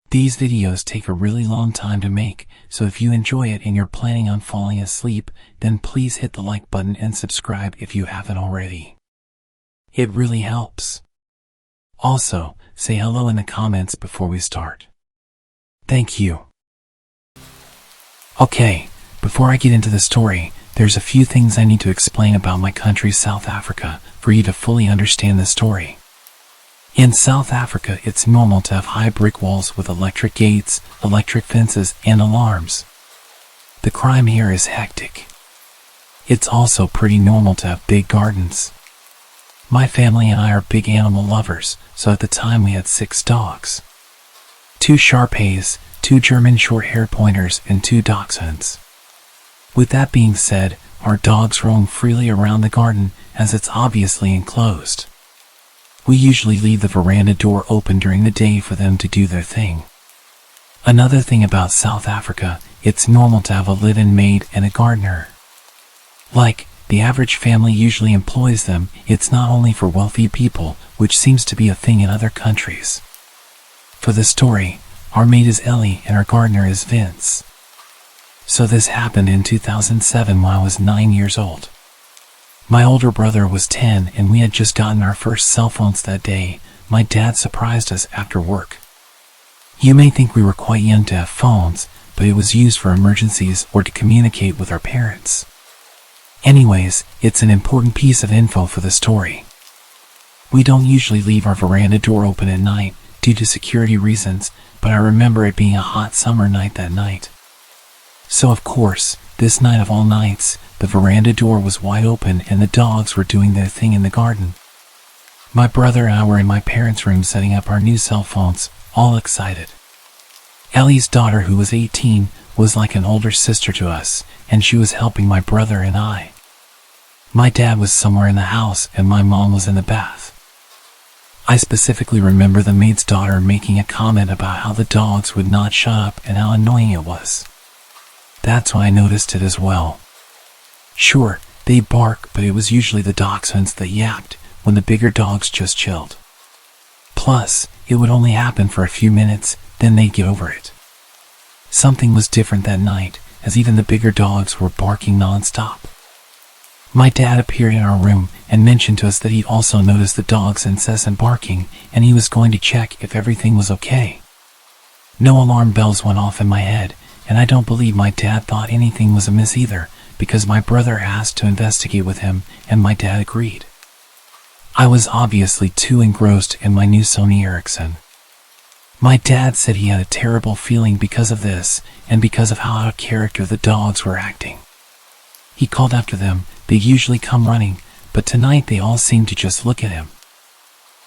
These videos take a really long time to make, so if you enjoy it and you're planning on falling asleep, then please hit the like button and subscribe if you haven't already. It really helps. Also, say hello in the comments before we start. Thank you. Okay, before I get into the story, there's a few things I need to explain about my country, South Africa, for you to fully understand the story. In South Africa, it's normal to have high brick walls with electric gates, electric fences, and alarms. The crime here is hectic. It's also pretty normal to have big gardens. My family and I are big animal lovers, so at the time we had 6 dogs. 2 Shar-Peis, 2 German short-haired pointers, and 2 dachshunds. With that being said, our dogs roam freely around the garden as it's obviously enclosed. We usually leave the veranda door open during the day for them to do their thing. Another thing about South Africa, it's normal to have a live-in maid and a gardener. Like, the average family usually employs them. It's not only for wealthy people, which seems to be a thing in other countries. For the story, our maid is Ellie and our gardener is Vince. So this happened in 2007 when I was 9 years old. My older brother was 10 and we had just gotten our first cell phones that day. My dad surprised us after work. You may think we were quite young to have phones, but it was used for emergencies or to communicate with our parents. Anyways, it's an important piece of info for the story. We don't usually leave our veranda door open at night due to security reasons, but I remember it being a hot summer night that night. So of course, this night of all nights, the veranda door was wide open and the dogs were doing their thing in the garden. My brother and I were in my parents' room setting up our new cell phones, all excited. Ellie's daughter, who was 18, was like an older sister to us, and she was helping my brother and I. My dad was somewhere in the house and my mom was in the bath. I specifically remember the maid's daughter making a comment about how the dogs would not shut up and how annoying it was. That's why I noticed it as well. Sure, they bark, but it was usually the dachshunds that yapped when the bigger dogs just chilled. Plus, it would only happen for a few minutes, then they'd get over it. Something was different that night, as even the bigger dogs were barking non-stop. My dad appeared in our room and mentioned to us that he'd also noticed the dogs' incessant barking and he was going to check if everything was okay. No alarm bells went off in my head, and I don't believe my dad thought anything was amiss either, because my brother asked to investigate with him and my dad agreed. I was obviously too engrossed in my new Sony Ericsson. My dad said he had a terrible feeling because of this and because of how out of character the dogs were acting. He called after them. They usually come running, but tonight they all seemed to just look at him.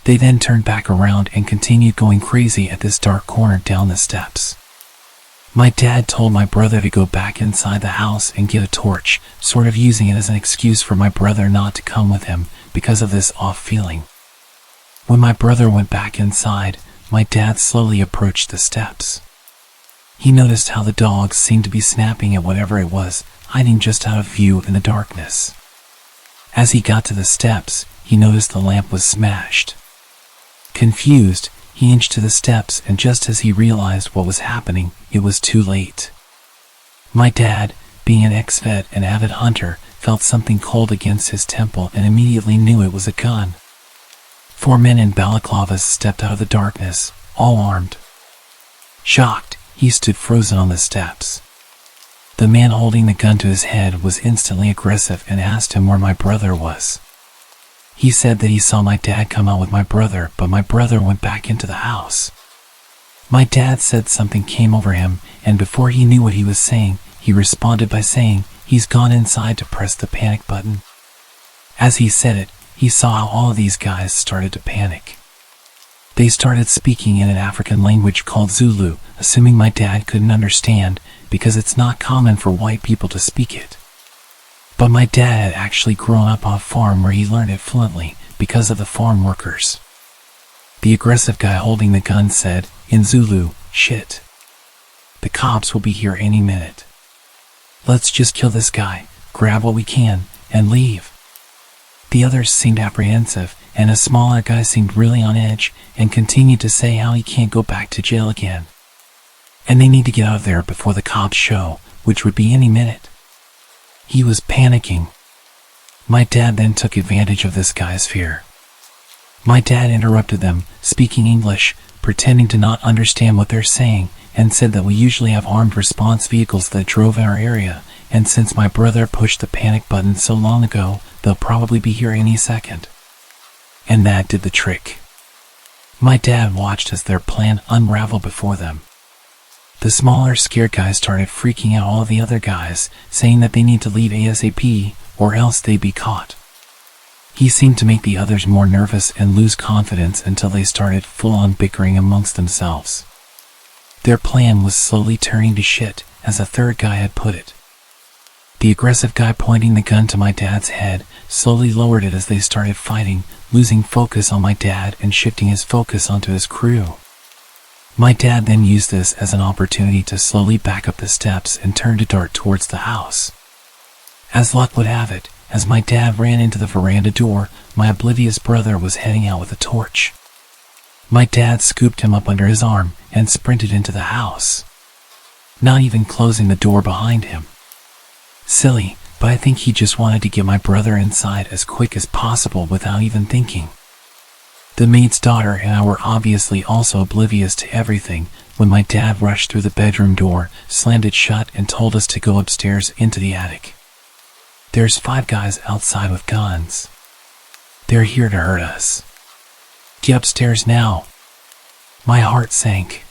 They then turned back around and continued going crazy at this dark corner down the steps. My dad told my brother to go back inside the house and get a torch, sort of using it as an excuse for my brother not to come with him because of this off feeling. When my brother went back inside, my dad slowly approached the steps. He noticed how the dogs seemed to be snapping at whatever it was, hiding just out of view in the darkness. As he got to the steps, he noticed the lamp was smashed. Confused, he inched to the steps, and just as he realized what was happening, it was too late. My dad, being an ex-vet and avid hunter, felt something cold against his temple and immediately knew it was a gun. 4 men in balaclavas stepped out of the darkness, all armed. Shocked, he stood frozen on the steps. The man holding the gun to his head was instantly aggressive and asked him where my brother was. He said that he saw my dad come out with my brother, but my brother went back into the house. My dad said something came over him, and before he knew what he was saying, he responded by saying he's gone inside to press the panic button. As he said it, he saw how all of these guys started to panic. They started speaking in an African language called Zulu, assuming my dad couldn't understand because it's not common for white people to speak it. But my dad had actually grown up on a farm where he learned it fluently because of the farm workers. The aggressive guy holding the gun said, in Zulu, "Shit. The cops will be here any minute. Let's just kill this guy, grab what we can, and leave." The others seemed apprehensive, and a smaller guy seemed really on edge and continued to say how he can't go back to jail again. and they need to get out of there before the cops show, which would be any minute. He was panicking. My dad then took advantage of this guy's fear. My dad interrupted them, speaking English, pretending to not understand what they're saying, and said that we usually have armed response vehicles that drove in our area, and since my brother pushed the panic button so long ago, they'll probably be here any second. And that did the trick. My dad watched as their plan unraveled before them. The smaller, scared guys started freaking out all the other guys, saying that they need to leave ASAP, or else they'd be caught. He seemed to make the others more nervous and lose confidence until they started full-on bickering amongst themselves. Their plan was slowly turning to shit, as a third guy had put it. The aggressive guy pointing the gun to my dad's head slowly lowered it as they started fighting, losing focus on my dad and shifting his focus onto his crew. My dad then used this as an opportunity to slowly back up the steps and turn to dart towards the house. As luck would have it, as my dad ran into the veranda door, my oblivious brother was heading out with a torch. My dad scooped him up under his arm and sprinted into the house, not even closing the door behind him. Silly, but I think he just wanted to get my brother inside as quick as possible without even thinking. The maid's daughter and I were obviously also oblivious to everything when my dad rushed through the bedroom door, slammed it shut, and told us to go upstairs into the attic. There's 5 guys outside with guns. They're here to hurt us. Get upstairs now. My heart sank.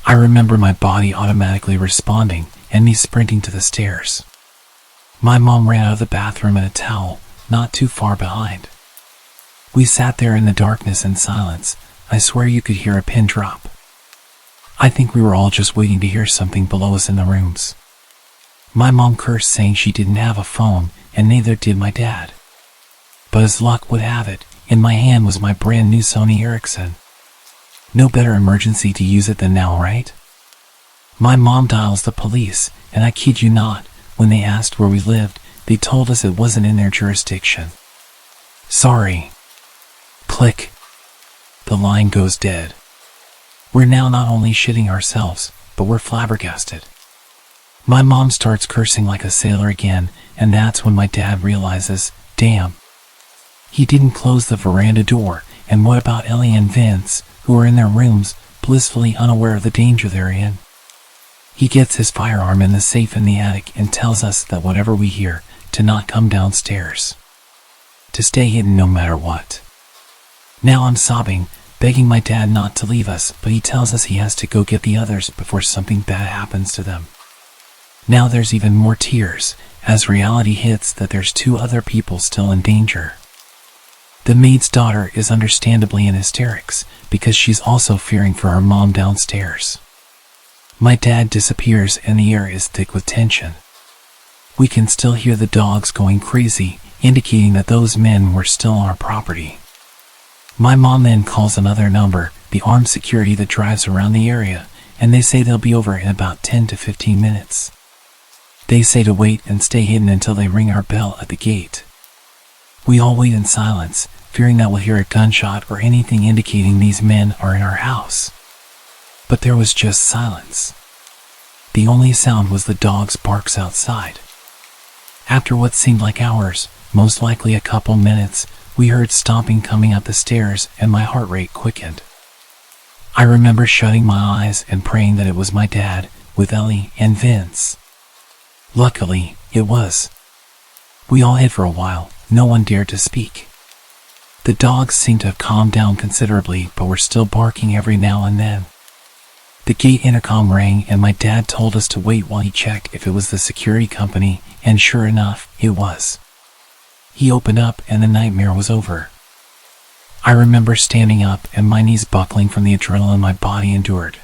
I remember my body automatically responding and me sprinting to the stairs. My mom ran out of the bathroom in a towel, not too far behind. We sat there in the darkness and silence. I swear you could hear a pin drop. I think we were all just waiting to hear something below us in the rooms. My mom cursed, saying she didn't have a phone, and neither did my dad. But as luck would have it, in my hand was my brand new Sony Ericsson. No better emergency to use it than now, right? My mom dials the police, and I kid you not, when they asked where we lived, they told us it wasn't in their jurisdiction. Sorry. Click. The line goes dead. We're now not only shitting ourselves, but we're flabbergasted. My mom starts cursing like a sailor again, and that's when my dad realizes, damn. He didn't close the veranda door, and what about Ellie and Vince, who are in their rooms, blissfully unaware of the danger they're in? He gets his firearm in the safe in the attic and tells us that whatever we hear, to not come downstairs. To stay hidden no matter what. Now I'm sobbing, begging my dad not to leave us, but he tells us he has to go get the others before something bad happens to them. Now there's even more tears, as reality hits that there's 2 other people still in danger. The maid's daughter is understandably in hysterics, because she's also fearing for her mom downstairs. My dad disappears and the air is thick with tension. We can still hear the dogs going crazy, indicating that those men were still on our property. My mom then calls another number, the armed security that drives around the area, and they say they'll be over in about 10 to 15 minutes. They say to wait and stay hidden until they ring our bell at the gate. We all wait in silence, fearing that we'll hear a gunshot or anything indicating these men are in our house. But there was just silence. The only sound was the dog's barks outside. After what seemed like hours, most likely a couple minutes, we heard stomping coming up the stairs and my heart rate quickened. I remember shutting my eyes and praying that it was my dad, with Ellie and Vince. Luckily, it was. We all hid for a while, no one dared to speak. The dogs seemed to have calmed down considerably, but were still barking every now and then. The gate intercom rang and my dad told us to wait while he checked if it was the security company, and sure enough, it was. He opened up and the nightmare was over. I remember standing up and my knees buckling from the adrenaline my body endured.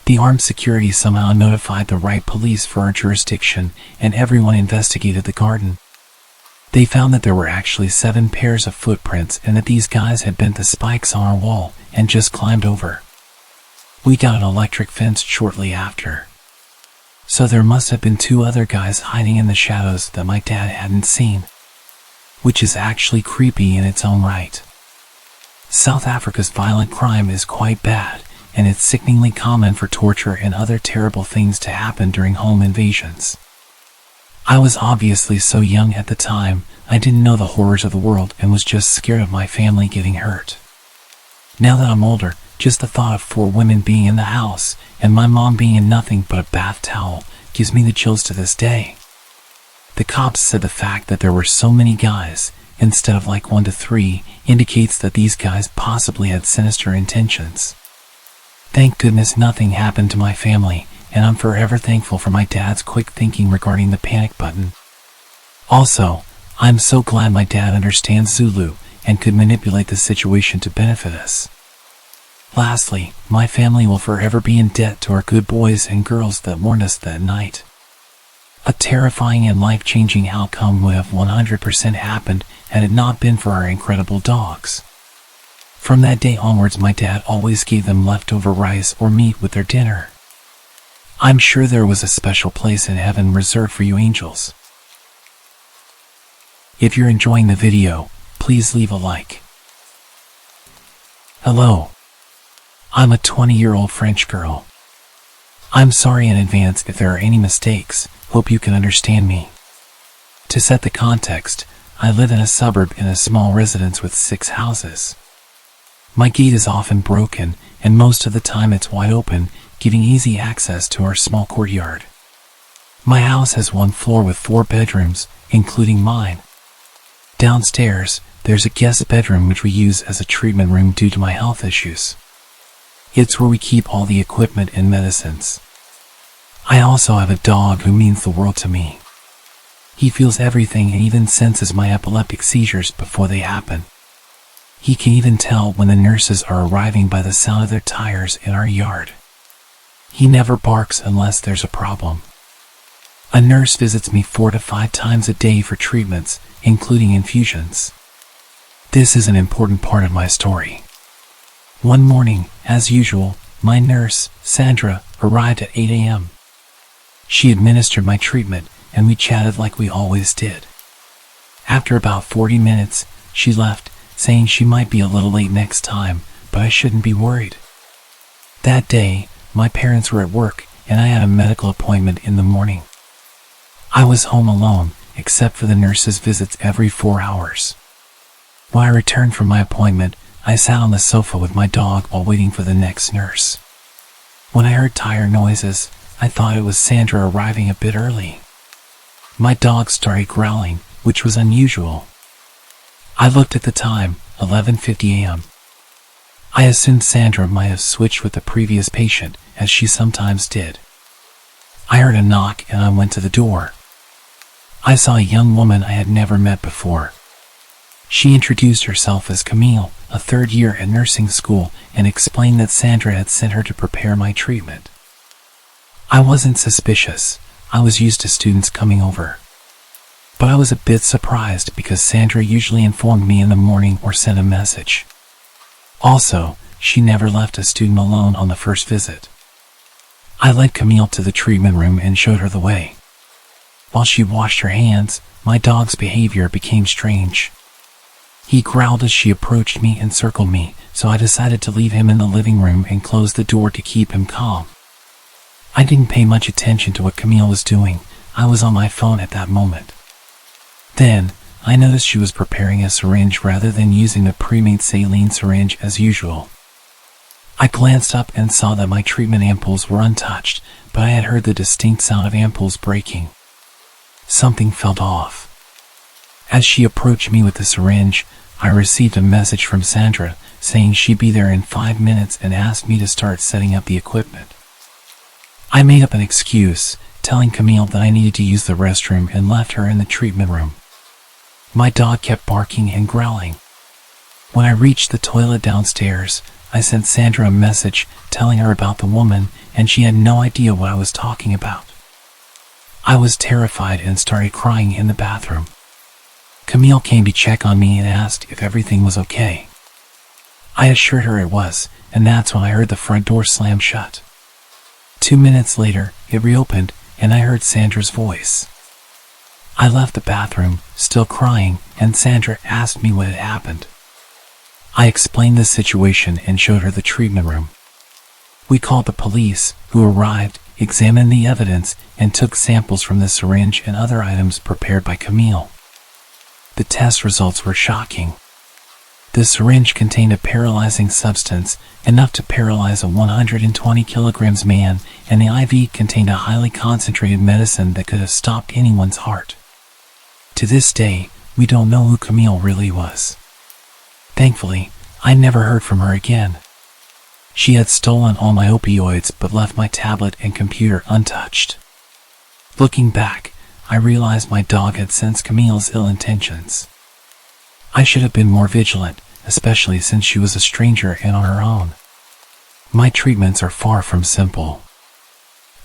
The armed security somehow notified the right police for our jurisdiction, and everyone investigated the garden. They found that there were actually 7 pairs of footprints and that these guys had bent the spikes on our wall and just climbed over. We got an electric fence shortly after. So there must have been 2 other guys hiding in the shadows that my dad hadn't seen. Which is actually creepy in its own right. South Africa's violent crime is quite bad, and it's sickeningly common for torture and other terrible things to happen during home invasions. I was obviously so young at the time, I didn't know the horrors of the world and was just scared of my family getting hurt. Now that I'm older, just the thought of 4 women being in the house and my mom being in nothing but a bath towel gives me the chills to this day. The cops said the fact that there were so many guys, instead of like 1 to 3, indicates that these guys possibly had sinister intentions. Thank goodness nothing happened to my family, and I'm forever thankful for my dad's quick thinking regarding the panic button. Also, I'm so glad my dad understands Zulu and could manipulate the situation to benefit us. Lastly, my family will forever be in debt to our good boys and girls that warned us that night. A terrifying and life-changing outcome would have 100% happened had it not been for our incredible dogs. From that day onwards, my dad always gave them leftover rice or meat with their dinner. I'm sure there was a special place in heaven reserved for you angels. If you're enjoying the video, please leave a like. Hello. I'm a 20-year-old French girl. I'm sorry in advance if there are any mistakes, hope you can understand me. To set the context, I live in a suburb in a small residence with 6 houses. My gate is often broken, and most of the time it's wide open, giving easy access to our small courtyard. My house has 1 floor with 4 bedrooms, including mine. Downstairs, there's a guest bedroom which we use as a treatment room due to my health issues. It's where we keep all the equipment and medicines. I also have a dog who means the world to me. He feels everything and even senses my epileptic seizures before they happen. He can even tell when the nurses are arriving by the sound of their tires in our yard. He never barks unless there's a problem. A nurse visits me 4 to 5 times a day for treatments, including infusions. This is an important part of my story. One morning, as usual, my nurse, Sandra, arrived at 8 a.m. She administered my treatment, and we chatted like we always did. After about 40 minutes, she left, saying she might be a little late next time, but I shouldn't be worried. That day, my parents were at work, and I had a medical appointment in the morning. I was home alone, except for the nurse's visits every 4 hours. When I returned from my appointment, I sat on the sofa with my dog while waiting for the next nurse. When I heard tire noises, I thought it was Sandra arriving a bit early. My dog started growling, which was unusual. I looked at the time, 11:50 a.m. I assumed Sandra might have switched with the previous patient, as she sometimes did. I heard a knock and I went to the door. I saw a young woman I had never met before. She introduced herself as Camille, a 3rd year at nursing school, and explained that Sandra had sent her to prepare my treatment. I wasn't suspicious. I was used to students coming over. But I was a bit surprised because Sandra usually informed me in the morning or sent a message. Also, she never left a student alone on the first visit. I led Camille to the treatment room and showed her the way. While she washed her hands, my dog's behavior became strange. He growled as she approached me and circled me, so I decided to leave him in the living room and close the door to keep him calm. I didn't pay much attention to what Camille was doing. I was on my phone at that moment. Then, I noticed she was preparing a syringe rather than using the pre-made saline syringe as usual. I glanced up and saw that my treatment ampoules were untouched, but I had heard the distinct sound of ampoules breaking. Something felt off. As she approached me with the syringe, I received a message from Sandra saying she'd be there in 5 minutes and asked me to start setting up the equipment. I made up an excuse, telling Camille that I needed to use the restroom and left her in the treatment room. My dog kept barking and growling. When I reached the toilet downstairs, I sent Sandra a message telling her about the woman, and she had no idea what I was talking about. I was terrified and started crying in the bathroom. Camille came to check on me and asked if everything was okay. I assured her it was, and that's when I heard the front door slam shut. 2 minutes later, it reopened, and I heard Sandra's voice. I left the bathroom, still crying, and Sandra asked me what had happened. I explained the situation and showed her the treatment room. We called the police, who arrived, examined the evidence, and took samples from the syringe and other items prepared by Camille. The test results were shocking. The syringe contained a paralyzing substance, enough to paralyze a 120 kilograms man, and the IV contained a highly concentrated medicine that could have stopped anyone's heart. To this day, we don't know who Camille really was. Thankfully, I never heard from her again. She had stolen all my opioids but left my tablet and computer untouched. Looking back, I realized my dog had sensed Camille's ill intentions. I should have been more vigilant, especially since she was a stranger and on her own. My treatments are far from simple.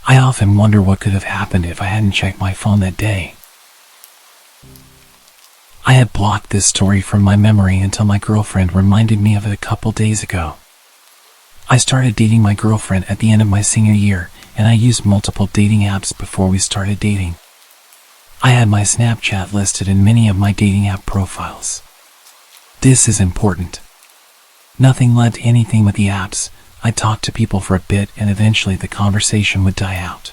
I often wonder what could have happened if I hadn't checked my phone that day. I had blocked this story from my memory until my girlfriend reminded me of it a couple days ago. I started dating my girlfriend at the end of my senior year, and I used multiple dating apps before we started dating. I had my Snapchat listed in many of my dating app profiles. This is important. Nothing led to anything with the apps. I talked to people for a bit and eventually the conversation would die out.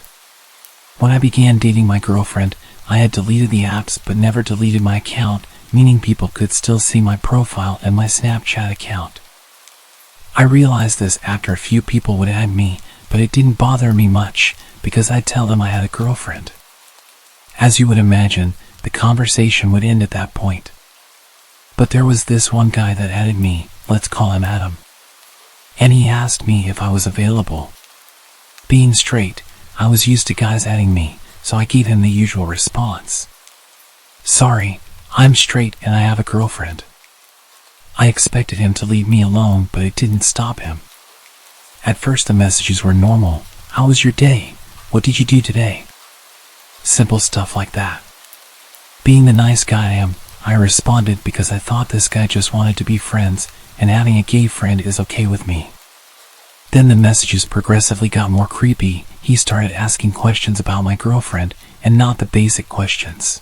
When I began dating my girlfriend, I had deleted the apps but never deleted my account, meaning people could still see my profile and my Snapchat account. I realized this after a few people would add me, but it didn't bother me much because I'd tell them I had a girlfriend. As you would imagine, the conversation would end at that point. But there was this one guy that added me, let's call him Adam. And he asked me if I was available. Being straight, I was used to guys adding me, so I gave him the usual response. Sorry, I'm straight and I have a girlfriend. I expected him to leave me alone, but it didn't stop him. At first the messages were normal. How was your day? What did you do today? Simple stuff like that. Being the nice guy I am, I responded because I thought this guy just wanted to be friends, and having a gay friend is okay with me. Then the messages progressively got more creepy. He started asking questions about my girlfriend, and not the basic questions.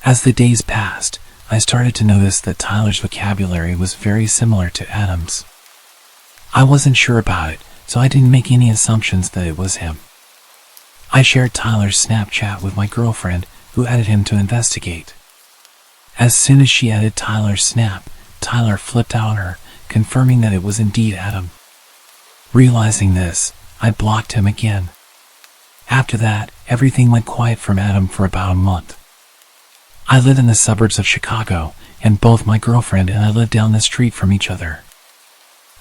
As the days passed, I started to notice that Tyler's vocabulary was very similar to Adam's. I wasn't sure about it, so I didn't make any assumptions that it was him. I shared Tyler's Snapchat with my girlfriend, who added him to investigate. As soon as she added Tyler's snap, Tyler flipped out on her, confirming that it was indeed Adam. Realizing this, I blocked him again. After that, everything went quiet from Adam for about a month. I live in the suburbs of Chicago, and both my girlfriend and I live down the street from each other.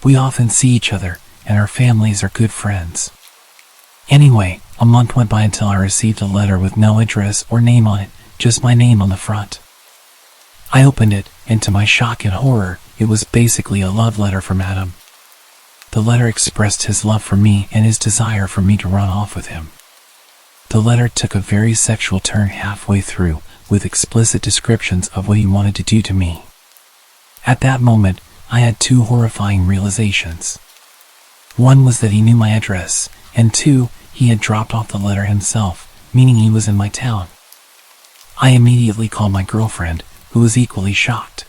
We often see each other, and our families are good friends. Anyway, a month went by until I received a letter with no address or name on it, just my name on the front. I opened it, and to my shock and horror, it was basically a love letter from Adam. The letter expressed his love for me and his desire for me to run off with him. The letter took a very sexual turn halfway through, with explicit descriptions of what he wanted to do to me. At that moment, I had two horrifying realizations. One was that he knew my address, and two, he had dropped off the letter himself, meaning he was in my town. I immediately called my girlfriend, who was equally shocked.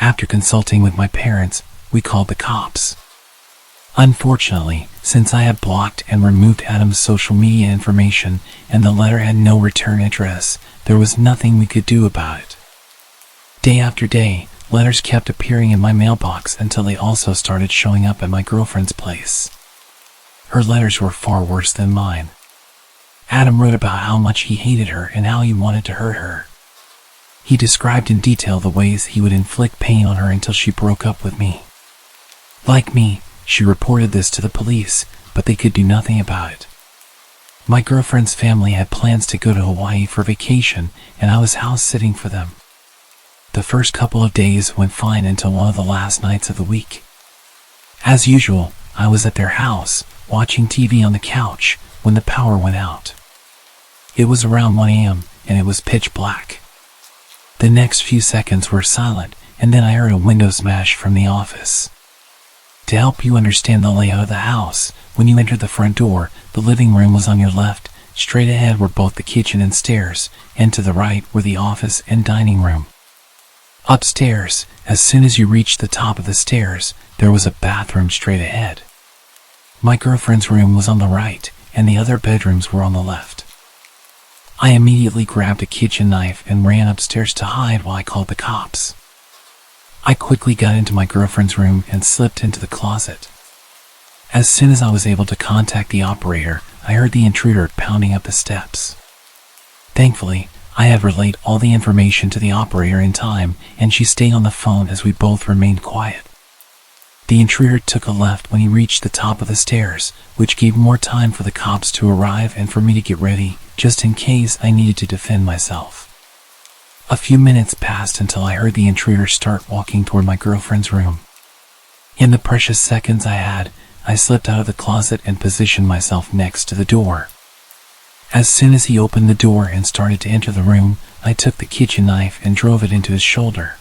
After consulting with my parents, we called the cops. Unfortunately, since I had blocked and removed Adam's social media information and the letter had no return address, there was nothing we could do about it. Day after day, letters kept appearing in my mailbox until they also started showing up at my girlfriend's place. Her letters were far worse than mine. Adam wrote about how much he hated her and how he wanted to hurt her. He described in detail the ways he would inflict pain on her until she broke up with me. Like me, she reported this to the police, but they could do nothing about it. My girlfriend's family had plans to go to Hawaii for vacation, and I was house sitting for them. The first couple of days went fine until one of the last nights of the week. As usual, I was at their house, watching TV on the couch, when the power went out. It was around 1 a.m., and it was pitch black. The next few seconds were silent, and then I heard a window smash from the office. To help you understand the layout of the house, when you entered the front door, the living room was on your left, straight ahead were both the kitchen and stairs, and to the right were the office and dining room. Upstairs, as soon as you reached the top of the stairs, there was a bathroom straight ahead. My girlfriend's room was on the right, and the other bedrooms were on the left. I immediately grabbed a kitchen knife and ran upstairs to hide while I called the cops. I quickly got into my girlfriend's room and slipped into the closet. As soon as I was able to contact the operator, I heard the intruder pounding up the steps. Thankfully, I had relayed all the information to the operator in time, and she stayed on the phone as we both remained quiet. The intruder took a left when he reached the top of the stairs, which gave more time for the cops to arrive and for me to get ready, just in case I needed to defend myself. A few minutes passed until I heard the intruder start walking toward my girlfriend's room. In the precious seconds I had, I slipped out of the closet and positioned myself next to the door. As soon as he opened the door and started to enter the room, I took the kitchen knife and drove it into his shoulder.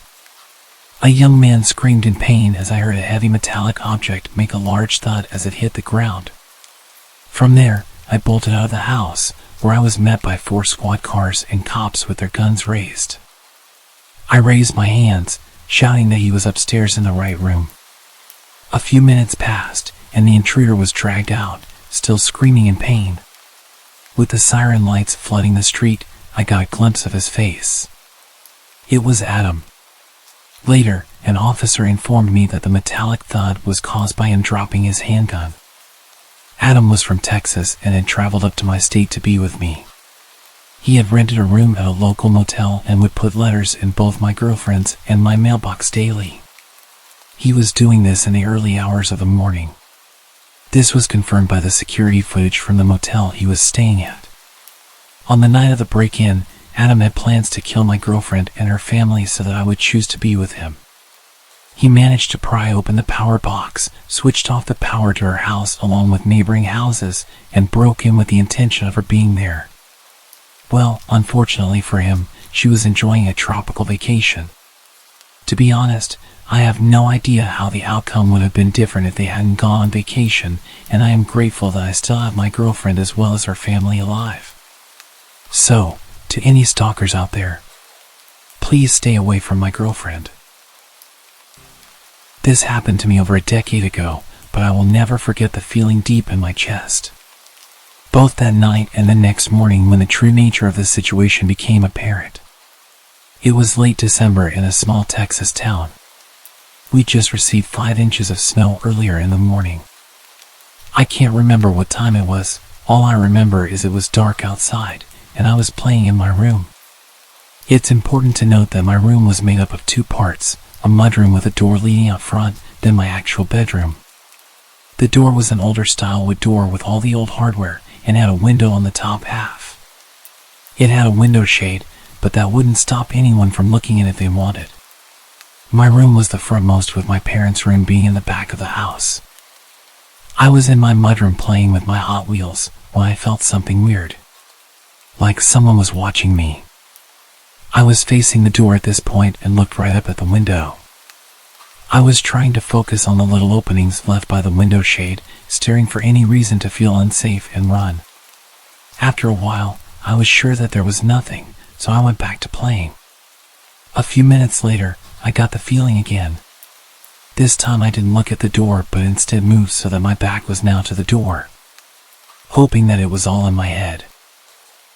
A young man screamed in pain as I heard a heavy metallic object make a large thud as it hit the ground. From there, I bolted out of the house, where I was met by 4 squad cars and cops with their guns raised. I raised my hands, shouting that he was upstairs in the right room. A few minutes passed, and the intruder was dragged out, still screaming in pain. With the siren lights flooding the street, I got a glimpse of his face. It was Adam. Later, an officer informed me that the metallic thud was caused by him dropping his handgun. Adam was from Texas and had traveled up to my state to be with me. He had rented a room at a local motel and would put letters in both my girlfriend's and my mailbox daily. He was doing this in the early hours of the morning. This was confirmed by the security footage from the motel he was staying at. On the night of the break-in, Adam had plans to kill my girlfriend and her family so that I would choose to be with him. He managed to pry open the power box, switched off the power to her house along with neighboring houses, and broke in with the intention of her being there. Well, unfortunately for him, she was enjoying a tropical vacation. To be honest, I have no idea how the outcome would have been different if they hadn't gone on vacation, and I am grateful that I still have my girlfriend as well as her family alive. So, to any stalkers out there, please stay away from my girlfriend. This happened to me over a decade ago, but I will never forget the feeling deep in my chest. Both that night and the next morning when the true nature of the situation became apparent. It was late December in a small Texas town. We just received 5 inches of snow earlier in the morning. I can't remember what time it was. All I remember is it was dark outside, and I was playing in my room. It's important to note that my room was made up of 2 parts, a mudroom with a door leading out front, then my actual bedroom. The door was an older style wood door with all the old hardware and had a window on the top half. It had a window shade, but that wouldn't stop anyone from looking in if they wanted. My room was the frontmost with my parents' room being in the back of the house. I was in my mudroom playing with my Hot Wheels when I felt something weird. Like someone was watching me. I was facing the door at this point and looked right up at the window. I was trying to focus on the little openings left by the window shade, staring for any reason to feel unsafe and run. After a while, I was sure that there was nothing, so I went back to playing. A few minutes later, I got the feeling again. This time I didn't look at the door but instead moved so that my back was now to the door, hoping that it was all in my head.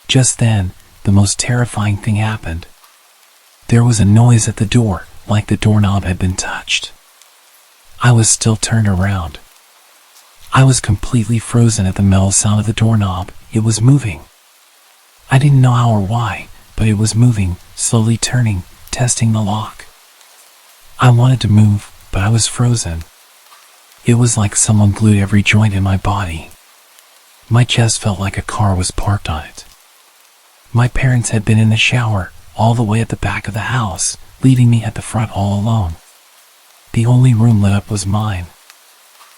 Just then, the most terrifying thing happened. There was a noise at the door, like the doorknob had been touched. I was still turned around. I was completely frozen at the metal sound of the doorknob. It was moving. I didn't know how or why, but it was moving, slowly turning, testing the lock. I wanted to move, but I was frozen. It was like someone glued every joint in my body. My chest felt like a car was parked on it. My parents had been in the shower, all the way at the back of the house, leaving me at the front all alone. The only room lit up was mine.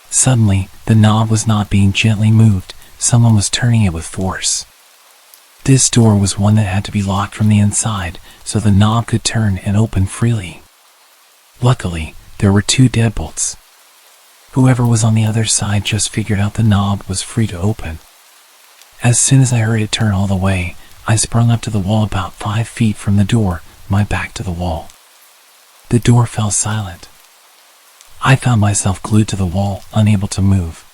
Suddenly, the knob was not being gently moved, someone was turning it with force. This door was one that had to be locked from the inside, so the knob could turn and open freely. Luckily, there were 2 deadbolts. Whoever was on the other side just figured out the knob was free to open. As soon as I heard it turn all the way, I sprung up to the wall about 5 feet from the door, my back to the wall. The door fell silent. I found myself glued to the wall, unable to move.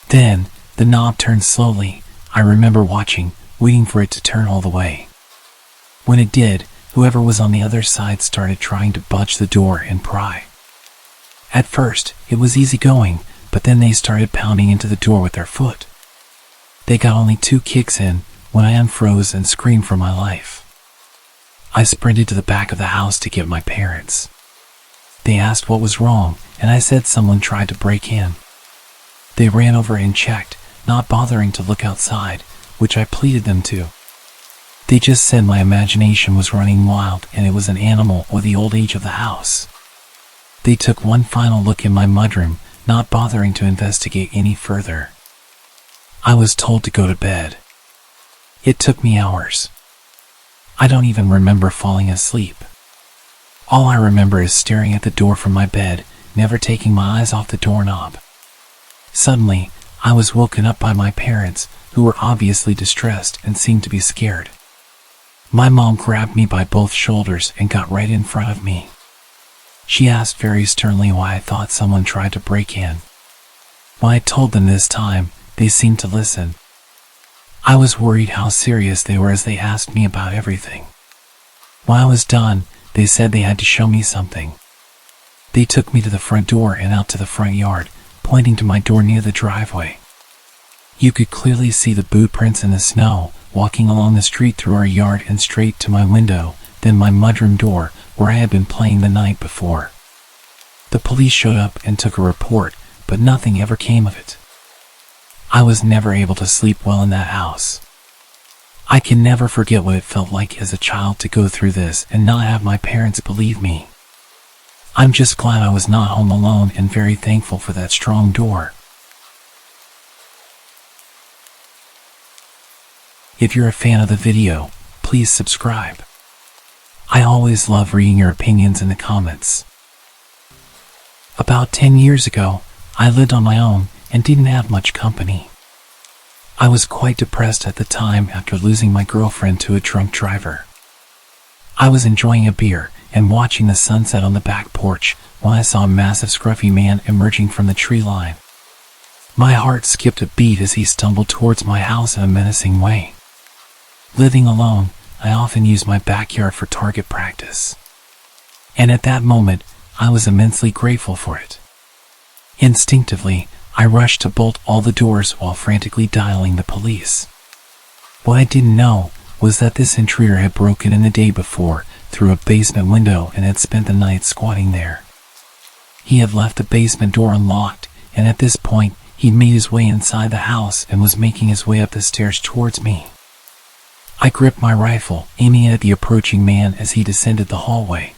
Then, the knob turned slowly. I remember watching, waiting for it to turn all the way. When it did, whoever was on the other side started trying to budge the door and pry. At first, it was easy going, but then they started pounding into the door with their foot. They got only 2 kicks in when I unfroze and screamed for my life. I sprinted to the back of the house to get my parents. They asked what was wrong, and I said someone tried to break in. They ran over and checked, not bothering to look outside, which I pleaded them to. They just said my imagination was running wild and it was an animal or the old age of the house. They took one final look in my mudroom, not bothering to investigate any further. I was told to go to bed. It took me hours. I don't even remember falling asleep. All I remember is staring at the door from my bed, never taking my eyes off the doorknob. Suddenly, I was woken up by my parents, who were obviously distressed and seemed to be scared. My mom grabbed me by both shoulders and got right in front of me. She asked very sternly why I thought someone tried to break in. When I told them this time, they seemed to listen. I was worried how serious they were as they asked me about everything. When I was done, they said they had to show me something. They took me to the front door and out to the front yard, pointing to my door near the driveway. You could clearly see the boot prints in the snow, walking along the street through our yard and straight to my window, then my mudroom door, where I had been playing the night before. The police showed up and took a report, but nothing ever came of it. I was never able to sleep well in that house. I can never forget what it felt like as a child to go through this and not have my parents believe me. I'm just glad I was not home alone and very thankful for that strong door. If you're a fan of the video, please subscribe. I always love reading your opinions in the comments. About 10 years ago, I lived on my own and didn't have much company. I was quite depressed at the time after losing my girlfriend to a drunk driver. I was enjoying a beer and watching the sunset on the back porch when I saw a massive scruffy man emerging from the tree line. My heart skipped a beat as he stumbled towards my house in a menacing way. Living alone, I often used my backyard for target practice. And at that moment, I was immensely grateful for it. Instinctively, I rushed to bolt all the doors while frantically dialing the police. What I didn't know was that this intruder had broken in the day before through a basement window and had spent the night squatting there. He had left the basement door unlocked, and at this point, he'd made his way inside the house and was making his way up the stairs towards me. I gripped my rifle, aiming at the approaching man as he descended the hallway.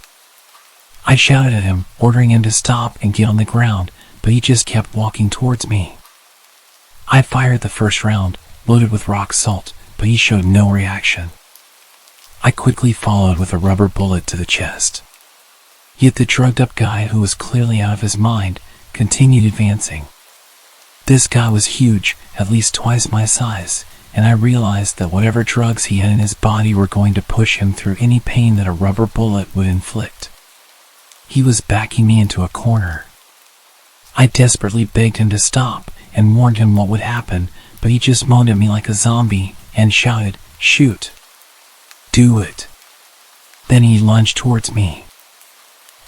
I shouted at him, ordering him to stop and get on the ground, but he just kept walking towards me. I fired the first round, loaded with rock salt, but he showed no reaction. I quickly followed with a rubber bullet to the chest. Yet the drugged-up guy, who was clearly out of his mind, continued advancing. This guy was huge, at least twice my size, and I realized that whatever drugs he had in his body were going to push him through any pain that a rubber bullet would inflict. He was backing me into a corner. I desperately begged him to stop and warned him what would happen, but he just moaned at me like a zombie and shouted, "Shoot! Do it!" Then he lunged towards me.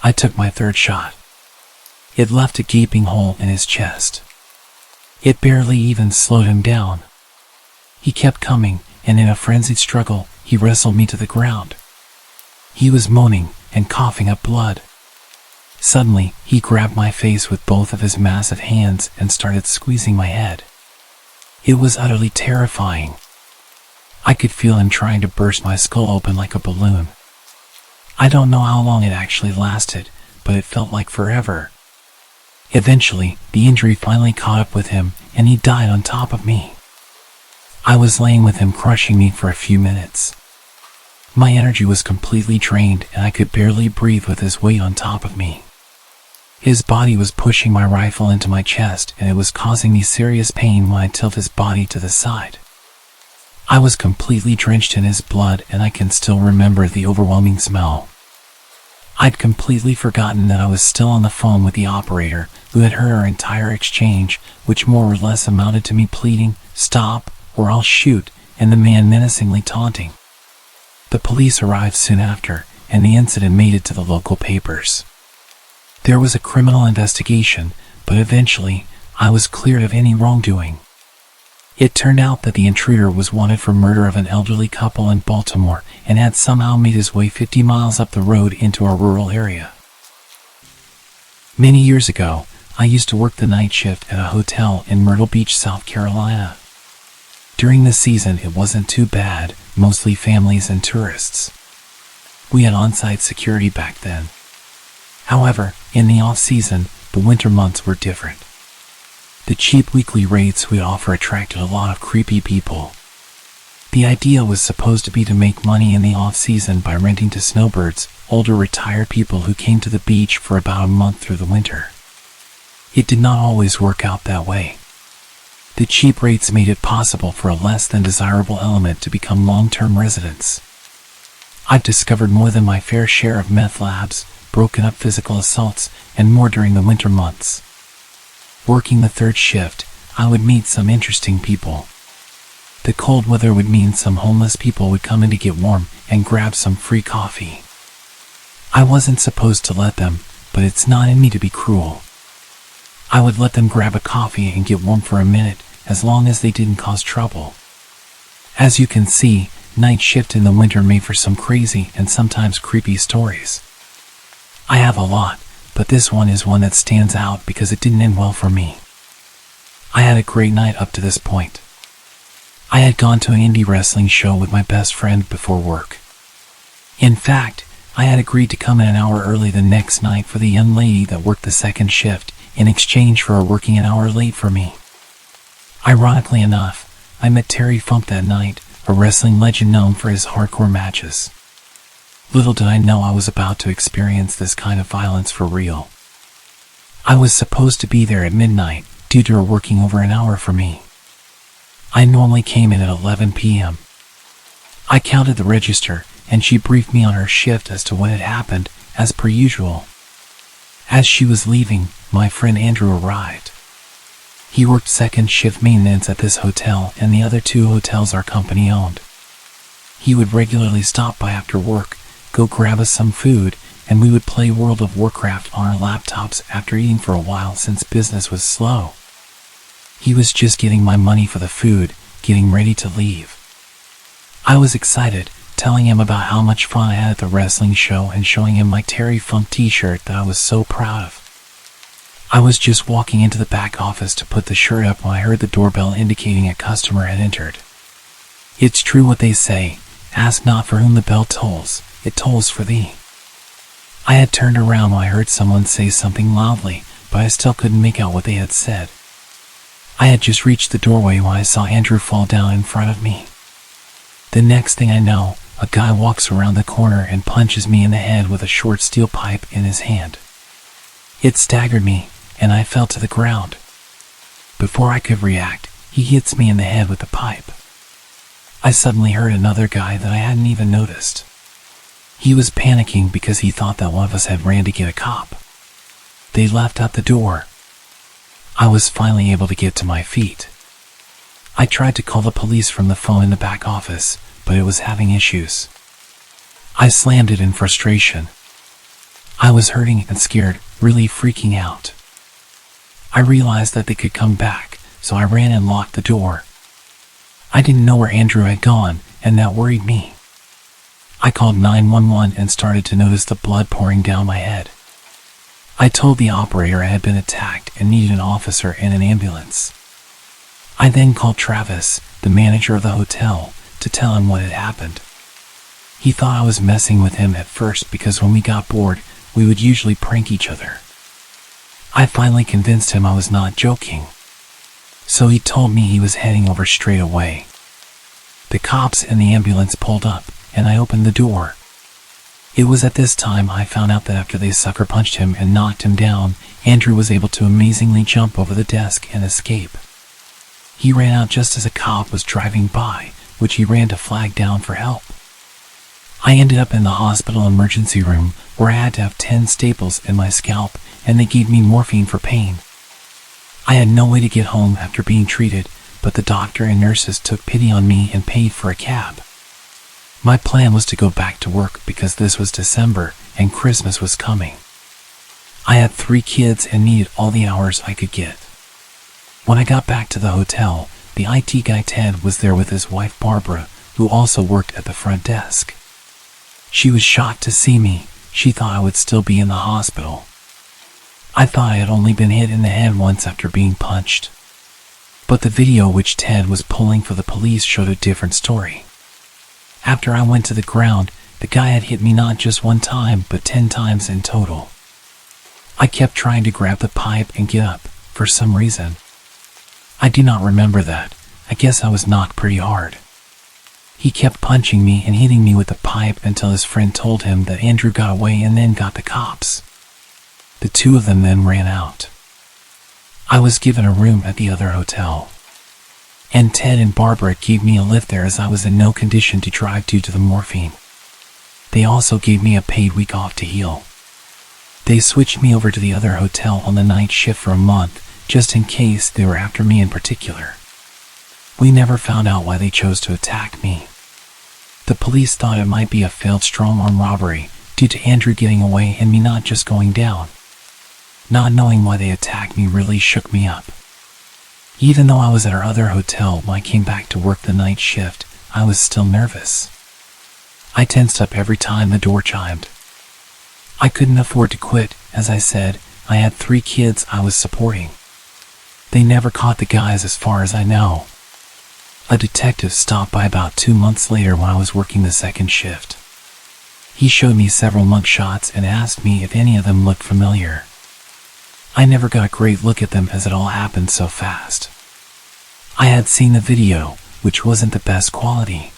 I took my third shot. It left a gaping hole in his chest. It barely even slowed him down. He kept coming, and in a frenzied struggle, he wrestled me to the ground. He was moaning and coughing up blood. Suddenly, he grabbed my face with both of his massive hands and started squeezing my head. It was utterly terrifying. I could feel him trying to burst my skull open like a balloon. I don't know how long it actually lasted, but it felt like forever. Eventually, the injury finally caught up with him, and he died on top of me. I was laying with him crushing me for a few minutes. My energy was completely drained, and I could barely breathe with his weight on top of me. His body was pushing my rifle into my chest, and it was causing me serious pain when I tilted his body to the side. I was completely drenched in his blood, and I can still remember the overwhelming smell. I'd completely forgotten that I was still on the phone with the operator, who had heard our entire exchange, which more or less amounted to me pleading, "Stop, or I'll shoot," and the man menacingly taunting. The police arrived soon after, and the incident made it to the local papers. There was a criminal investigation, but eventually, I was cleared of any wrongdoing. It turned out that the intruder was wanted for murder of an elderly couple in Baltimore and had somehow made his way 50 miles up the road into a rural area. Many years ago, I used to work the night shift at a hotel in Myrtle Beach, South Carolina. During the season, it wasn't too bad, mostly families and tourists. We had on-site security back then. However, in the off-season, the winter months were different. The cheap weekly rates we offer attracted a lot of creepy people. The idea was supposed to be to make money in the off-season by renting to snowbirds, older retired people who came to the beach for about a month through the winter. It did not always work out that way. The cheap rates made it possible for a less than desirable element to become long-term residents. I've discovered more than my fair share of meth labs, broken up physical assaults, and more during the winter months. Working the third shift, I would meet some interesting people. The cold weather would mean some homeless people would come in to get warm and grab some free coffee. I wasn't supposed to let them, but it's not in me to be cruel. I would let them grab a coffee and get warm for a minute, as long as they didn't cause trouble. As you can see, night shift in the winter made for some crazy and sometimes creepy stories. I have a lot, but this one is one that stands out because it didn't end well for me. I had a great night up to this point. I had gone to an indie wrestling show with my best friend before work. In fact, I had agreed to come in an hour early the next night for the young lady that worked the second shift in exchange for her working an hour late for me. Ironically enough, I met Terry Funk that night, a wrestling legend known for his hardcore matches. Little did I know I was about to experience this kind of violence for real. I was supposed to be there at midnight, due to her working over an hour for me. I normally came in at 11 p.m. I counted the register, and she briefed me on her shift as to what had happened, as per usual. As she was leaving, my friend Andrew arrived. He worked second shift maintenance at this hotel, and the other 2 hotels our company owned. He would regularly stop by after work, go grab us some food, and we would play World of Warcraft on our laptops after eating for a while since business was slow. He was just getting my money for the food, getting ready to leave. I was excited, telling him about how much fun I had at the wrestling show and showing him my Terry Funk t-shirt that I was so proud of. I was just walking into the back office to put the shirt up when I heard the doorbell indicating a customer had entered. It's true what they say, ask not for whom the bell tolls, it tolls for thee. I had turned around when I heard someone say something loudly, but I still couldn't make out what they had said. I had just reached the doorway when I saw Andrew fall down in front of me. The next thing I know, a guy walks around the corner and punches me in the head with a short steel pipe in his hand. It staggered me, and I fell to the ground. Before I could react, he hits me in the head with the pipe. I suddenly heard another guy that I hadn't even noticed. He was panicking because he thought that one of us had ran to get a cop. They left out the door. I was finally able to get to my feet. I tried to call the police from the phone in the back office, but it was having issues. I slammed it in frustration. I was hurting and scared, really freaking out. I realized that they could come back, so I ran and locked the door. I didn't know where Andrew had gone, and that worried me. I called 911 and started to notice the blood pouring down my head. I told the operator I had been attacked and needed an officer and an ambulance. I then called Travis, the manager of the hotel, to tell him what had happened. He thought I was messing with him at first because when we got bored, we would usually prank each other. I finally convinced him I was not joking. So he told me he was heading over straight away. The cops and the ambulance pulled up, and I opened the door. It was at this time I found out that after they sucker punched him and knocked him down, Andrew was able to amazingly jump over the desk and escape. He ran out just as a cop was driving by, which he ran to flag down for help. I ended up in the hospital emergency room where I had to have 10 staples in my scalp and they gave me morphine for pain. I had no way to get home after being treated, but the doctor and nurses took pity on me and paid for a cab. My plan was to go back to work because this was December and Christmas was coming. I had 3 kids and needed all the hours I could get. When I got back to the hotel, the IT guy Ted was there with his wife Barbara, who also worked at the front desk. She was shocked to see me. She thought I would still be in the hospital. I thought I had only been hit in the head once after being punched. But the video which Ted was pulling for the police showed a different story. After I went to the ground, the guy had hit me not just 1 time, but 10 times in total. I kept trying to grab the pipe and get up, for some reason. I do not remember that. I guess I was knocked pretty hard. He kept punching me and hitting me with the pipe until his friend told him that Andrew got away and then got the cops. The 2 of them then ran out. I was given a room at the other hotel. And Ted and Barbara gave me a lift there as I was in no condition to drive due to the morphine. They also gave me a paid week off to heal. They switched me over to the other hotel on the night shift for a month, just in case they were after me in particular. We never found out why they chose to attack me. The police thought it might be a failed strong-arm robbery due to Andrew getting away and me not just going down. Not knowing why they attacked me really shook me up. Even though I was at our other hotel when I came back to work the night shift, I was still nervous. I tensed up every time the door chimed. I couldn't afford to quit. As I said, I had 3 kids I was supporting. They never caught the guys as far as I know. A detective stopped by about 2 months later when I was working the second shift. He showed me several mug shots and asked me if any of them looked familiar. I never got a great look at them as it all happened so fast. I had seen the video, which wasn't the best quality.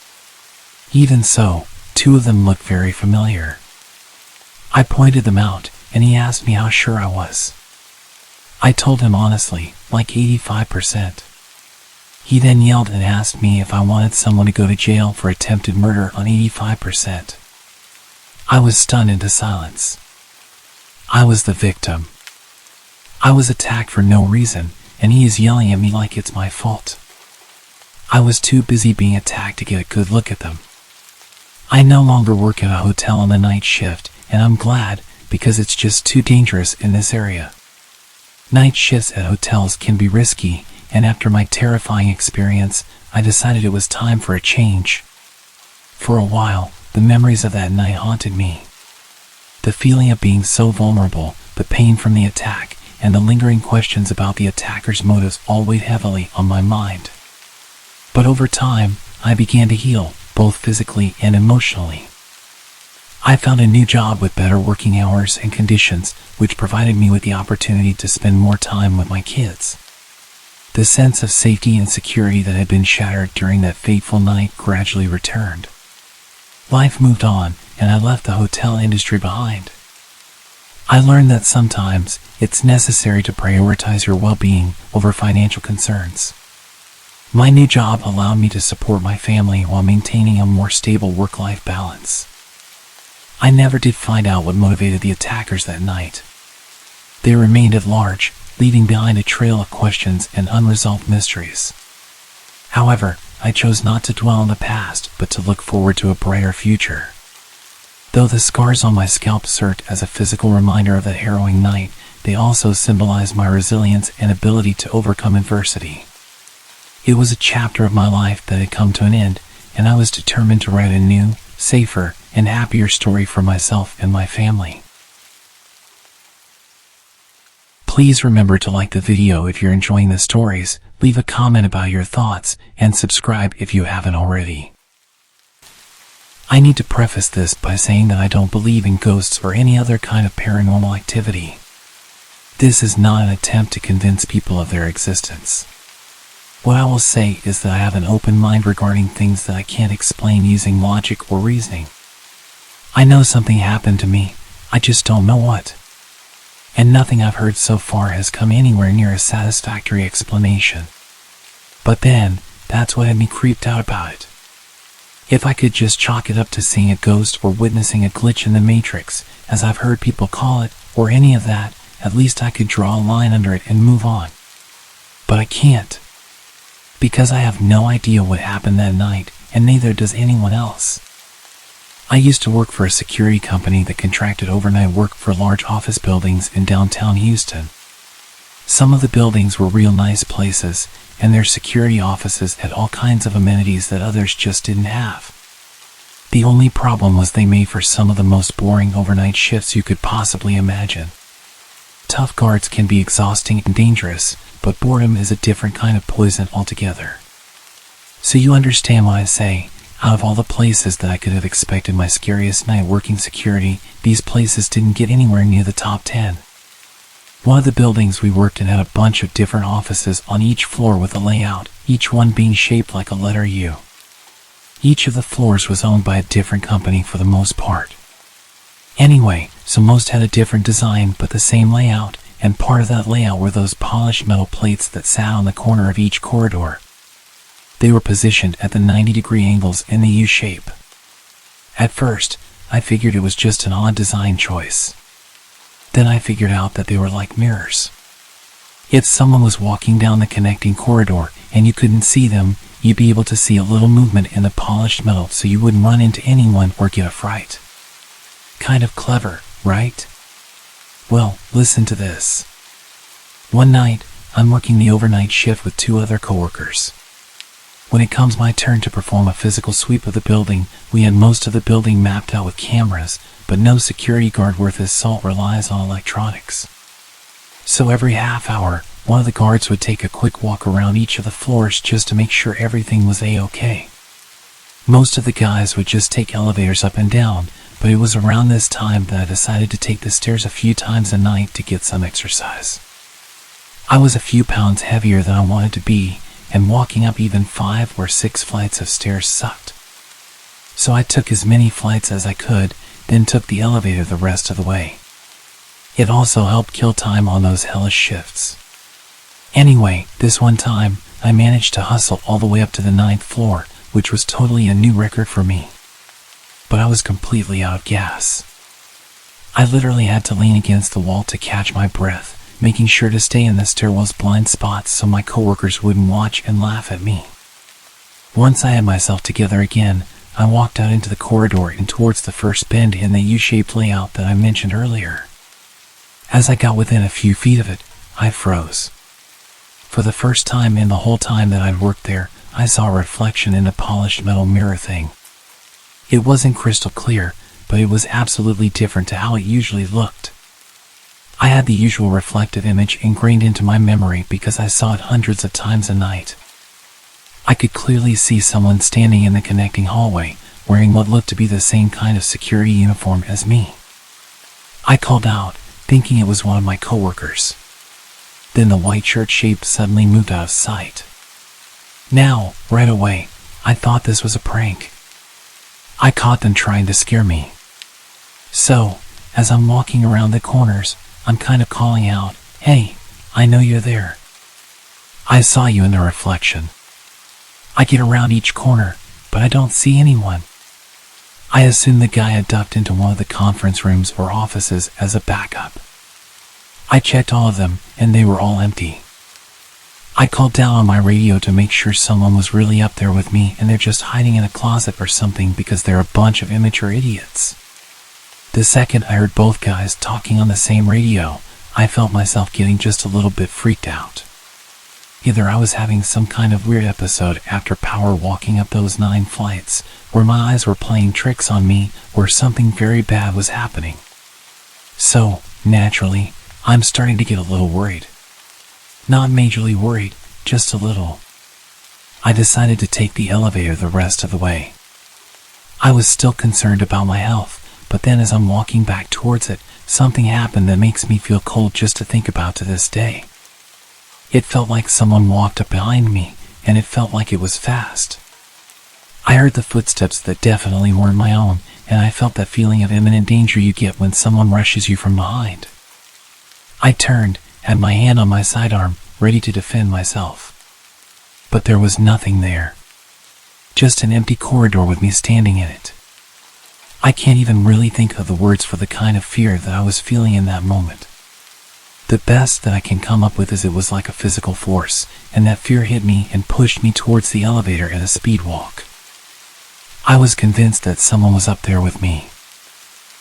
Even so, 2 of them looked very familiar. I pointed them out, and he asked me how sure I was. I told him honestly, like 85%. He then yelled and asked me if I wanted someone to go to jail for attempted murder on 85%. I was stunned into silence. I was the victim. I was attacked for no reason, and he is yelling at me like it's my fault. I was too busy being attacked to get a good look at them. I no longer work at a hotel on the night shift, and I'm glad, because it's just too dangerous in this area. Night shifts at hotels can be risky, and after my terrifying experience, I decided it was time for a change. For a while, the memories of that night haunted me. The feeling of being so vulnerable, the pain from the attack, and the lingering questions about the attacker's motives all weighed heavily on my mind. But over time, I began to heal, both physically and emotionally. I found a new job with better working hours and conditions, which provided me with the opportunity to spend more time with my kids. The sense of safety and security that had been shattered during that fateful night gradually returned. Life moved on, and I left the hotel industry behind. I learned that sometimes it's necessary to prioritize your well-being over financial concerns. My new job allowed me to support my family while maintaining a more stable work-life balance. I never did find out what motivated the attackers that night. They remained at large, leaving behind a trail of questions and unresolved mysteries. However, I chose not to dwell on the past, but to look forward to a brighter future. Though the scars on my scalp served as a physical reminder of that harrowing night, they also symbolized my resilience and ability to overcome adversity. It was a chapter of my life that had come to an end, and I was determined to write a new, safer, and happier story for myself and my family. Please remember to like the video if you're enjoying the stories, leave a comment about your thoughts, and subscribe if you haven't already. I need to preface this by saying that I don't believe in ghosts or any other kind of paranormal activity. This is not an attempt to convince people of their existence. What I will say is that I have an open mind regarding things that I can't explain using logic or reasoning. I know something happened to me, I just don't know what. And nothing I've heard so far has come anywhere near a satisfactory explanation. But then, that's what had me creeped out about it. If I could just chalk it up to seeing a ghost or witnessing a glitch in the matrix, as I've heard people call it, or any of that, at least I could draw a line under it and move on. But I can't. Because I have no idea what happened that night, and neither does anyone else. I used to work for a security company that contracted overnight work for large office buildings in downtown Houston. Some of the buildings were real nice places, and their security offices had all kinds of amenities that others just didn't have. The only problem was they made for some of the most boring overnight shifts you could possibly imagine. Tough guards can be exhausting and dangerous, but boredom is a different kind of poison altogether. So you understand what I say, out of all the places that I could have expected my scariest night working security, these places didn't get anywhere near the top 10. One of the buildings we worked in had a bunch of different offices on each floor with a layout, each one being shaped like a letter U. Each of the floors was owned by a different company for the most part. Anyway, so most had a different design but the same layout, and part of that layout were those polished metal plates that sat on the corner of each corridor. They were positioned at the 90-degree angles in the U shape. At first, I figured it was just an odd design choice. Then I figured out that they were like mirrors. If someone was walking down the connecting corridor and you couldn't see them, you'd be able to see a little movement in the polished metal so you wouldn't run into anyone or get a fright. Kind of clever, right? Well, listen to this. One night, I'm working the overnight shift with 2 other coworkers. When it comes my turn to perform a physical sweep of the building, we had most of the building mapped out with cameras, but no security guard worth his salt relies on electronics. So every half hour, one of the guards would take a quick walk around each of the floors just to make sure everything was A-okay. Most of the guys would just take elevators up and down, but it was around this time that I decided to take the stairs a few times a night to get some exercise. I was a few pounds heavier than I wanted to be, and walking up even 5 or 6 flights of stairs sucked. So I took as many flights as I could, then took the elevator the rest of the way. It also helped kill time on those hellish shifts. Anyway, this one time, I managed to hustle all the way up to the 9th floor, which was totally a new record for me. But I was completely out of gas. I literally had to lean against the wall to catch my breath, making sure to stay in the stairwell's blind spots so my coworkers wouldn't watch and laugh at me. Once I had myself together again, I walked out into the corridor and towards the first bend in the U-shaped layout that I mentioned earlier. As I got within a few feet of it, I froze. For the first time in the whole time that I'd worked there, I saw a reflection in the polished metal mirror thing. It wasn't crystal clear, but it was absolutely different to how it usually looked. I had the usual reflective image ingrained into my memory because I saw it hundreds of times a night. I could clearly see someone standing in the connecting hallway, wearing what looked to be the same kind of security uniform as me. I called out, thinking it was one of my coworkers. Then the white shirt shape suddenly moved out of sight. Now, right away, I thought this was a prank. I caught them trying to scare me. So, as I'm walking around the corners, I'm kind of calling out, "Hey, I know you're there. I saw you in the reflection." I get around each corner, but I don't see anyone. I assume the guy had ducked into one of the conference rooms or offices as a backup. I checked all of them, and they were all empty. I called down on my radio to make sure someone was really up there with me and they're just hiding in a closet or something because they're a bunch of immature idiots. The second I heard both guys talking on the same radio, I felt myself getting just a little bit freaked out. Either I was having some kind of weird episode after power walking up those 9 flights, or my eyes were playing tricks on me, or something very bad was happening. So, naturally, I'm starting to get a little worried. Not majorly worried, just a little. I decided to take the elevator the rest of the way. I was still concerned about my health, but then as I'm walking back towards it, something happened that makes me feel cold just to think about to this day. It felt like someone walked up behind me, and it felt like it was fast. I heard the footsteps that definitely weren't my own, and I felt that feeling of imminent danger you get when someone rushes you from behind. I turned, had my hand on my sidearm, ready to defend myself. But there was nothing there. Just an empty corridor with me standing in it. I can't even really think of the words for the kind of fear that I was feeling in that moment. The best that I can come up with is it was like a physical force, and that fear hit me and pushed me towards the elevator at a speed walk. I was convinced that someone was up there with me.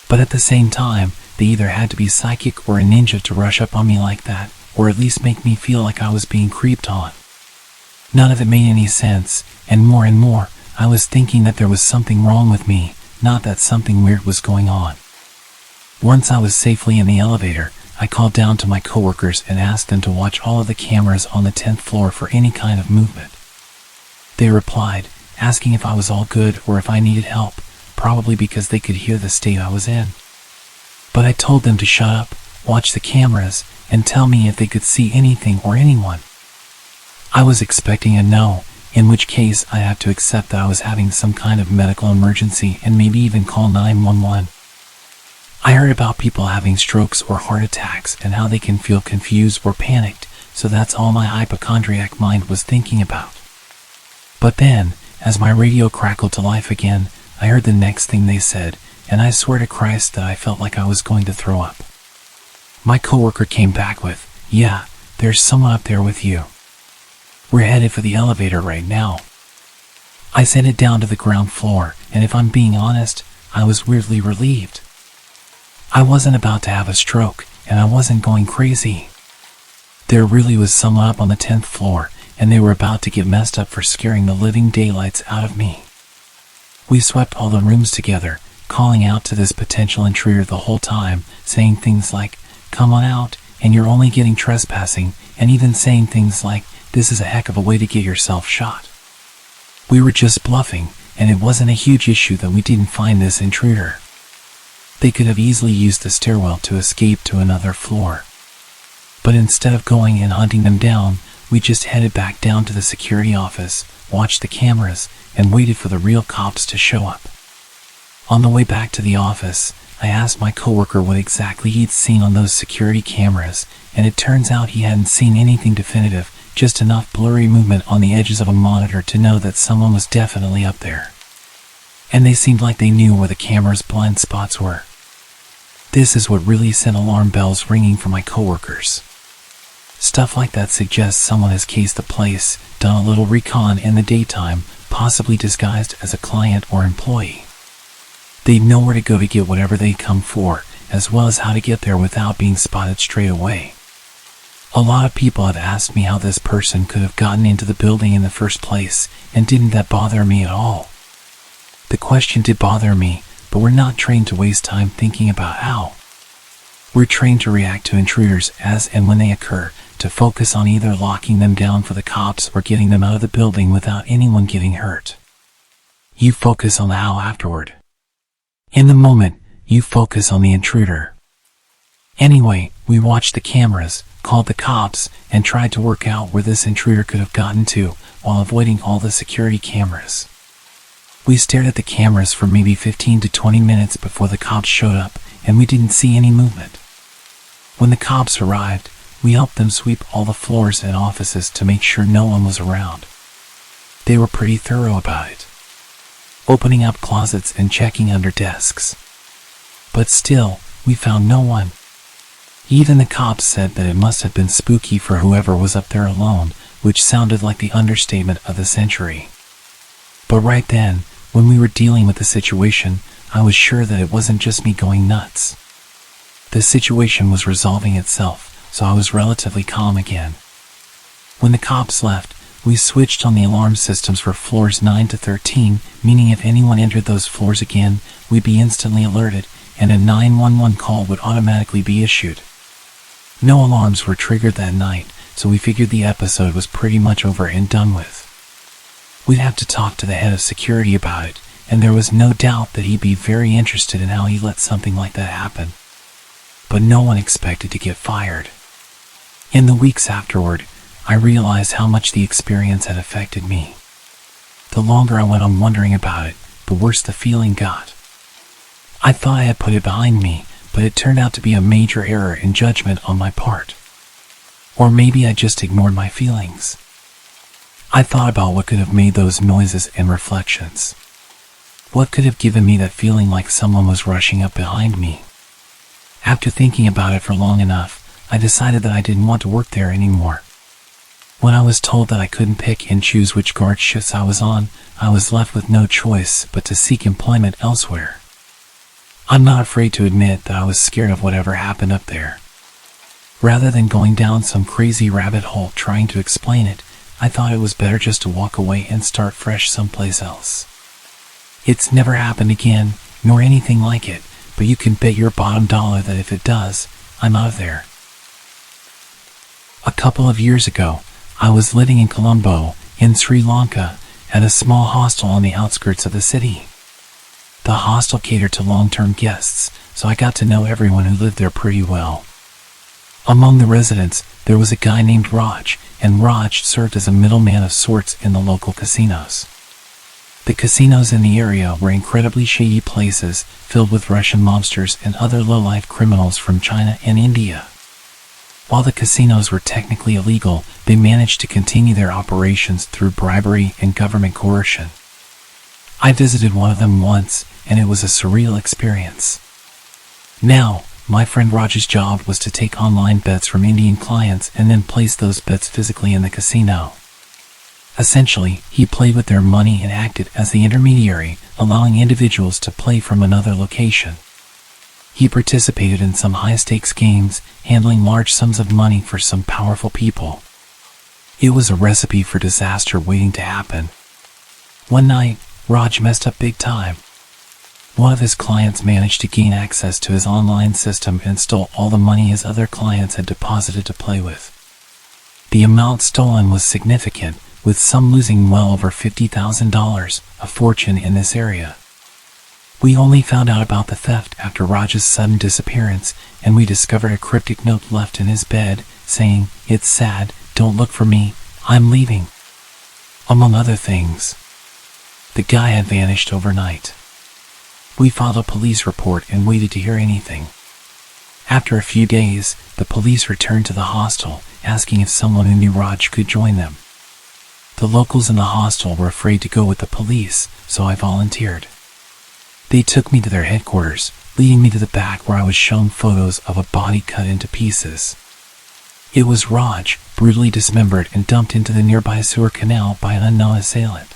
But at the same time, they either had to be psychic or a ninja to rush up on me like that, or at least make me feel like I was being creeped on. None of it made any sense, and more, I was thinking that there was something wrong with me, not that something weird was going on. Once I was safely in the elevator, I called down to my coworkers and asked them to watch all of the cameras on the 10th floor for any kind of movement. They replied, asking if I was all good or if I needed help, probably because they could hear the state I was in. But I told them to shut up, watch the cameras, and tell me if they could see anything or anyone. I was expecting a no, in which case I had to accept that I was having some kind of medical emergency and maybe even call 911. I heard about people having strokes or heart attacks and how they can feel confused or panicked, so that's all my hypochondriac mind was thinking about. But then, as my radio crackled to life again, I heard the next thing they said, and I swear to Christ that I felt like I was going to throw up. My coworker came back with, "Yeah, there's someone up there with you. We're headed for the elevator right now." I sent it down to the ground floor, and if I'm being honest, I was weirdly relieved. I wasn't about to have a stroke, and I wasn't going crazy. There really was someone up on the 10th floor, and they were about to get messed up for scaring the living daylights out of me. We swept all the rooms together, calling out to this potential intruder the whole time, saying things like, "Come on out, and you're only getting trespassing," and even saying things like, "This is a heck of a way to get yourself shot." We were just bluffing, and it wasn't a huge issue that we didn't find this intruder. They could have easily used the stairwell to escape to another floor. But instead of going and hunting them down, we just headed back down to the security office, watched the cameras, and waited for the real cops to show up. On the way back to the office, I asked my coworker what exactly he'd seen on those security cameras, and it turns out he hadn't seen anything definitive, just enough blurry movement on the edges of a monitor to know that someone was definitely up there. And they seemed like they knew where the camera's blind spots were. This is what really sent alarm bells ringing for my coworkers. Stuff like that suggests someone has cased the place, done a little recon in the daytime, possibly disguised as a client or employee. They'd know where to go to get whatever they'd come for, as well as how to get there without being spotted straight away. A lot of people have asked me how this person could have gotten into the building in the first place, and didn't that bother me at all? The question did bother me, but we're not trained to waste time thinking about how. We're trained to react to intruders as and when they occur, to focus on either locking them down for the cops or getting them out of the building without anyone getting hurt. You focus on the how afterward. In the moment, you focus on the intruder. Anyway, we watched the cameras, called the cops, and tried to work out where this intruder could have gotten to, while avoiding all the security cameras. We stared at the cameras for maybe 15 to 20 minutes before the cops showed up, and we didn't see any movement. When the cops arrived, we helped them sweep all the floors and offices to make sure no one was around. They were pretty thorough about it, opening up closets and checking under desks. But still, we found no one. Even the cops said that it must have been spooky for whoever was up there alone, which sounded like the understatement of the century. But right then, when we were dealing with the situation, I was sure that it wasn't just me going nuts. The situation was resolving itself, so I was relatively calm again. When the cops left, we switched on the alarm systems for floors 9 to 13, meaning if anyone entered those floors again, we'd be instantly alerted, and a 911 call would automatically be issued. No alarms were triggered that night, so we figured the episode was pretty much over and done with. We'd have to talk to the head of security about it, and there was no doubt that he'd be very interested in how he let something like that happen. But no one expected to get fired. In the weeks afterward, I realized how much the experience had affected me. The longer I went on wondering about it, the worse the feeling got. I thought I had put it behind me, but it turned out to be a major error in judgment on my part. Or maybe I just ignored my feelings. I thought about what could have made those noises and reflections. What could have given me that feeling like someone was rushing up behind me? After thinking about it for long enough, I decided that I didn't want to work there anymore. When I was told that I couldn't pick and choose which guard shifts I was on, I was left with no choice but to seek employment elsewhere. I'm not afraid to admit that I was scared of whatever happened up there. Rather than going down some crazy rabbit hole trying to explain it, I thought it was better just to walk away and start fresh someplace else. It's never happened again, nor anything like it, but you can bet your bottom dollar that if it does, I'm out of there. A couple of years ago, I was living in Colombo, in Sri Lanka, at a small hostel on the outskirts of the city. The hostel catered to long-term guests, so I got to know everyone who lived there pretty well. Among the residents, there was a guy named Raj, and Raj served as a middleman of sorts in the local casinos. The casinos in the area were incredibly shady places, filled with Russian mobsters and other low-life criminals from China and India. While the casinos were technically illegal, they managed to continue their operations through bribery and government coercion. I visited one of them once, and it was a surreal experience. Now, my friend Raj's job was to take online bets from Indian clients and then place those bets physically in the casino. Essentially, he played with their money and acted as the intermediary, allowing individuals to play from another location. He participated in some high-stakes games, handling large sums of money for some powerful people. It was a recipe for disaster waiting to happen. One night, Raj messed up big time. One of his clients managed to gain access to his online system and stole all the money his other clients had deposited to play with. The amount stolen was significant, with some losing well over $50,000, a fortune in this area. We only found out about the theft after Raj's sudden disappearance, and we discovered a cryptic note left in his bed, saying, "It's sad, don't look for me, I'm leaving." Among other things. The guy had vanished overnight. We filed a police report and waited to hear anything. After a few days, the police returned to the hostel, asking if someone who knew Raj could join them. The locals in the hostel were afraid to go with the police, so I volunteered. They took me to their headquarters, leading me to the back where I was shown photos of a body cut into pieces. It was Raj, brutally dismembered and dumped into the nearby sewer canal by an unknown assailant.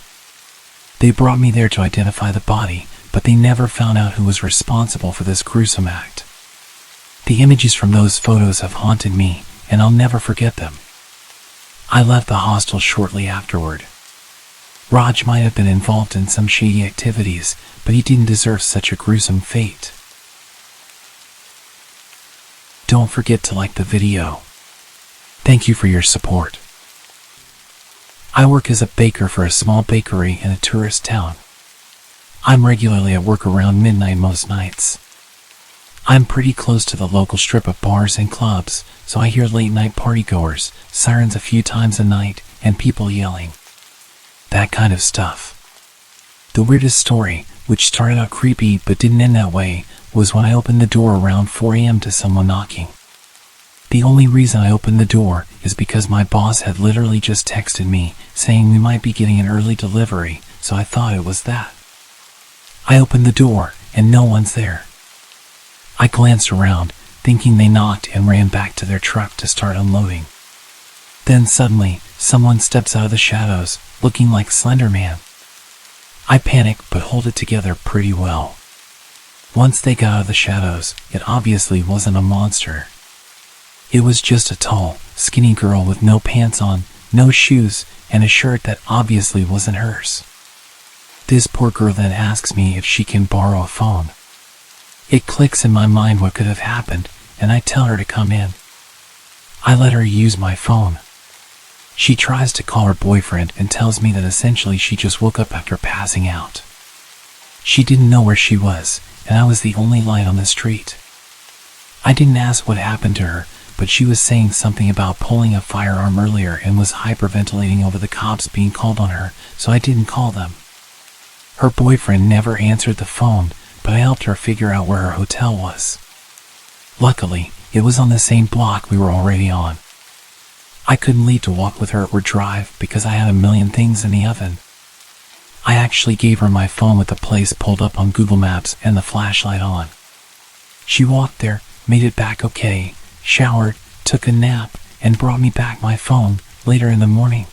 They brought me there to identify the body, but they never found out who was responsible for this gruesome act. The images from those photos have haunted me, and I'll never forget them. I left the hostel shortly afterward. Raj might have been involved in some shady activities, but he didn't deserve such a gruesome fate. Don't forget to like the video. Thank you for your support. I work as a baker for a small bakery in a tourist town. I'm regularly at work around midnight most nights. I'm pretty close to the local strip of bars and clubs, so I hear late-night partygoers, sirens a few times a night, and people yelling. That kind of stuff. The weirdest story, which started out creepy but didn't end that way, was when I opened the door around 4 a.m. to someone knocking. The only reason I opened the door is because my boss had literally just texted me, saying we might be getting an early delivery, so I thought it was that. I opened the door, and no one's there. I glanced around, thinking they knocked, and ran back to their truck to start unloading. Then suddenly, someone steps out of the shadows, looking like Slender Man. I panic but hold it together pretty well. Once they got out of the shadows, it obviously wasn't a monster. It was just a tall, skinny girl with no pants on, no shoes, and a shirt that obviously wasn't hers. This poor girl then asks me if she can borrow a phone. It clicks in my mind what could have happened, and I tell her to come in. I let her use my phone. She tries to call her boyfriend and tells me that essentially she just woke up after passing out. She didn't know where she was, and I was the only light on the street. I didn't ask what happened to her, but she was saying something about pulling a firearm earlier and was hyperventilating over the cops being called on her, so I didn't call them. Her boyfriend never answered the phone, but I helped her figure out where her hotel was. Luckily, it was on the same block we were already on. I couldn't leave to walk with her or drive because I had a million things in the oven. I actually gave her my phone with the place pulled up on Google Maps and the flashlight on. She walked there, made it back okay, showered, took a nap, and brought me back my phone later in the morning.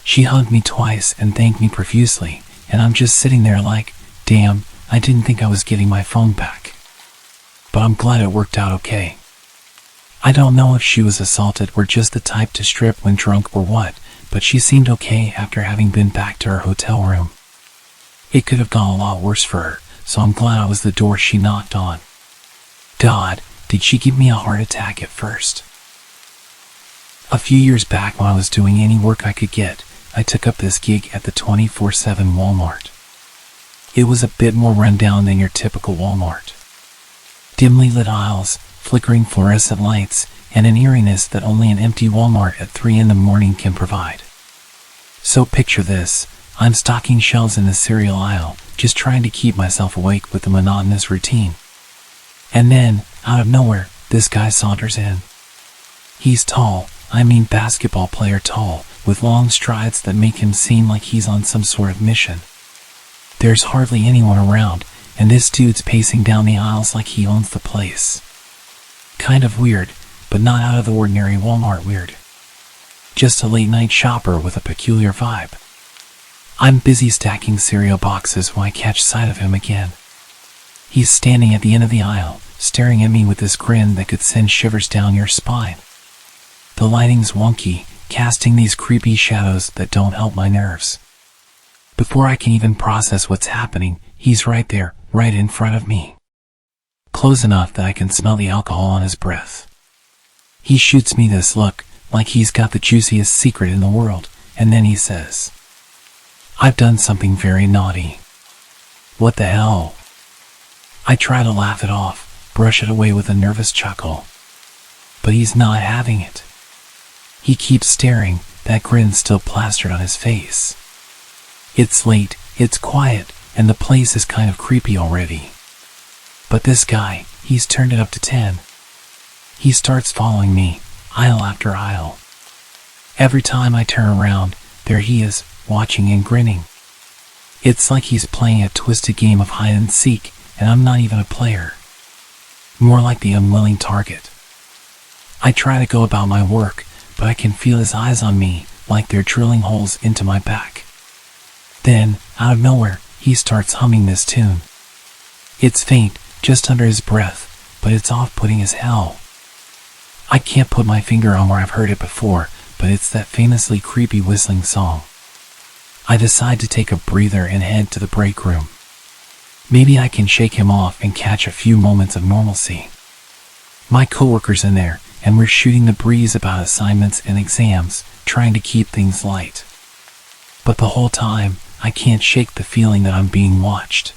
She hugged me twice and thanked me profusely, and I'm just sitting there like, damn, I didn't think I was getting my phone back. But I'm glad it worked out okay. I don't know if she was assaulted or just the type to strip when drunk or what, but she seemed okay after having been back to her hotel room. It could have gone a lot worse for her, so I'm glad I was the door she knocked on. God, did she give me a heart attack at first? A few years back when I was doing any work I could get, I took up this gig at the 24/7 Walmart. It was a bit more rundown than your typical Walmart. Dimly lit aisles, flickering fluorescent lights, and an eeriness that only an empty Walmart at 3 in the morning can provide. So picture this, I'm stocking shelves in the cereal aisle, just trying to keep myself awake with the monotonous routine. And then, out of nowhere, this guy saunters in. He's tall, I mean basketball player tall, with long strides that make him seem like he's on some sort of mission. There's hardly anyone around, and this dude's pacing down the aisles like he owns the place. Kind of weird, but not out of the ordinary Walmart weird. Just a late night shopper with a peculiar vibe. I'm busy stacking cereal boxes when I catch sight of him again. He's standing at the end of the aisle, staring at me with this grin that could send shivers down your spine. The lighting's wonky, casting these creepy shadows that don't help my nerves. Before I can even process what's happening, he's right there, right in front of me. Close enough that I can smell the alcohol on his breath. He shoots me this look, like he's got the juiciest secret in the world, and then he says, "I've done something very naughty." What the hell? I try to laugh it off, brush it away with a nervous chuckle. But he's not having it. He keeps staring, that grin still plastered on his face. It's late, it's quiet, and the place is kind of creepy already. But this guy, he's turned it up to 10. He starts following me, aisle after aisle. Every time I turn around, there he is, watching and grinning. It's like he's playing a twisted game of hide and seek, and I'm not even a player. More like the unwilling target. I try to go about my work, but I can feel his eyes on me, like they're drilling holes into my back. Then, out of nowhere, he starts humming this tune. It's faint, just under his breath, but it's off-putting as hell. I can't put my finger on where I've heard it before, but it's that famously creepy whistling song. I decide to take a breather and head to the break room. Maybe I can shake him off and catch a few moments of normalcy. My coworker's in there, and we're shooting the breeze about assignments and exams, trying to keep things light. But the whole time, I can't shake the feeling that I'm being watched.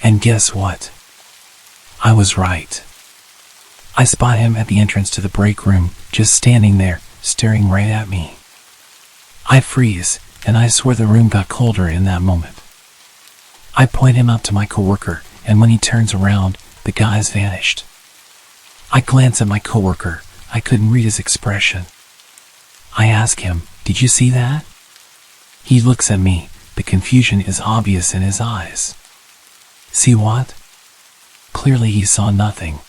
And guess what? I was right. I spot him at the entrance to the break room, just standing there, staring right at me. I freeze, and I swear the room got colder in that moment. I point him out to my coworker, and when he turns around, the guy's vanished. I glance at my coworker. I couldn't read his expression. I ask him, "Did you see that?" He looks at me. The confusion is obvious in his eyes. See what? Clearly he saw nothing.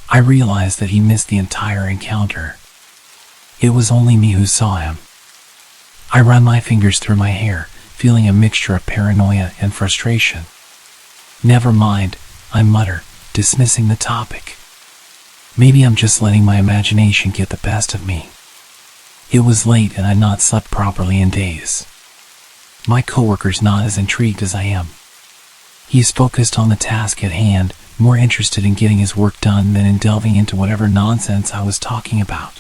I realized that he missed the entire encounter. It was only me who saw him. I run my fingers through my hair, feeling a mixture of paranoia and frustration. "Never mind," I mutter, dismissing the topic. Maybe I'm just letting my imagination get the best of me. It was late and I'd not slept properly in days. My coworker's not as intrigued as I am. He's focused on the task at hand, more interested in getting his work done than in delving into whatever nonsense I was talking about.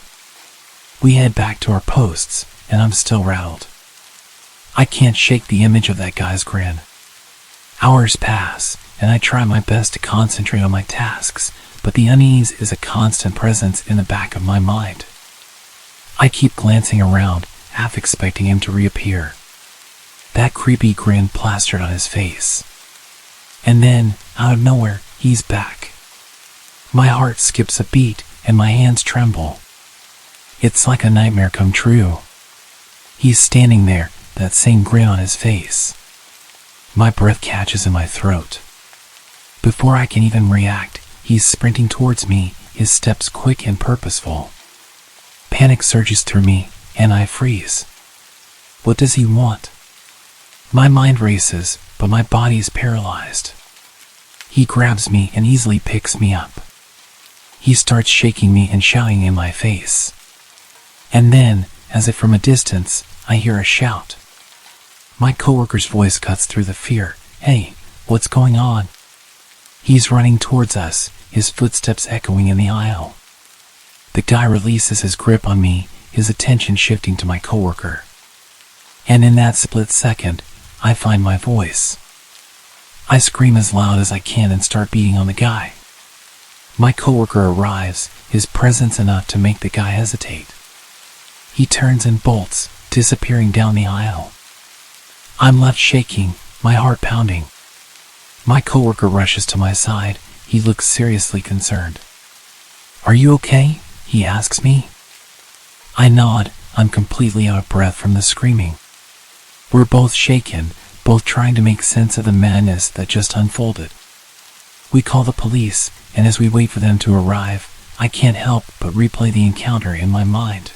We head back to our posts, and I'm still rattled. I can't shake the image of that guy's grin. Hours pass, and I try my best to concentrate on my tasks, but the unease is a constant presence in the back of my mind. I keep glancing around, half expecting him to reappear. That creepy grin plastered on his face. And then, out of nowhere, he's back. My heart skips a beat, and my hands tremble. It's like a nightmare come true. He's standing there, that same grin on his face. My breath catches in my throat. Before I can even react, he's sprinting towards me, his steps quick and purposeful. Panic surges through me, and I freeze. What does he want? My mind races, but my body is paralyzed. He grabs me and easily picks me up. He starts shaking me and shouting in my face. And then, as if from a distance, I hear a shout. My coworker's voice cuts through the fear. "Hey, what's going on?" He's running towards us, his footsteps echoing in the aisle. The guy releases his grip on me, his attention shifting to my coworker. And in that split second, I find my voice. I scream as loud as I can and start beating on the guy. My coworker arrives, his presence enough to make the guy hesitate. He turns and bolts, disappearing down the aisle. I'm left shaking, my heart pounding. My coworker rushes to my side. He looks seriously concerned. "Are you okay?" he asks me. I nod. I'm completely out of breath from the screaming. We're both shaken, both trying to make sense of the madness that just unfolded. We call the police, and as we wait for them to arrive, I can't help but replay the encounter in my mind.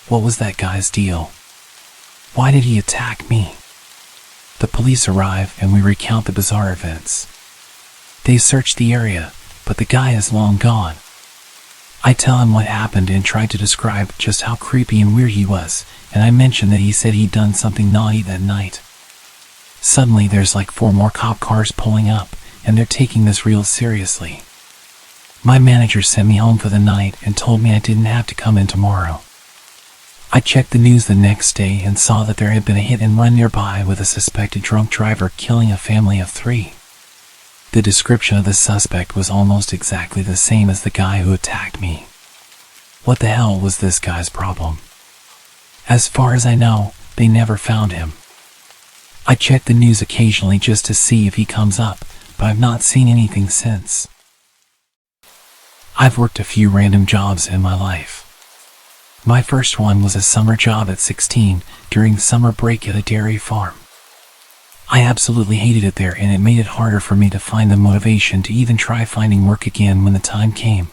What was that guy's deal? Why did he attack me? The police arrive and we recount the bizarre events. They search the area, but the guy is long gone. I tell him what happened and try to describe just how creepy and weird he was, and I mention that he said he'd done something naughty that night. Suddenly there's like 4 more cop cars pulling up, and they're taking this real seriously. My manager sent me home for the night and told me I didn't have to come in tomorrow. I checked the news the next day and saw that there had been a hit and run nearby with a suspected drunk driver killing a family of 3. The description of the suspect was almost exactly the same as the guy who attacked me. What the hell was this guy's problem? As far as I know, they never found him. I check the news occasionally just to see if he comes up, but I've not seen anything since. I've worked a few random jobs in my life. My first one was a summer job at 16 during summer break at a dairy farm. I absolutely hated it there, and it made it harder for me to find the motivation to even try finding work again when the time came.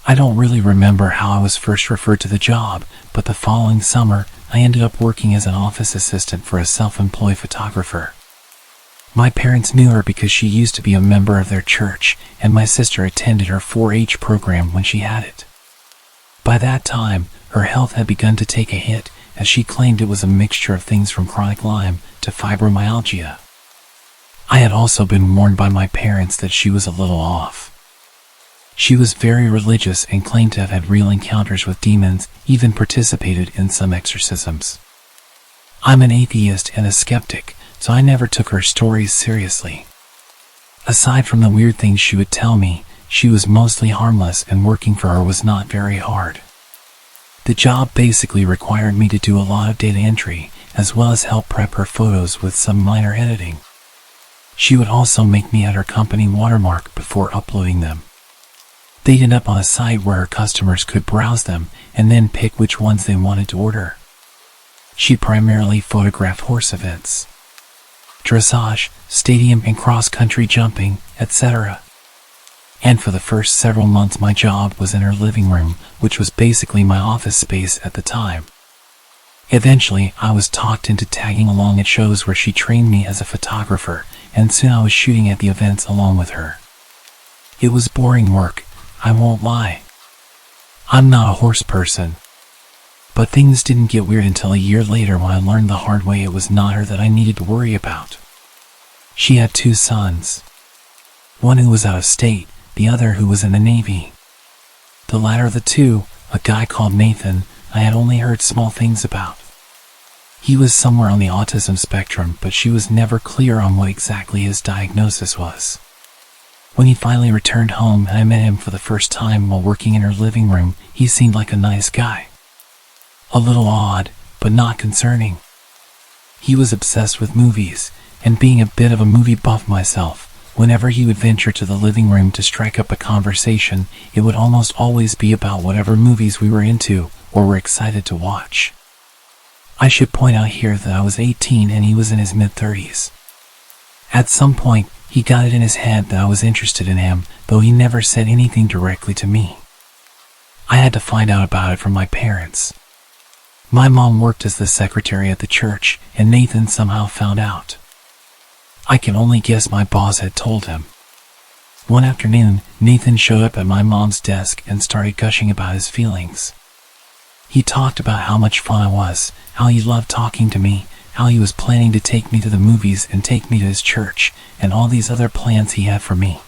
I don't really remember how I was first referred to the job, but the following summer, I ended up working as an office assistant for a self-employed photographer. My parents knew her because she used to be a member of their church, and my sister attended her 4-H program when she had it. By that time, her health had begun to take a hit, as she claimed it was a mixture of things from chronic Lyme to fibromyalgia. I had also been warned by my parents that she was a little off. She was very religious and claimed to have had real encounters with demons, even participated in some exorcisms. I'm an atheist and a skeptic, so I never took her stories seriously. Aside from the weird things she would tell me, she was mostly harmless, and working for her was not very hard. The job basically required me to do a lot of data entry, as well as help prep her photos with some minor editing. She would also make me add her company watermark before uploading them. They'd end up on a site where her customers could browse them and then pick which ones they wanted to order. She primarily photographed horse events, dressage, stadium and cross-country jumping, etc. And for the first several months my job was in her living room, which was basically my office space at the time. Eventually, I was talked into tagging along at shows where she trained me as a photographer, and soon I was shooting at the events along with her. It was boring work, I won't lie. I'm not a horse person. But things didn't get weird until a year later when I learned the hard way it was not her that I needed to worry about. She had 2 sons. One who was out of state, the other who was in the Navy. The latter of the 2, a guy called Nathan, I had only heard small things about. He was somewhere on the autism spectrum, but she was never clear on what exactly his diagnosis was. When he finally returned home and I met him for the first time while working in her living room, he seemed like a nice guy. A little odd, but not concerning. He was obsessed with movies, and being a bit of a movie buff myself, Whenever he would venture to the living room to strike up a conversation, it would almost always be about whatever movies we were into or were excited to watch. I should point out here that I was 18 and he was in his mid-30s. At some point, he got it in his head that I was interested in him, though he never said anything directly to me. I had to find out about it from my parents. My mom worked as the secretary at the church, and Nathan somehow found out. I can only guess my boss had told him. One afternoon, Nathan showed up at my mom's desk and started gushing about his feelings. He talked about how much fun I was, how he loved talking to me, how he was planning to take me to the movies and take me to his church, and all these other plans he had for me.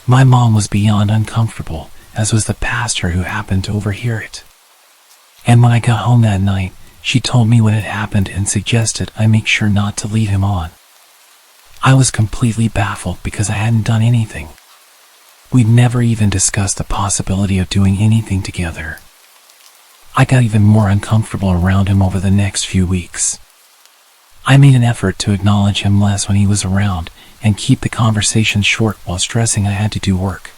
My mom was beyond uncomfortable, as was the pastor who happened to overhear it. And when I got home that night, she told me what had happened and suggested I make sure not to lead him on. I was completely baffled because I hadn't done anything. We'd never even discussed the possibility of doing anything together. I got even more uncomfortable around him over the next few weeks. I made an effort to acknowledge him less when he was around and keep the conversation short while stressing I had to do work.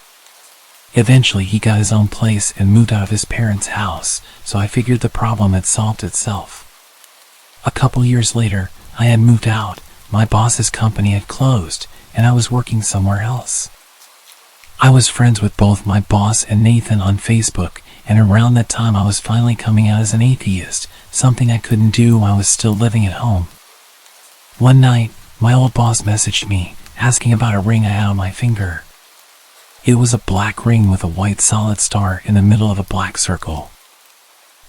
Eventually he got his own place and moved out of his parents' house, so I figured the problem had solved itself. A couple years later, I had moved out, my boss's company had closed, and I was working somewhere else. I was friends with both my boss and Nathan on Facebook, and around that time I was finally coming out as an atheist, something I couldn't do while I was still living at home. One night, my old boss messaged me, asking about a ring I had on my finger. It was a black ring with a white solid star in the middle of a black circle.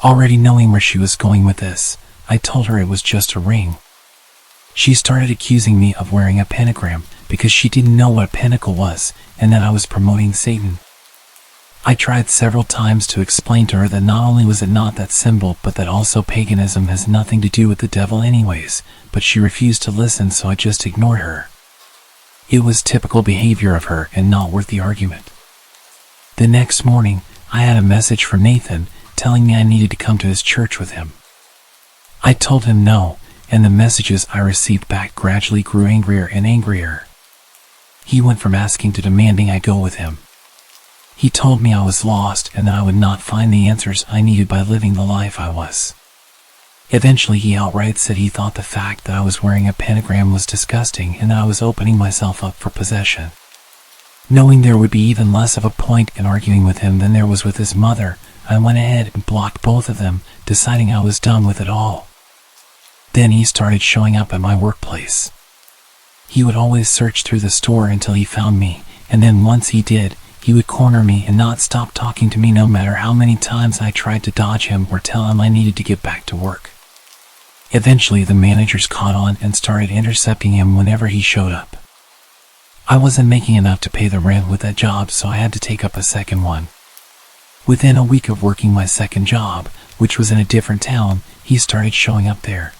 Already knowing where she was going with this, I told her it was just a ring. She started accusing me of wearing a pentagram because she didn't know what a pentacle was and that I was promoting Satan. I tried several times to explain to her that not only was it not that symbol, but that also paganism has nothing to do with the devil anyways, but she refused to listen, so I just ignored her. It was typical behavior of her and not worth the argument. The next morning, I had a message from Nathan telling me I needed to come to his church with him. I told him no, and the messages I received back gradually grew angrier and angrier. He went from asking to demanding I go with him. He told me I was lost and that I would not find the answers I needed by living the life I was. Eventually he outright said he thought the fact that I was wearing a pentagram was disgusting and that I was opening myself up for possession. Knowing there would be even less of a point in arguing with him than there was with his mother, I went ahead and blocked both of them, deciding I was done with it all. Then he started showing up at my workplace. He would always search through the store until he found me, and then once he did, he would corner me and not stop talking to me no matter how many times I tried to dodge him or tell him I needed to get back to work. Eventually the managers caught on and started intercepting him whenever he showed up. I wasn't making enough to pay the rent with that job, so I had to take up a second one. Within a week of working my second job, which was in a different town, he started showing up there.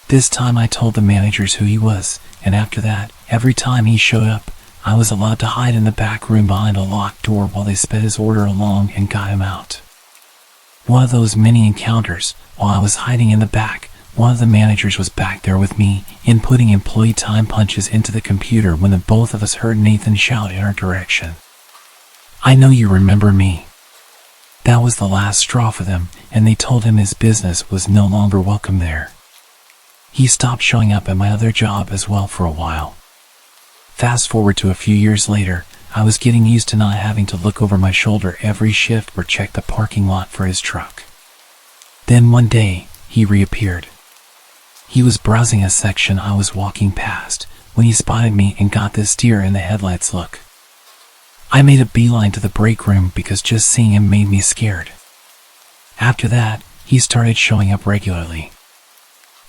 This time I told the managers who he was, and after that, every time he showed up, I was allowed to hide in the back room behind a locked door while they sped his order along and got him out. One of those many encounters, while I was hiding in the back, one of the managers was back there with me, inputting employee time punches into the computer when the both of us heard Nathan shout in our direction. "I know you remember me." That was the last straw for them, and they told him his business was no longer welcome there. He stopped showing up at my other job as well for a while. Fast forward to a few years later, I was getting used to not having to look over my shoulder every shift or check the parking lot for his truck. Then one day, he reappeared. He was browsing a section I was walking past when he spotted me and got this deer in the headlights look. I made a beeline to the break room because just seeing him made me scared. After that, he started showing up regularly.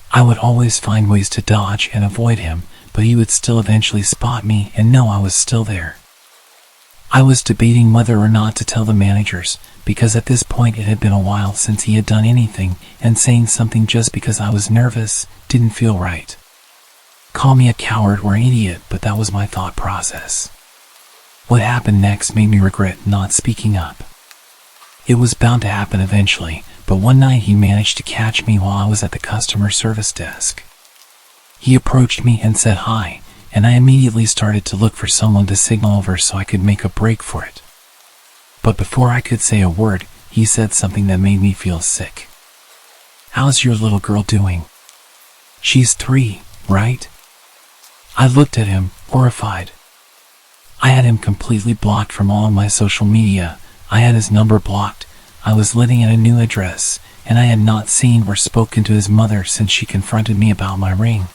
I would always find ways to dodge and avoid him, but he would still eventually spot me and know I was still there. I was debating whether or not to tell the managers, because at this point it had been a while since he had done anything, and saying something just because I was nervous didn't feel right. Call me a coward or an idiot, but that was my thought process. What happened next made me regret not speaking up. It was bound to happen eventually, but one night he managed to catch me while I was at the customer service desk. He approached me and said hi, and I immediately started to look for someone to signal over so I could make a break for it. But before I could say a word, he said something that made me feel sick. "How's your little girl doing?" "She's 3, right?" I looked at him, horrified. I had him completely blocked from all of my social media. I had his number blocked. I was living at a new address, and I had not seen or spoken to his mother since she confronted me about my ring.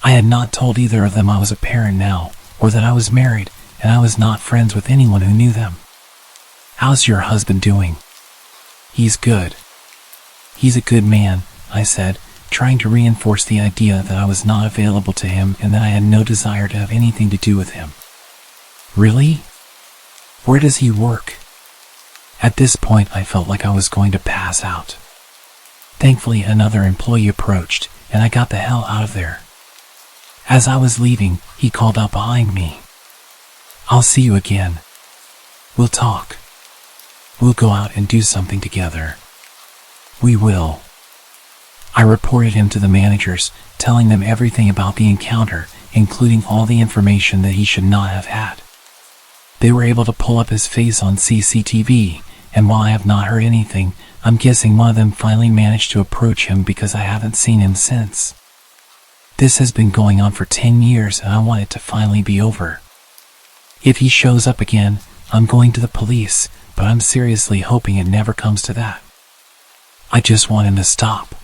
I had not told either of them I was a parent now, or that I was married, and I was not friends with anyone who knew them. "How's your husband doing?" "He's good." "He's a good man," I said, trying to reinforce the idea that I was not available to him and that I had no desire to have anything to do with him. "Really? Where does he work?" At this point, I felt like I was going to pass out. Thankfully, another employee approached, and I got the hell out of there. As I was leaving, he called out behind me. "I'll see you again. We'll talk. We'll go out and do something together." "We will." I reported him to the managers, telling them everything about the encounter, including all the information that he should not have had. They were able to pull up his face on CCTV, and while I have not heard anything, I'm guessing one of them finally managed to approach him because I haven't seen him since. This has been going on for 10 years and I want it to finally be over. If he shows up again, I'm going to the police, but I'm seriously hoping it never comes to that. I just want him to stop.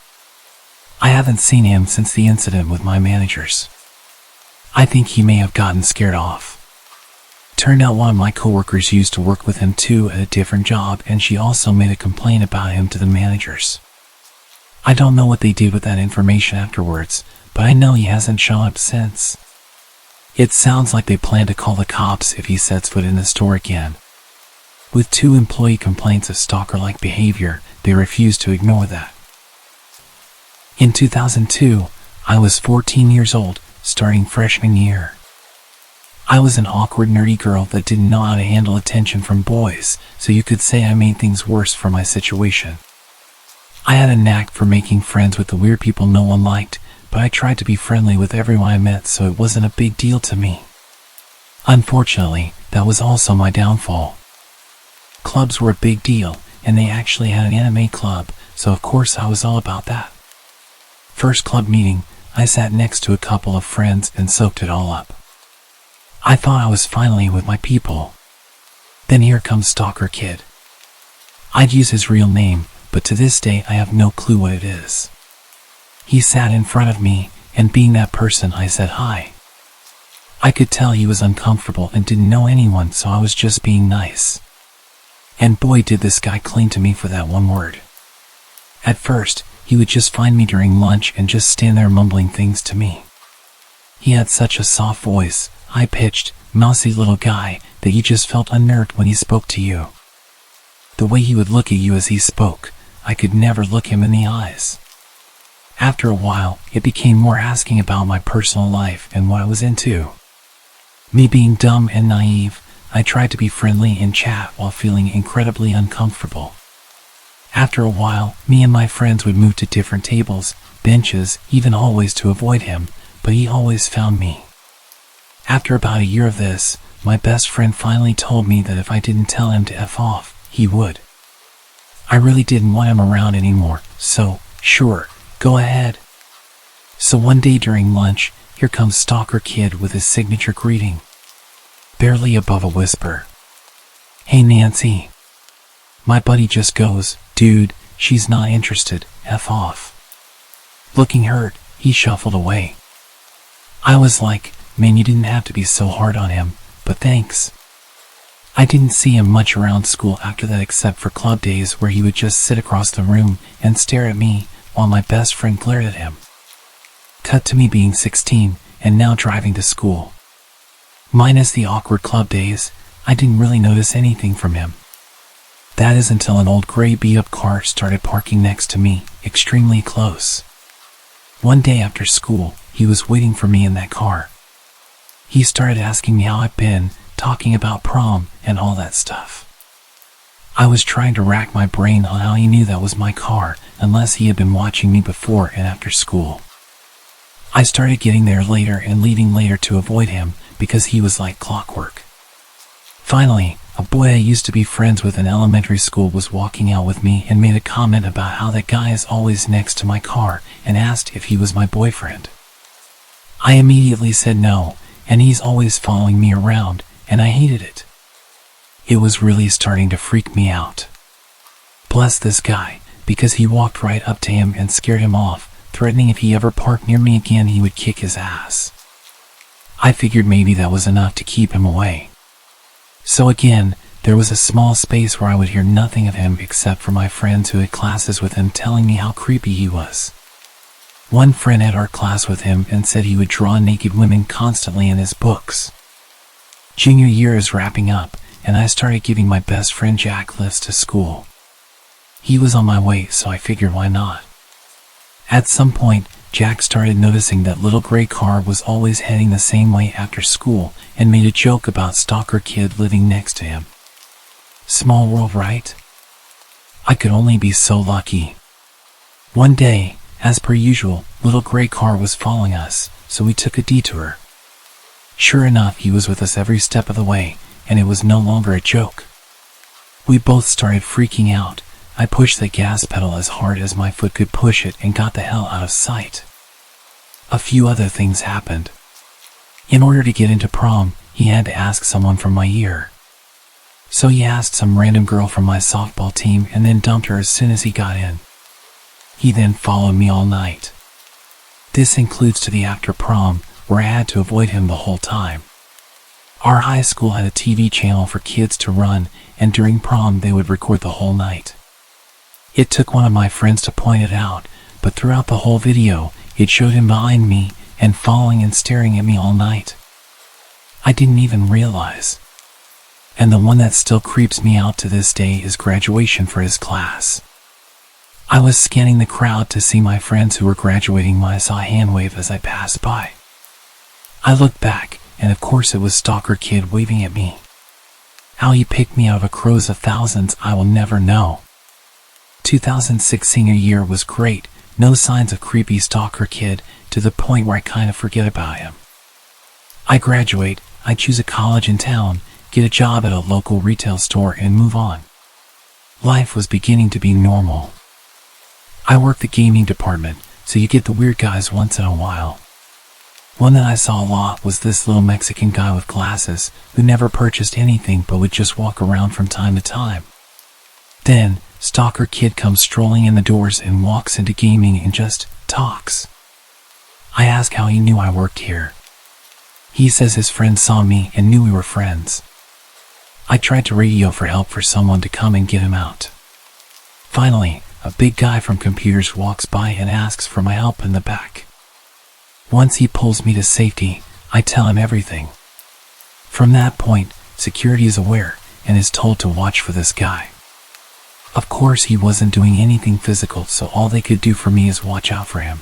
I haven't seen him since the incident with my managers. I think he may have gotten scared off. Turned out one of my coworkers used to work with him too at a different job, and she also made a complaint about him to the managers. I don't know what they did with that information afterwards, but I know he hasn't shown up since. It sounds like they plan to call the cops if he sets foot in the store again. With 2 employee complaints of stalker-like behavior, they refuse to ignore that. In 2002, I was 14 years old, starting freshman year. I was an awkward, nerdy girl that didn't know how to handle attention from boys, so you could say I made things worse for my situation. I had a knack for making friends with the weird people no one liked, but I tried to be friendly with everyone I met, so it wasn't a big deal to me. Unfortunately, that was also my downfall. Clubs were a big deal, and they actually had an anime club, so of course I was all about that. First club meeting, I sat next to a couple of friends and soaked it all up. I thought I was finally with my people. Then here comes Stalker Kid. I'd use his real name, but to this day I have no clue what it is. He sat in front of me, and being that person, I said hi. I could tell he was uncomfortable and didn't know anyone, so I was just being nice. And boy, did this guy cling to me for that one word. At first, he would just find me during lunch and just stand there mumbling things to me. He had such a soft voice, high-pitched, mousy little guy, that you just felt unnerved when he spoke to you. The way he would look at you as he spoke, I could never look him in the eyes. After a while, it became more asking about my personal life and what I was into. Me being dumb and naive, I tried to be friendly in chat while feeling incredibly uncomfortable. After a while, me and my friends would move to different tables, benches, even hallways to avoid him, but he always found me. After about a year of this, my best friend finally told me that if I didn't tell him to F off, he would. I really didn't want him around anymore, so, sure, go ahead. So one day during lunch, here comes Stalker Kid with his signature greeting. Barely above a whisper. "Hey Nancy." My buddy just goes, "Dude, she's not interested, F off." Looking hurt, he shuffled away. I was like, man, you didn't have to be so hard on him, but thanks. I didn't see him much around school after that except for club days where he would just sit across the room and stare at me while my best friend glared at him. Cut to me being 16 and now driving to school. Minus the awkward club days, I didn't really notice anything from him. That is until an old gray beat-up car started parking next to me, extremely close. One day after school, he was waiting for me in that car. He started asking me how I've been, talking about prom and all that stuff. I was trying to rack my brain on how he knew that was my car, unless he had been watching me before and after school. I started getting there later and leaving later to avoid him because he was like clockwork. Finally, a boy I used to be friends with in elementary school was walking out with me and made a comment about how that guy is always next to my car and asked if he was my boyfriend. I immediately said no, and he's always following me around, and I hated it. It was really starting to freak me out. Bless this guy, because he walked right up to him and scared him off, threatening if he ever parked near me again he would kick his ass. I figured maybe that was enough to keep him away. So again, there was a small space where I would hear nothing of him except for my friends who had classes with him telling me how creepy he was. One friend had art class with him and said he would draw naked women constantly in his books. Junior year is wrapping up, and I started giving my best friend Jack lifts to school. He was on my way, so I figured why not. At some point, Jack started noticing that little gray car was always heading the same way after school and made a joke about stalker kid living next to him. Small world, right? I could only be so lucky. One day, as per usual, little gray car was following us, so we took a detour. Sure enough, he was with us every step of the way, and it was no longer a joke. We both started freaking out. I pushed the gas pedal as hard as my foot could push it and got the hell out of sight. A few other things happened. In order to get into prom, he had to ask someone from my year. So he asked some random girl from my softball team and then dumped her as soon as he got in. He then followed me all night. This includes to the after prom, where I had to avoid him the whole time. Our high school had a TV channel for kids to run, and during prom they would record the whole night. It took one of my friends to point it out, but throughout the whole video, it showed him behind me and following and staring at me all night. I didn't even realize. And the one that still creeps me out to this day is graduation for his class. I was scanning the crowd to see my friends who were graduating when I saw a hand wave as I passed by. I looked back, and of course it was Stalker Kid waving at me. How he picked me out of a crowd of thousands I will never know. 2006 senior year was great, no signs of creepy Stalker Kid, to the point where I kind of forget about him. I graduate, I choose a college in town, get a job at a local retail store and move on. Life was beginning to be normal. I work the gaming department, so you get the weird guys once in a while. One that I saw a lot was this little Mexican guy with glasses who never purchased anything but would just walk around from time to time. Then, Stalker Kid comes strolling in the doors and walks into gaming and just talks. I ask how he knew I worked here. He says his friend saw me and knew we were friends. I tried to radio for help for someone to come and get him out. Finally, a big guy from computers walks by and asks for my help in the back. Once he pulls me to safety, I tell him everything. From that point, security is aware and is told to watch for this guy. Of course, he wasn't doing anything physical, so all they could do for me is watch out for him.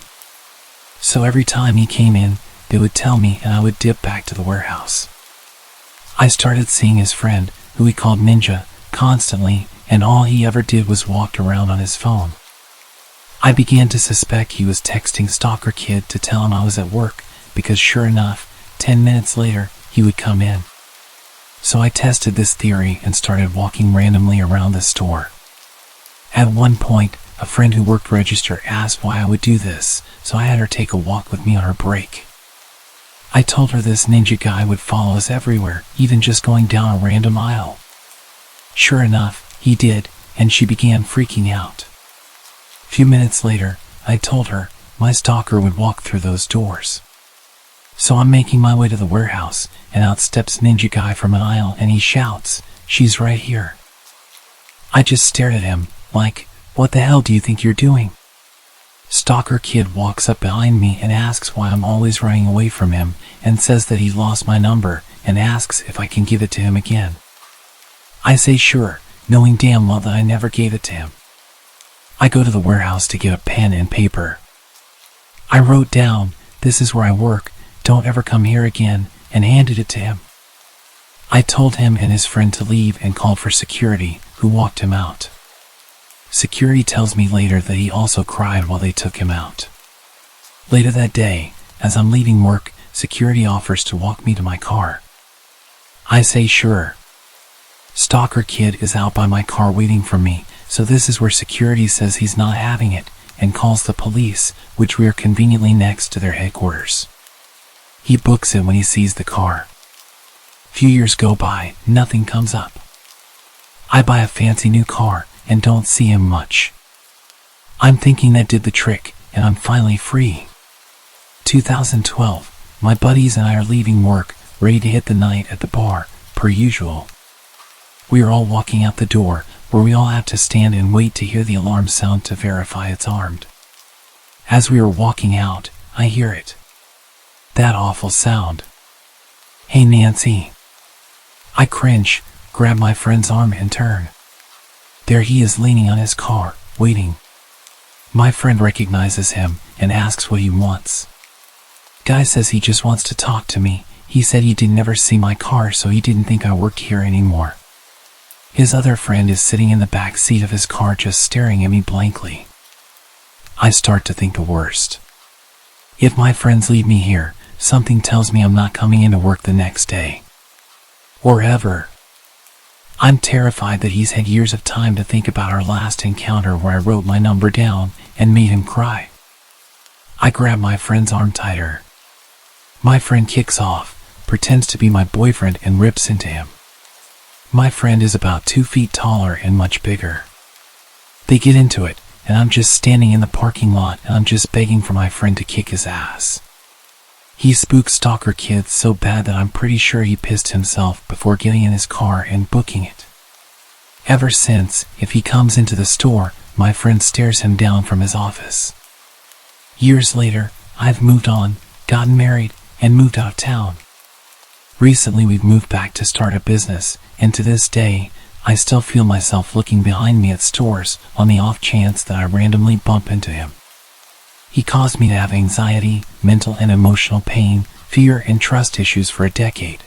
So every time he came in, they would tell me and I would dip back to the warehouse. I started seeing his friend, who he called Ninja, constantly, and all he ever did was walked around on his phone. I began to suspect he was texting Stalker Kid to tell him I was at work, because sure enough, 10 minutes later, he would come in. So I tested this theory and started walking randomly around the store. At one point, a friend who worked register asked why I would do this, so I had her take a walk with me on her break. I told her this ninja guy would follow us everywhere, even just going down a random aisle. Sure enough, he did, and she began freaking out. A few minutes later, I told her my stalker would walk through those doors. So I'm making my way to the warehouse, and out steps Ninja Guy from an aisle and he shouts, "She's right here." I just stared at him, like, what the hell do you think you're doing? Stalker Kid walks up behind me and asks why I'm always running away from him, and says that he lost my number, and asks if I can give it to him again. I say sure, knowing damn well that I never gave it to him. I go to the warehouse to get a pen and paper. I wrote down, "This is where I work, don't ever come here again," and handed it to him. I told him and his friend to leave and called for security, who walked him out. Security tells me later that he also cried while they took him out. Later that day, as I'm leaving work, security offers to walk me to my car. I say sure. Stalker Kid is out by my car waiting for me, so this is where security says he's not having it, and calls the police, which we are conveniently next to their headquarters. He books it when he sees the car. Few years go by, nothing comes up. I buy a fancy new car, and don't see him much. I'm thinking that did the trick, and I'm finally free. 2012, my buddies and I are leaving work, ready to hit the night at the bar, per usual. We are all walking out the door, where we all have to stand and wait to hear the alarm sound to verify it's armed. As we are walking out, I hear it. That awful sound. Hey Nancy. I cringe, grab my friend's arm and turn. There he is leaning on his car, waiting. My friend recognizes him and asks what he wants. Guy says he just wants to talk to me. He said he didn't ever see my car, so he didn't think I worked here anymore. His other friend is sitting in the back seat of his car just staring at me blankly. I start to think the worst. If my friends leave me here, something tells me I'm not coming into work the next day. Or ever. I'm terrified that he's had years of time to think about our last encounter where I wrote my number down and made him cry. I grab my friend's arm tighter. My friend kicks off, pretends to be my boyfriend and rips into him. My friend is about 2 feet taller and much bigger. They get into it, and I'm just standing in the parking lot and I'm just begging for my friend to kick his ass. He spooked Stalker Kid so bad that I'm pretty sure he pissed himself before getting in his car and booking it. Ever since, if he comes into the store, my friend stares him down from his office. Years later, I've moved on, gotten married, and moved out of town. Recently we've moved back to start a business, and to this day, I still feel myself looking behind me at stores on the off chance that I randomly bump into him. He caused me to have anxiety, mental and emotional pain, fear and trust issues for a decade.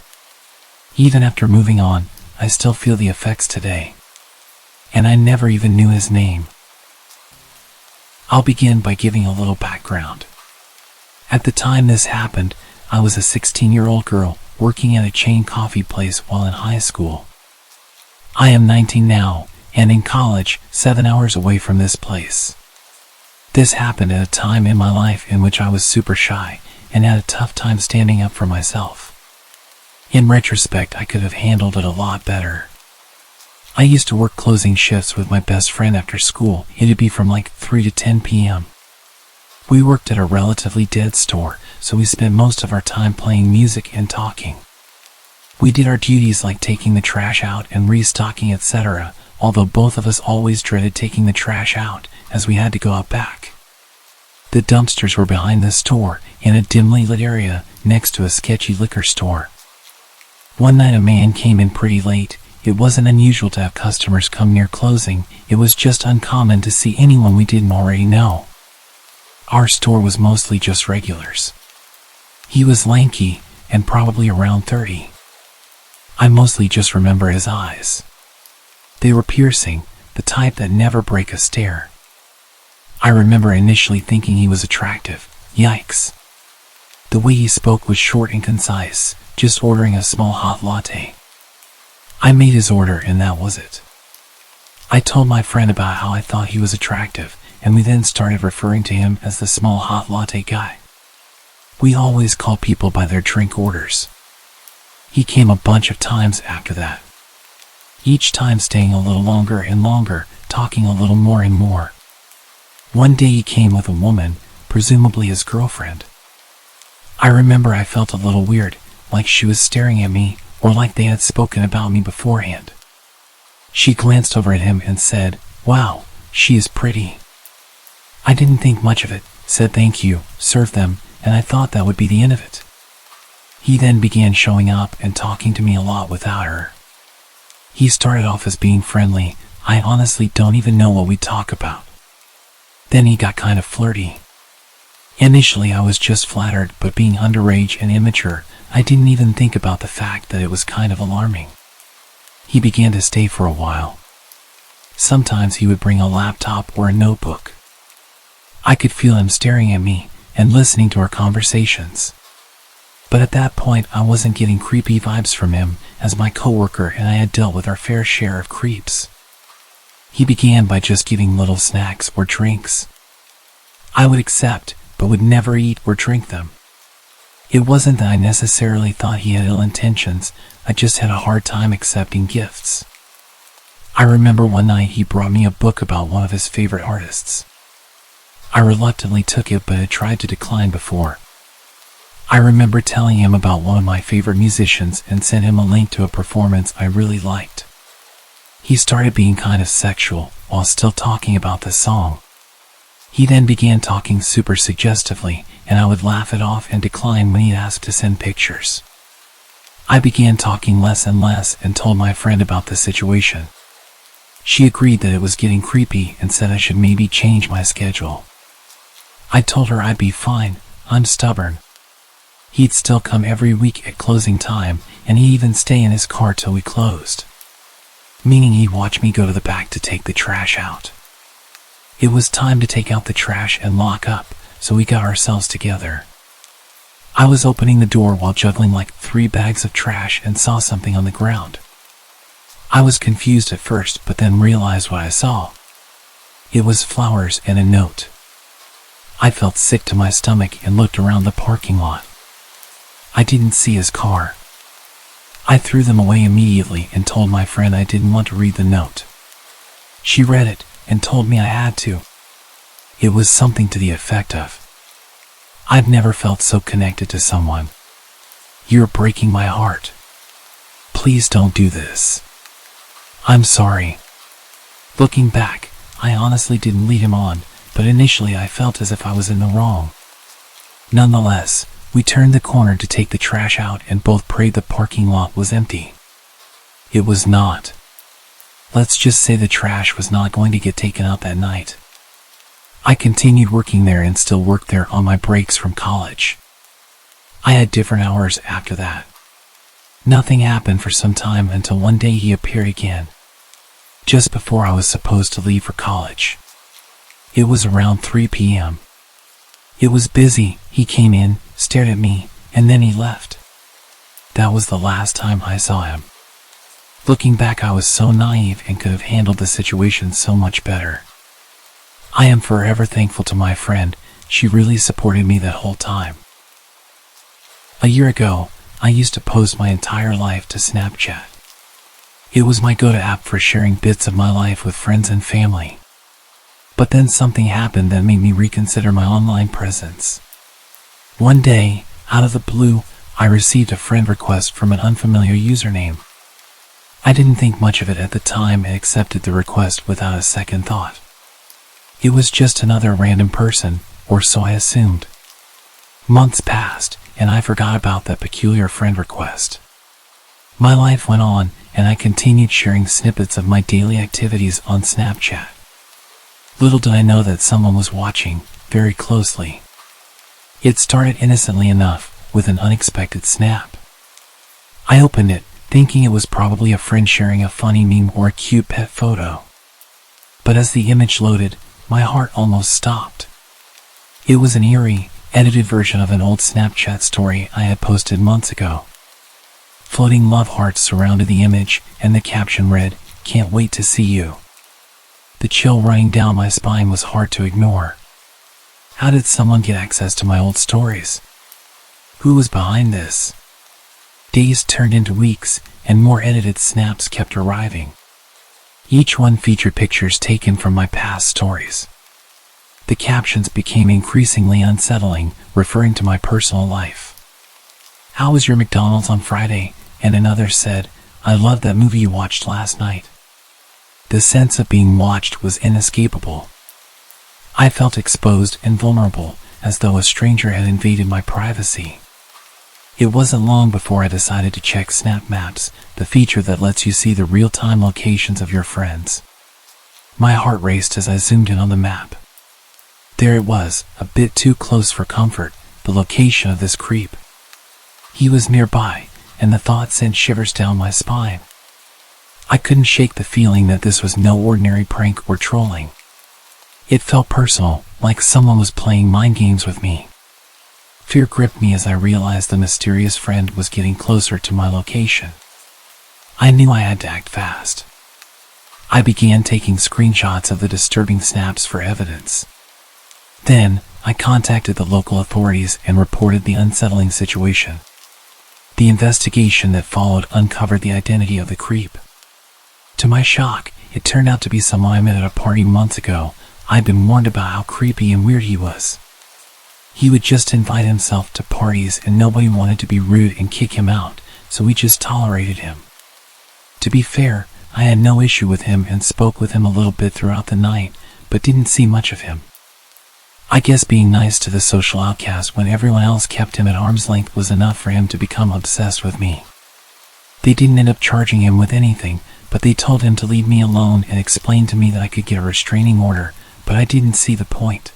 Even after moving on, I still feel the effects today. And I never even knew his name. I'll begin by giving a little background. At the time this happened, I was a 16-year-old girl working at a chain coffee place while in high school. I am 19 now, and in college, 7 hours away from this place. This happened at a time in my life in which I was super shy and had a tough time standing up for myself. In retrospect, I could have handled it a lot better. I used to work closing shifts with my best friend after school. It'd be from like 3 to 10 p.m. We worked at a relatively dead store, so we spent most of our time playing music and talking. We did our duties like taking the trash out and restocking, etc., although both of us always dreaded taking the trash out, as we had to go out back. The dumpsters were behind the store, in a dimly lit area, next to a sketchy liquor store. One night a man came in pretty late. It wasn't unusual to have customers come near closing, it was just uncommon to see anyone we didn't already know. Our store was mostly just regulars. He was lanky, and probably around 30. I mostly just remember his eyes. They were piercing, the type that never break a stare. I remember initially thinking he was attractive. Yikes. The way he spoke was short and concise, just ordering a small hot latte. I made his order and that was it. I told my friend about how I thought he was attractive, and we then started referring to him as the small hot latte guy. We always call people by their drink orders. He came a bunch of times after that. Each time staying a little longer and longer, talking a little more and more. One day he came with a woman, presumably his girlfriend. I remember I felt a little weird, like she was staring at me, or like they had spoken about me beforehand. She glanced over at him and said, "Wow, she is pretty." I didn't think much of it, said thank you, served them, and I thought that would be the end of it. He then began showing up and talking to me a lot without her. He started off as being friendly. I honestly don't even know what we talk about. Then he got kind of flirty. Initially I was just flattered, but being underage and immature, I didn't even think about the fact that it was kind of alarming. He began to stay for a while. Sometimes he would bring a laptop or a notebook. I could feel him staring at me, and listening to our conversations. But at that point, I wasn't getting creepy vibes from him, as my coworker and I had dealt with our fair share of creeps. He began by just giving little snacks or drinks. I would accept, but would never eat or drink them. It wasn't that I necessarily thought he had ill intentions, I just had a hard time accepting gifts. I remember one night he brought me a book about one of his favorite artists. I reluctantly took it but had tried to decline before. I remember telling him about one of my favorite musicians and sent him a link to a performance I really liked. He started being kind of sexual while still talking about the song. He then began talking super suggestively, and I would laugh it off and decline when he asked to send pictures. I began talking less and less and told my friend about the situation. She agreed that it was getting creepy and said I should maybe change my schedule. I told her I'd be fine, I'm stubborn. He'd still come every week at closing time, and he'd even stay in his car till we closed. Meaning he'd watch me go to the back to take the trash out. It was time to take out the trash and lock up, so we got ourselves together. I was opening the door while juggling like 3 bags of trash and saw something on the ground. I was confused at first, but then realized what I saw. It was flowers and a note. I felt sick to my stomach and looked around the parking lot. I didn't see his car. I threw them away immediately and told my friend I didn't want to read the note. She read it and told me I had to. It was something to the effect of, "I've never felt so connected to someone. You're breaking my heart. Please don't do this. I'm sorry." Looking back, I honestly didn't lead him on, but initially I felt as if I was in the wrong. Nonetheless, we turned the corner to take the trash out and both prayed the parking lot was empty. It was not. Let's just say the trash was not going to get taken out that night. I continued working there and still worked there on my breaks from college. I had different hours after that. Nothing happened for some time until one day he appeared again, just before I was supposed to leave for college. It was around 3 p.m. It was busy. He came in, stared at me, and then he left. That was the last time I saw him. Looking back, I was so naive and could have handled the situation so much better. I am forever thankful to my friend. She really supported me that whole time. A year ago, I used to post my entire life to Snapchat. It was my go-to app for sharing bits of my life with friends and family. But then something happened that made me reconsider my online presence. One day, out of the blue, I received a friend request from an unfamiliar username. I didn't think much of it at the time and accepted the request without a second thought. It was just another random person, or so I assumed. Months passed, and I forgot about that peculiar friend request. My life went on, and I continued sharing snippets of my daily activities on Snapchat. Little did I know that someone was watching, very closely. It started innocently enough, with an unexpected snap. I opened it, thinking it was probably a friend sharing a funny meme or a cute pet photo. But as the image loaded, my heart almost stopped. It was an eerie, edited version of an old Snapchat story I had posted months ago. Floating love hearts surrounded the image, and the caption read, "Can't wait to see you." The chill running down my spine was hard to ignore. How did someone get access to my old stories? Who was behind this? Days turned into weeks, and more edited snaps kept arriving. Each one featured pictures taken from my past stories. The captions became increasingly unsettling, referring to my personal life. "How was your McDonald's on Friday?" And another said, "I loved that movie you watched last night." The sense of being watched was inescapable. I felt exposed and vulnerable, as though a stranger had invaded my privacy. It wasn't long before I decided to check Snap Maps, the feature that lets you see the real-time locations of your friends. My heart raced as I zoomed in on the map. There it was, a bit too close for comfort, the location of this creep. He was nearby, and the thought sent shivers down my spine. I couldn't shake the feeling that this was no ordinary prank or trolling. It felt personal, like someone was playing mind games with me. Fear gripped me as I realized the mysterious friend was getting closer to my location. I knew I had to act fast. I began taking screenshots of the disturbing snaps for evidence. Then, I contacted the local authorities and reported the unsettling situation. The investigation that followed uncovered the identity of the creep. To my shock, it turned out to be someone I met at a party months ago. I'd been warned about how creepy and weird he was. He would just invite himself to parties and nobody wanted to be rude and kick him out, so we just tolerated him. To be fair, I had no issue with him and spoke with him a little bit throughout the night, but didn't see much of him. I guess being nice to the social outcast when everyone else kept him at arm's length was enough for him to become obsessed with me. They didn't end up charging him with anything, but they told him to leave me alone and explained to me that I could get a restraining order, but I didn't see the point.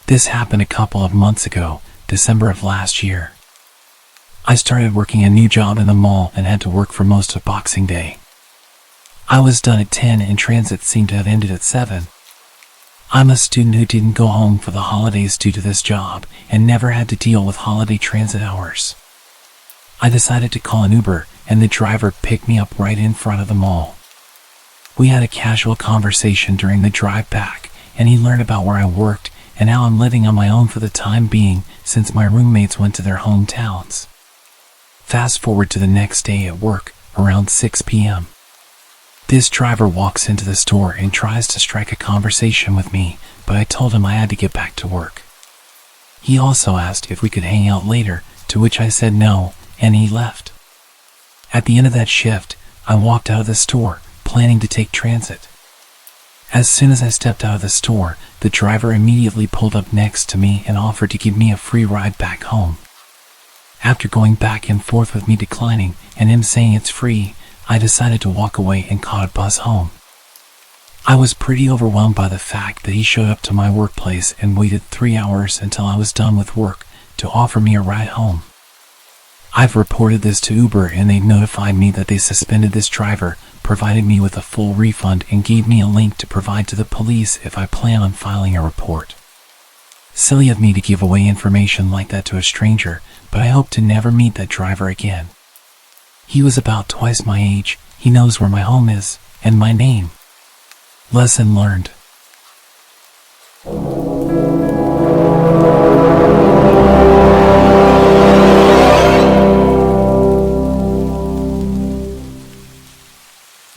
This happened a couple of months ago, December of last year. I started working a new job in the mall and had to work for most of Boxing Day. I was done at 10 and transit seemed to have ended at 7. I'm a student who didn't go home for the holidays due to this job and never had to deal with holiday transit hours. I decided to call an Uber and the driver picked me up right in front of the mall. We had a casual conversation during the drive back and he learned about where I worked and how I'm living on my own for the time being since my roommates went to their hometowns. Fast forward to the next day at work, around 6 p.m. This driver walks into the store and tries to strike a conversation with me, but I told him I had to get back to work. He also asked if we could hang out later, to which I said no, and he left. At the end of that shift, I walked out of the store, planning to take transit. As soon as I stepped out of the store, the driver immediately pulled up next to me and offered to give me a free ride back home. After going back and forth with me declining and him saying it's free, I decided to walk away and caught a bus home. I was pretty overwhelmed by the fact that he showed up to my workplace and waited 3 hours until I was done with work to offer me a ride home. I've reported this to Uber and they notified me that they suspended this driver, provided me with a full refund and gave me a link to provide to the police if I plan on filing a report. Silly of me to give away information like that to a stranger, but I hope to never meet that driver again. He was about twice my age, he knows where my home is, and my name. Lesson learned.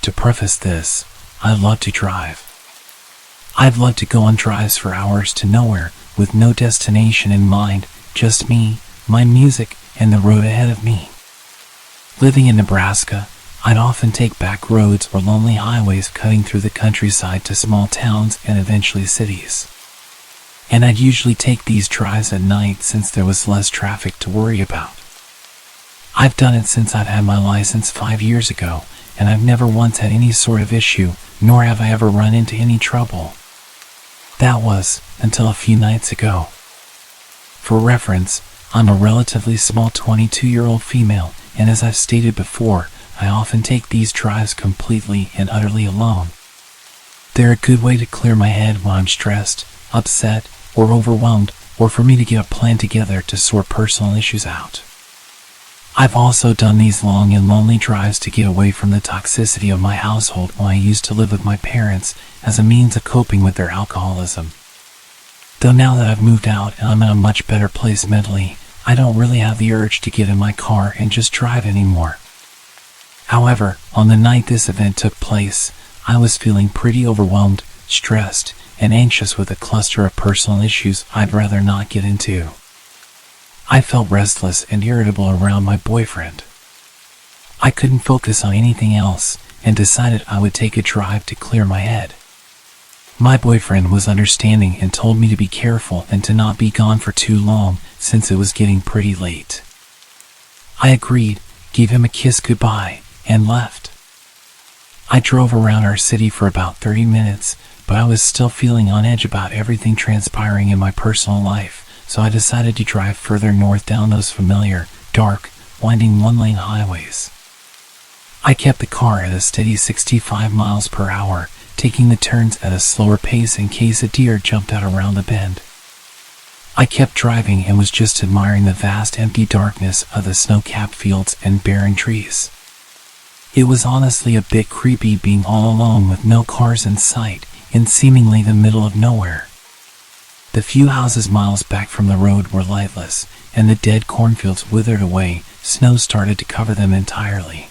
To preface this, I love to drive. I've loved to go on drives for hours to nowhere, with no destination in mind, just me, my music, and the road ahead of me. Living in Nebraska, I'd often take back roads or lonely highways cutting through the countryside to small towns and eventually cities. And I'd usually take these drives at night since there was less traffic to worry about. I've done it since I've had my license 5 years ago, and I've never once had any sort of issue, nor have I ever run into any trouble. That was, until a few nights ago. For reference, I'm a relatively small 22-year-old female, and as I've stated before, I often take these drives completely and utterly alone. They're a good way to clear my head when I'm stressed, upset, or overwhelmed, or for me to get a plan together to sort personal issues out. I've also done these long and lonely drives to get away from the toxicity of my household when I used to live with my parents as a means of coping with their alcoholism. Though now that I've moved out and I'm in a much better place mentally, I don't really have the urge to get in my car and just drive anymore. However, on the night this event took place, I was feeling pretty overwhelmed, stressed, and anxious with a cluster of personal issues I'd rather not get into. I felt restless and irritable around my boyfriend. I couldn't focus on anything else and decided I would take a drive to clear my head. My boyfriend was understanding and told me to be careful and to not be gone for too long since it was getting pretty late. I agreed, gave him a kiss goodbye, and left. I drove around our city for about 30 minutes, but I was still feeling on edge about everything transpiring in my personal life, so I decided to drive further north down those familiar, dark, winding one-lane highways. I kept the car at a steady 65 miles per hour, taking the turns at a slower pace in case a deer jumped out around the bend. I kept driving and was just admiring the vast empty darkness of the snow-capped fields and barren trees. It was honestly a bit creepy being all alone with no cars in sight in seemingly the middle of nowhere. The few houses miles back from the road were lightless, and the dead cornfields withered away. Snow started to cover them entirely.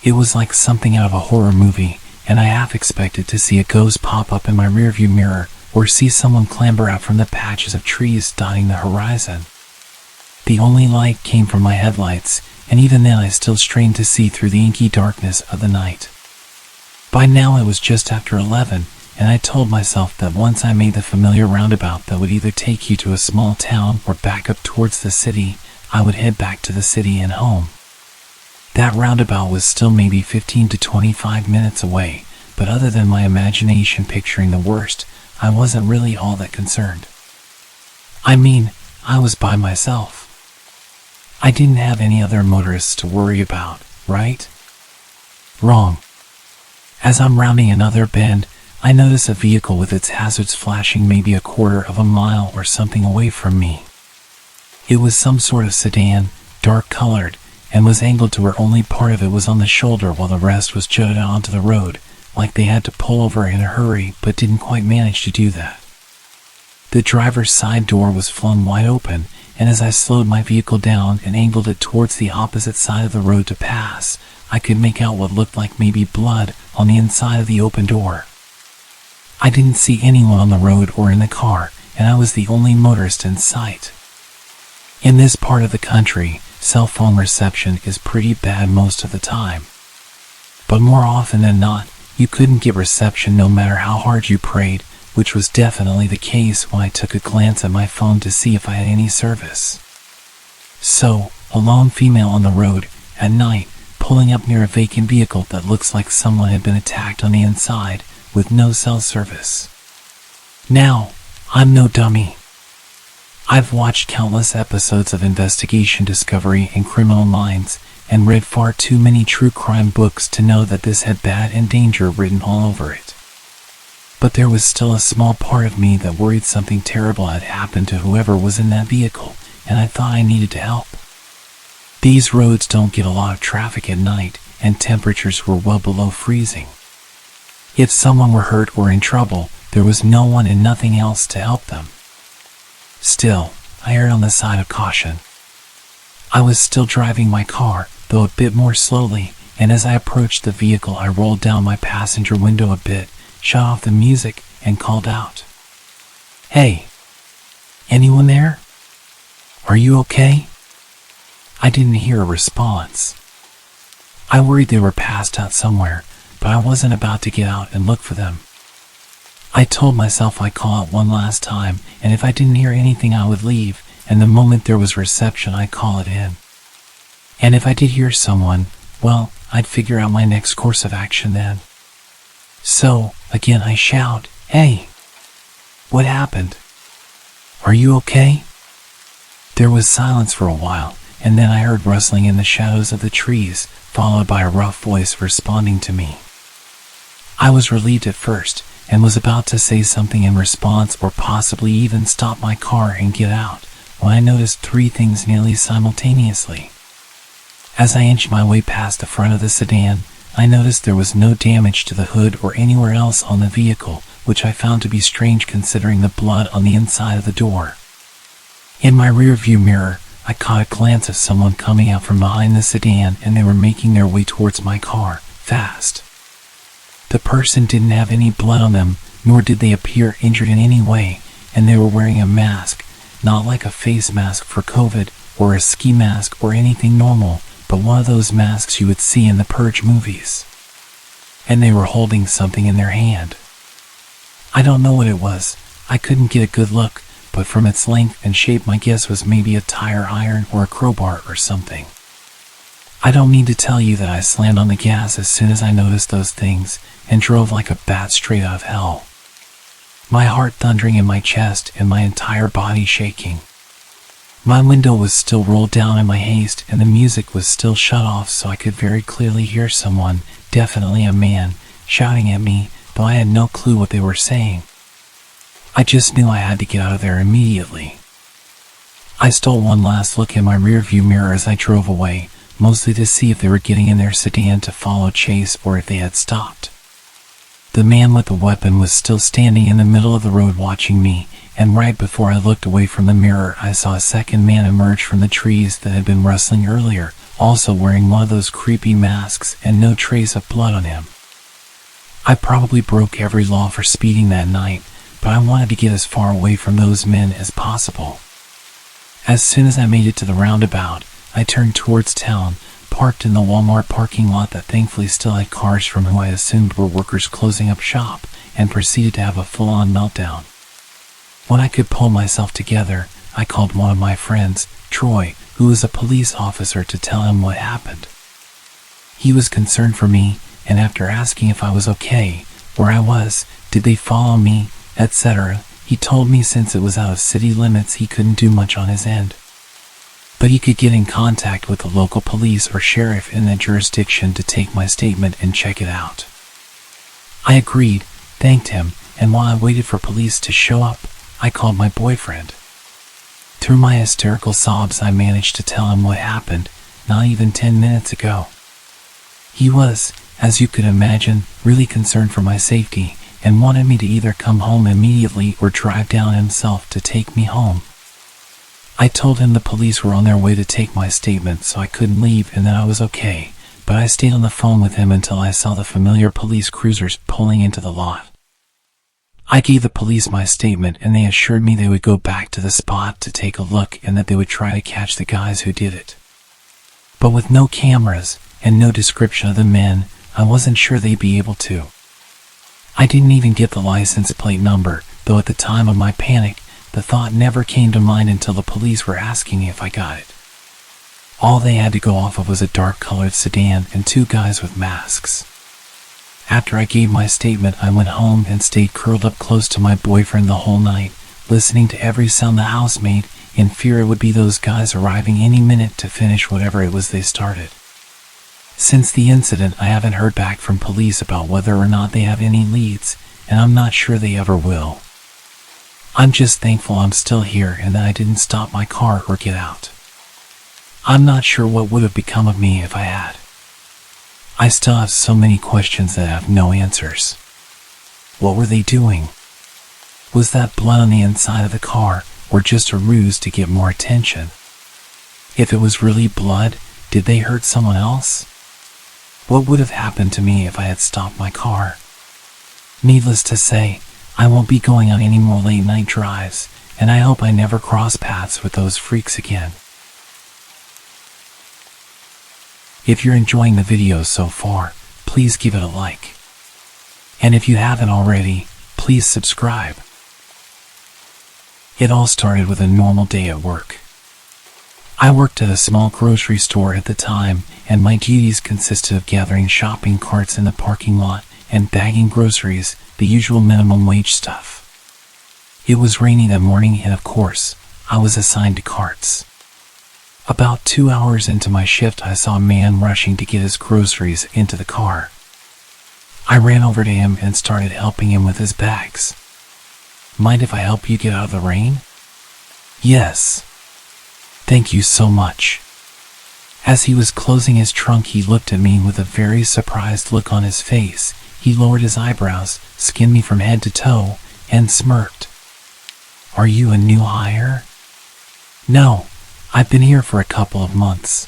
It was like something out of a horror movie, and I half expected to see a ghost pop up in my rearview mirror or see someone clamber out from the patches of trees dotting the horizon. The only light came from my headlights, and even then I still strained to see through the inky darkness of the night. By now it was just after 11, and I told myself that once I made the familiar roundabout that would either take you to a small town or back up towards the city, I would head back to the city and home. That roundabout was still maybe 15 to 25 minutes away, but other than my imagination picturing the worst, I wasn't really all that concerned. I mean, I was by myself. I didn't have any other motorists to worry about, right? Wrong. As I'm rounding another bend, I notice a vehicle with its hazards flashing maybe a quarter of a mile or something away from me. It was some sort of sedan, dark-colored, and was angled to where only part of it was on the shoulder while the rest was jutted onto the road, like they had to pull over in a hurry but didn't quite manage to do that. The driver's side door was flung wide open, and as I slowed my vehicle down and angled it towards the opposite side of the road to pass, I could make out what looked like maybe blood on the inside of the open door. I didn't see anyone on the road or in the car, and I was the only motorist in sight. In this part of the country, cell phone reception is pretty bad most of the time. But more often than not, you couldn't get reception no matter how hard you prayed, which was definitely the case when I took a glance at my phone to see if I had any service. So, a lone female on the road, at night, pulling up near a vacant vehicle that looks like someone had been attacked on the inside, with no cell service. Now, I'm no dummy. I've watched countless episodes of Investigation Discovery and Criminal Minds, and read far too many true crime books to know that this had bad and danger written all over it. But there was still a small part of me that worried something terrible had happened to whoever was in that vehicle, and I thought I needed to help. These roads don't get a lot of traffic at night, and temperatures were well below freezing. If someone were hurt or in trouble, there was no one and nothing else to help them. Still, I erred on the side of caution. I was still driving my car, though a bit more slowly, and as I approached the vehicle I rolled down my passenger window a bit, shut off the music, and called out, "Hey! Anyone there? Are you okay?" I didn't hear a response. I worried they were passed out somewhere, but I wasn't about to get out and look for them. I told myself I'd call out one last time, and if I didn't hear anything I would leave, and the moment there was reception I'd call it in. And if I did hear someone, well, I'd figure out my next course of action then. So, again I shout, "Hey! What happened? Are you okay?" There was silence for a while, and then I heard rustling in the shadows of the trees, followed by a rough voice responding to me. I was relieved at first, and was about to say something in response or possibly even stop my car and get out, when I noticed three things nearly simultaneously. As I inched my way past the front of the sedan, I noticed there was no damage to the hood or anywhere else on the vehicle, which I found to be strange considering the blood on the inside of the door. In my rearview mirror, I caught a glance of someone coming out from behind the sedan, and they were making their way towards my car, fast. The person didn't have any blood on them, nor did they appear injured in any way, and they were wearing a mask, not like a face mask for COVID, or a ski mask or anything normal, but one of those masks you would see in the Purge movies. And they were holding something in their hand. I don't know what it was. I couldn't get a good look, but from its length and shape my guess was maybe a tire iron or a crowbar or something. I don't need to tell you that I slammed on the gas as soon as I noticed those things, and drove like a bat straight out of hell. My heart thundering in my chest and my entire body shaking. My window was still rolled down in my haste, and the music was still shut off so I could very clearly hear someone, definitely a man, shouting at me, though I had no clue what they were saying. I just knew I had to get out of there immediately. I stole one last look in my rearview mirror as I drove away, mostly to see if they were getting in their sedan to follow chase or if they had stopped. The man with the weapon was still standing in the middle of the road watching me, and right before I looked away from the mirror, I saw a second man emerge from the trees that had been rustling earlier, also wearing one of those creepy masks and no trace of blood on him. I probably broke every law for speeding that night, but I wanted to get as far away from those men as possible. As soon as I made it to the roundabout, I turned towards town, parked in the Walmart parking lot that thankfully still had cars from who I assumed were workers closing up shop, and proceeded to have a full-on meltdown. When I could pull myself together, I called one of my friends, Troy, who was a police officer, to tell him what happened. He was concerned for me, and after asking if I was okay, where I was, did they follow me, etc., he told me since it was out of city limits he couldn't do much on his end. But he could get in contact with the local police or sheriff in that jurisdiction to take my statement and check it out. I agreed, thanked him, and while I waited for police to show up, I called my boyfriend. Through my hysterical sobs, I managed to tell him what happened, not even 10 minutes ago. He was, as you could imagine, really concerned for my safety and wanted me to either come home immediately or drive down himself to take me home. I told him the police were on their way to take my statement, so I couldn't leave and that I was okay, but I stayed on the phone with him until I saw the familiar police cruisers pulling into the lot. I gave the police my statement and they assured me they would go back to the spot to take a look and that they would try to catch the guys who did it. But with no cameras and no description of the men, I wasn't sure they'd be able to. I didn't even get the license plate number, though at the time of my panic, the thought never came to mind until the police were asking me if I got it. All they had to go off of was a dark-colored sedan and two guys with masks. After I gave my statement, I went home and stayed curled up close to my boyfriend the whole night, listening to every sound the house made, in fear it would be those guys arriving any minute to finish whatever it was they started. Since the incident, I haven't heard back from police about whether or not they have any leads, and I'm not sure they ever will. I'm just thankful I'm still here and that I didn't stop my car or get out. I'm not sure what would have become of me if I had. I still have so many questions that have no answers. What were they doing? Was that blood on the inside of the car or just a ruse to get more attention? If it was really blood, did they hurt someone else? What would have happened to me if I had stopped my car? Needless to say, I won't be going on any more late night drives, and I hope I never cross paths with those freaks again. If you're enjoying the video so far, please give it a like. And if you haven't already, please subscribe. It all started with a normal day at work. I worked at a small grocery store at the time, and my duties consisted of gathering shopping carts in the parking lot and bagging groceries, the usual minimum wage stuff. It was rainy that morning and of course, I was assigned to carts. About 2 hours into my shift, I saw a man rushing to get his groceries into the car. I ran over to him and started helping him with his bags. Mind if I help you get out of the rain? Yes. Thank you so much. As he was closing his trunk, he looked at me with a very surprised look on his face. He lowered his eyebrows, skinned me from head to toe, and smirked. Are you a new hire? No, I've been here for a couple of months.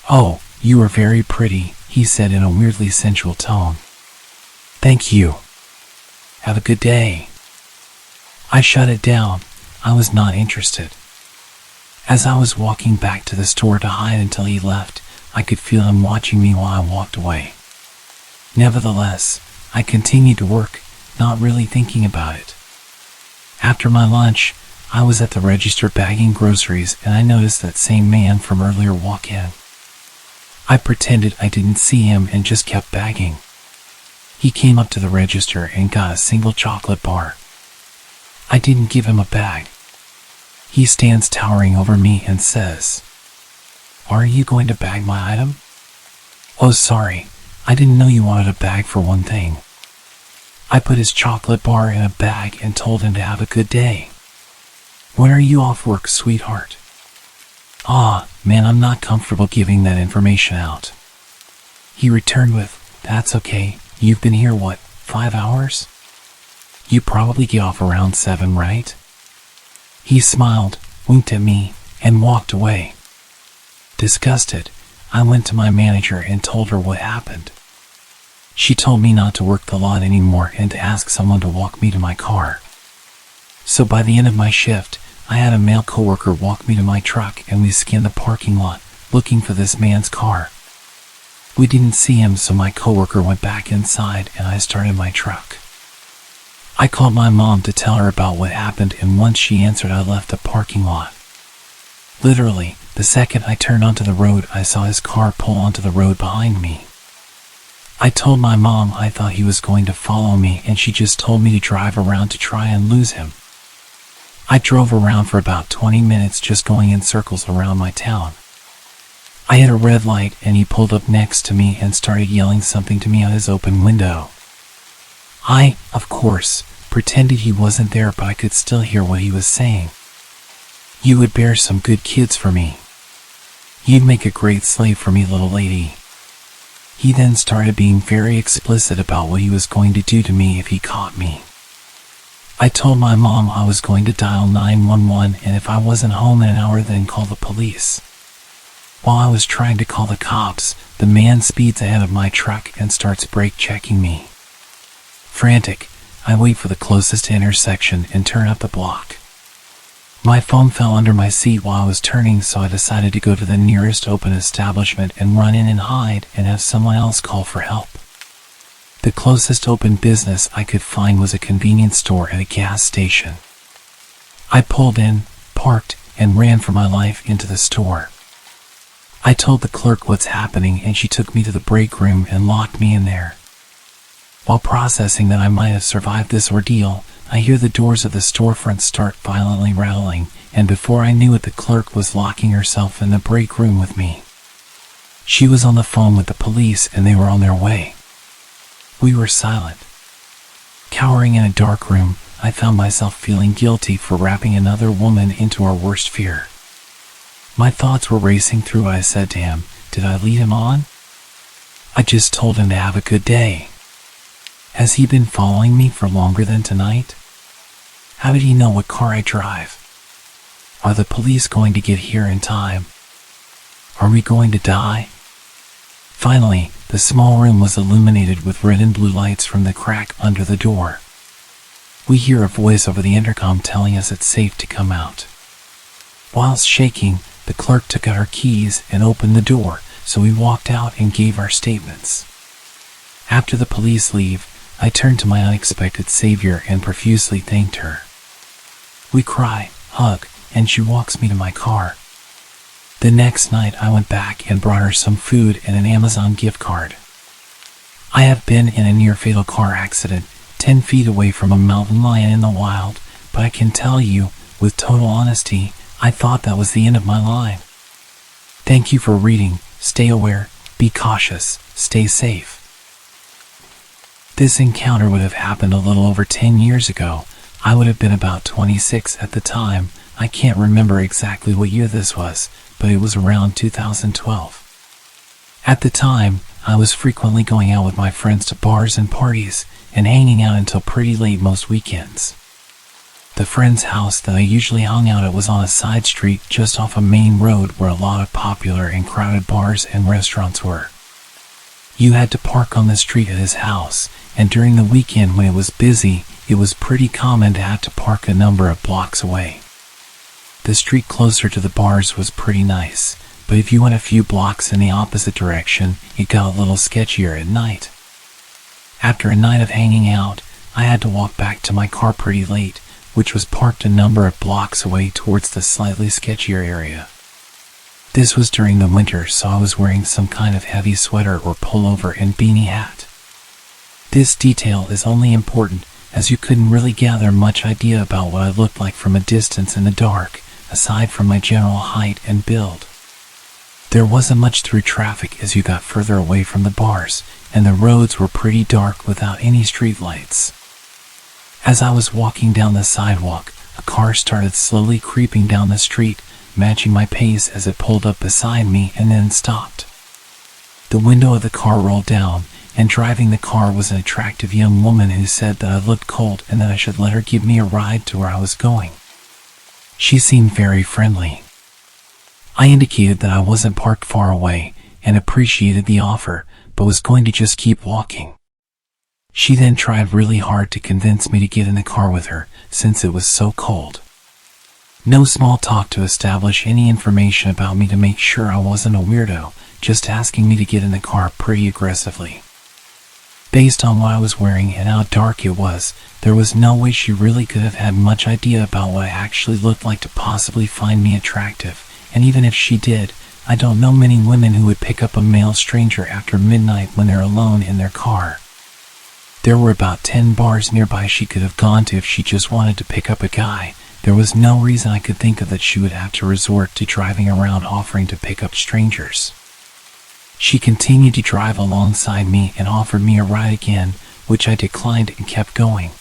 Oh, you are very pretty, he said in a weirdly sensual tone. Thank you. Have a good day. I shut it down. I was not interested. As I was walking back to the store to hide until he left, I could feel him watching me while I walked away. Nevertheless, I continued to work, not really thinking about it. After my lunch, I was at the register bagging groceries and I noticed that same man from earlier walk in. I pretended I didn't see him and just kept bagging. He came up to the register and got a single chocolate bar. I didn't give him a bag. He stands towering over me and says, "Are you going to bag my item?" "Oh, sorry, I didn't know you wanted a bag for one thing." I put his chocolate bar in a bag and told him to have a good day. When are you off work, sweetheart? Man, I'm not comfortable giving that information out. He returned with, that's okay, you've been here what, 5 hours? You probably get off around 7, right? He smiled, winked at me, and walked away. Disgusted, I went to my manager and told her what happened. She told me not to work the lot anymore and to ask someone to walk me to my car. So by the end of my shift, I had a male coworker walk me to my truck and we scanned the parking lot, looking for this man's car. We didn't see him, so my coworker went back inside and I started my truck. I called my mom to tell her about what happened, and once she answered, I left the parking lot. Literally, the second I turned onto the road, I saw his car pull onto the road behind me. I told my mom I thought he was going to follow me, and she just told me to drive around to try and lose him. I drove around for about 20 minutes just going in circles around my town. I hit a red light and he pulled up next to me and started yelling something to me out his open window. I, of course, pretended he wasn't there, but I could still hear what he was saying. You would bear some good kids for me. You'd make a great slave for me, little lady. He then started being very explicit about what he was going to do to me if he caught me. I told my mom I was going to dial 911, and if I wasn't home in an hour, then call the police. While I was trying to call the cops, the man speeds ahead of my truck and starts brake checking me. Frantic, I wait for the closest intersection and turn up the block. My phone fell under my seat while I was turning, so I decided to go to the nearest open establishment and run in and hide and have someone else call for help. The closest open business I could find was a convenience store at a gas station. I pulled in, parked, and ran for my life into the store. I told the clerk what's happening, and she took me to the break room and locked me in there. While processing that I might have survived this ordeal, I hear the doors of the storefront start violently rattling, and before I knew it, the clerk was locking herself in the break room with me. She was on the phone with the police and they were on their way. We were silent. Cowering in a dark room, I found myself feeling guilty for wrapping another woman into our worst fear. My thoughts were racing through. I said to him, did I lead him on? I just told him to have a good day. Has he been following me for longer than tonight? How did he know what car I drive? Are the police going to get here in time? Are we going to die? Finally, the small room was illuminated with red and blue lights from the crack under the door. We hear a voice over the intercom telling us it's safe to come out. Whilst shaking, the clerk took out our keys and opened the door, so we walked out and gave our statements. After the police leave, I turned to my unexpected savior and profusely thanked her. We cry, hug, and she walks me to my car. The next night I went back and brought her some food and an Amazon gift card. I have been in a near-fatal car accident 10 feet away from a mountain lion in the wild, but I can tell you, with total honesty, I thought that was the end of my line. Thank you for reading. Stay aware, be cautious, stay safe. This encounter would have happened a little over 10 years ago. I would have been about 26 at the time. I can't remember exactly what year this was, but it was around 2012. At the time, I was frequently going out with my friends to bars and parties, and hanging out until pretty late most weekends. The friend's house that I usually hung out at was on a side street just off a main road where a lot of popular and crowded bars and restaurants were. You had to park on the street at his house, and during the weekend when it was busy, it was pretty common to have to park a number of blocks away. The street closer to the bars was pretty nice, but if you went a few blocks in the opposite direction, it got a little sketchier at night. After a night of hanging out, I had to walk back to my car pretty late, which was parked a number of blocks away towards the slightly sketchier area. This was during the winter, so I was wearing some kind of heavy sweater or pullover and beanie hat. This detail is only important as you couldn't really gather much idea about what I looked like from a distance in the dark, aside from my general height and build. There wasn't much through traffic as you got further away from the bars, and the roads were pretty dark without any street lights. As I was walking down the sidewalk, a car started slowly creeping down the street, matching my pace as it pulled up beside me and then stopped. The window of the car rolled down, and driving the car was an attractive young woman who said that I looked cold and that I should let her give me a ride to where I was going. She seemed very friendly. I indicated that I wasn't parked far away and appreciated the offer, but was going to just keep walking. She then tried really hard to convince me to get in the car with her, since it was so cold. No small talk to establish any information about me to make sure I wasn't a weirdo, just asking me to get in the car pretty aggressively. Based on what I was wearing and how dark it was, there was no way she really could have had much idea about what I actually looked like to possibly find me attractive, and even if she did, I don't know many women who would pick up a male stranger after midnight when they're alone in their car. There were about 10 bars nearby she could have gone to if she just wanted to pick up a guy. There was no reason I could think of that she would have to resort to driving around offering to pick up strangers. She continued to drive alongside me and offered me a ride again, which I declined and kept going.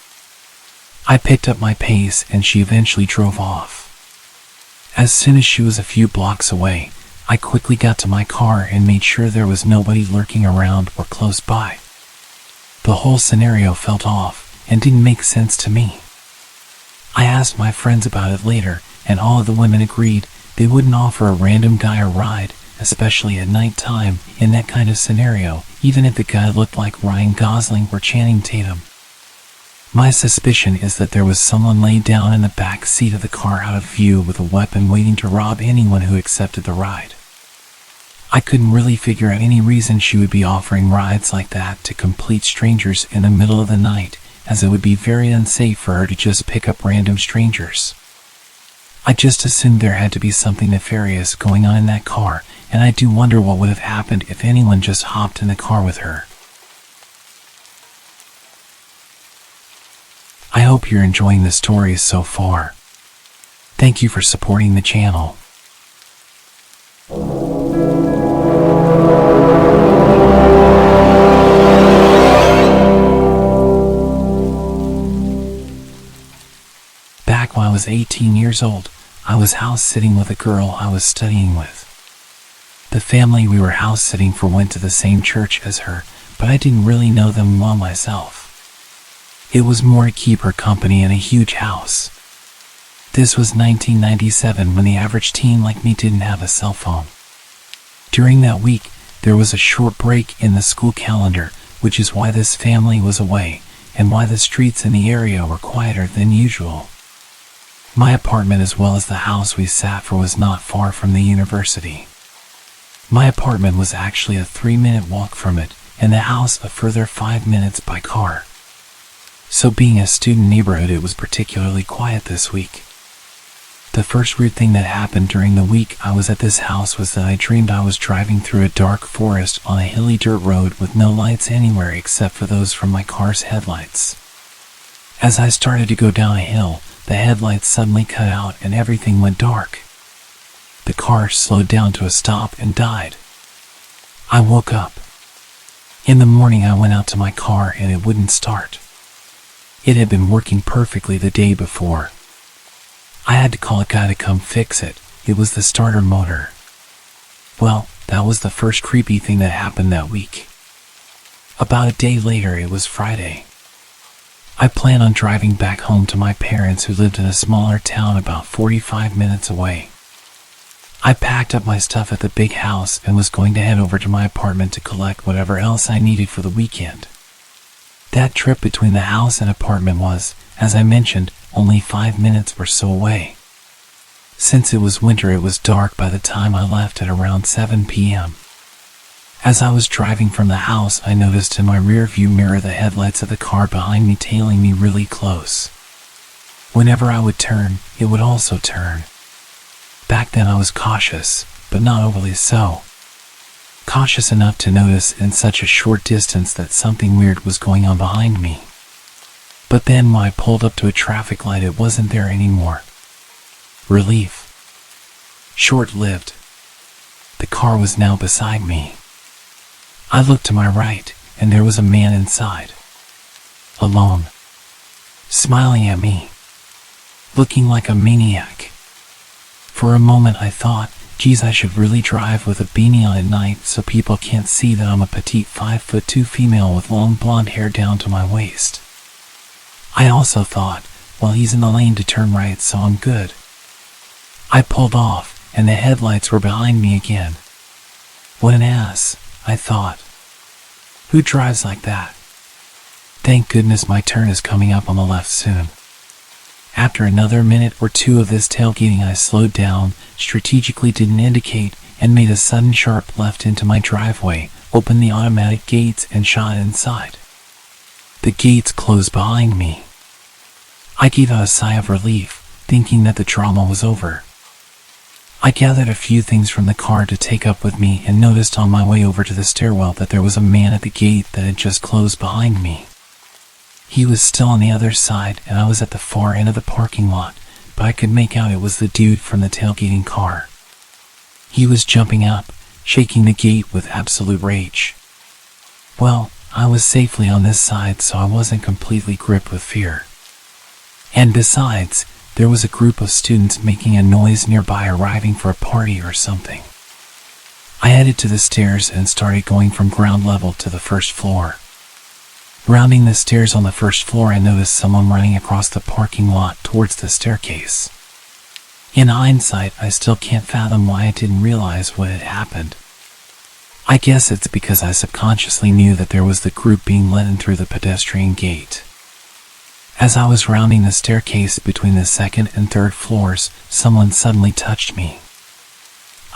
I picked up my pace and she eventually drove off. As soon as she was a few blocks away, I quickly got to my car and made sure there was nobody lurking around or close by. The whole scenario felt off and didn't make sense to me. I asked my friends about it later, and all of the women agreed they wouldn't offer a random guy a ride, especially at night time, in that kind of scenario, even if the guy looked like Ryan Gosling or Channing Tatum. My suspicion is that there was someone laid down in the back seat of the car out of view with a weapon waiting to rob anyone who accepted the ride. I couldn't really figure out any reason she would be offering rides like that to complete strangers in the middle of the night, as it would be very unsafe for her to just pick up random strangers. I just assumed there had to be something nefarious going on in that car, and I do wonder what would have happened if anyone just hopped in the car with her. I hope you're enjoying the stories so far. Thank you for supporting the channel. Back when I was 18 years old, I was house sitting with a girl I was studying with. The family we were house sitting for went to the same church as her, but I didn't really know them well myself. It was more to keep her company in a huge house. This was 1997, when the average teen like me didn't have a cell phone. During that week, there was a short break in the school calendar, which is why this family was away, and why the streets in the area were quieter than usual. My apartment, as well as the house we sat for, was not far from the university. My apartment was actually a 3-minute walk from it, and the house a further 5 minutes by car. So being a student neighborhood, it was particularly quiet this week. The first weird thing that happened during the week I was at this house was that I dreamed I was driving through a dark forest on a hilly dirt road with no lights anywhere except for those from my car's headlights. As I started to go down a hill, the headlights suddenly cut out and everything went dark. The car slowed down to a stop and died. I woke up. In the morning, I went out to my car and it wouldn't start. It had been working perfectly the day before. I had to call a guy to come fix it. It was the starter motor. Well, that was the first creepy thing that happened that week. About a day later, it was Friday. I planned on driving back home to my parents, who lived in a smaller town about 45 minutes away. I packed up my stuff at the big house and was going to head over to my apartment to collect whatever else I needed for the weekend. That trip between the house and apartment was, as I mentioned, only 5 minutes or so away. Since it was winter, it was dark by the time I left at around 7 p.m. As I was driving from the house, I noticed in my rearview mirror the headlights of the car behind me tailing me really close. Whenever I would turn, it would also turn. Back then I was cautious, but not overly so. Cautious enough to notice in such a short distance that something weird was going on behind me. But then when I pulled up to a traffic light, it wasn't there anymore. Relief. Short-lived. The car was now beside me. I looked to my right, and there was a man inside. Alone. smiling at me, looking like a maniac. For a moment I thought, geez, I should really drive with a beanie on at night so people can't see that I'm a petite 5'2" female with long blonde hair down to my waist. I also thought, well, he's in the lane to turn right, so I'm good. I pulled off, and the headlights were behind me again. What an ass, I thought. Who drives like that? Thank goodness my turn is coming up on the left soon. After another minute or two of this tailgating, I slowed down, strategically didn't indicate, and made a sudden sharp left into my driveway, opened the automatic gates, and shot inside. The gates closed behind me. I gave out a sigh of relief, thinking that the drama was over. I gathered a few things from the car to take up with me and noticed on my way over to the stairwell that there was a man at the gate that had just closed behind me. He was still on the other side, and I was at the far end of the parking lot, but I could make out it was the dude from the tailgating car. He was jumping up, shaking the gate with absolute rage. Well, I was safely on this side, so I wasn't completely gripped with fear. And besides, there was a group of students making a noise nearby, arriving for a party or something. I headed to the stairs and started going from ground level to the first floor. Rounding the stairs on the first floor, I noticed someone running across the parking lot towards the staircase. In hindsight, I still can't fathom why I didn't realize what had happened. I guess it's because I subconsciously knew that there was the group being let in through the pedestrian gate. As I was rounding the staircase between the second and third floors, someone suddenly touched me.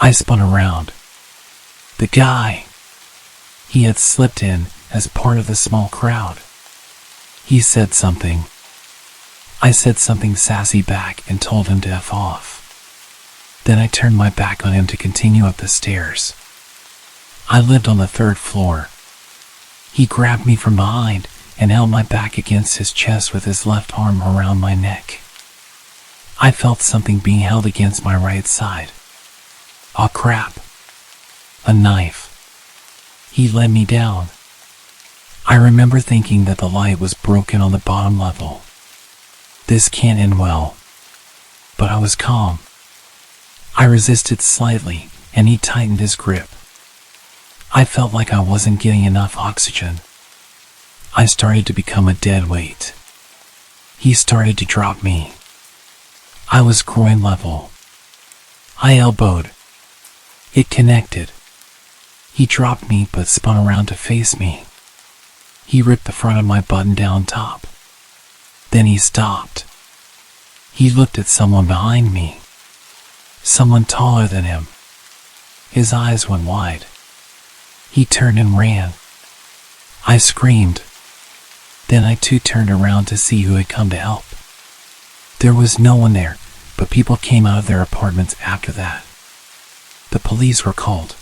I spun around. The guy. He had slipped in as part of the small crowd. He said something. I said something sassy back and told him to F off. Then I turned my back on him to continue up the stairs. I lived on the third floor. He grabbed me from behind and held my back against his chest with his left arm around my neck. I felt something being held against my right side. Aw, crap. A knife. He led me down. I remember thinking that the light was broken on the bottom level. This can't end well. But I was calm. I resisted slightly, and he tightened his grip. I felt like I wasn't getting enough oxygen. I started to become a dead weight. He started to drop me. I was groin level. I elbowed. It connected. He dropped me but spun around to face me. He ripped the front of my button-down top. Then he stopped. He looked at someone behind me. Someone taller than him. His eyes went wide. He turned and ran. I screamed. Then I too turned around to see who had come to help. There was no one there, but people came out of their apartments after that. The police were called.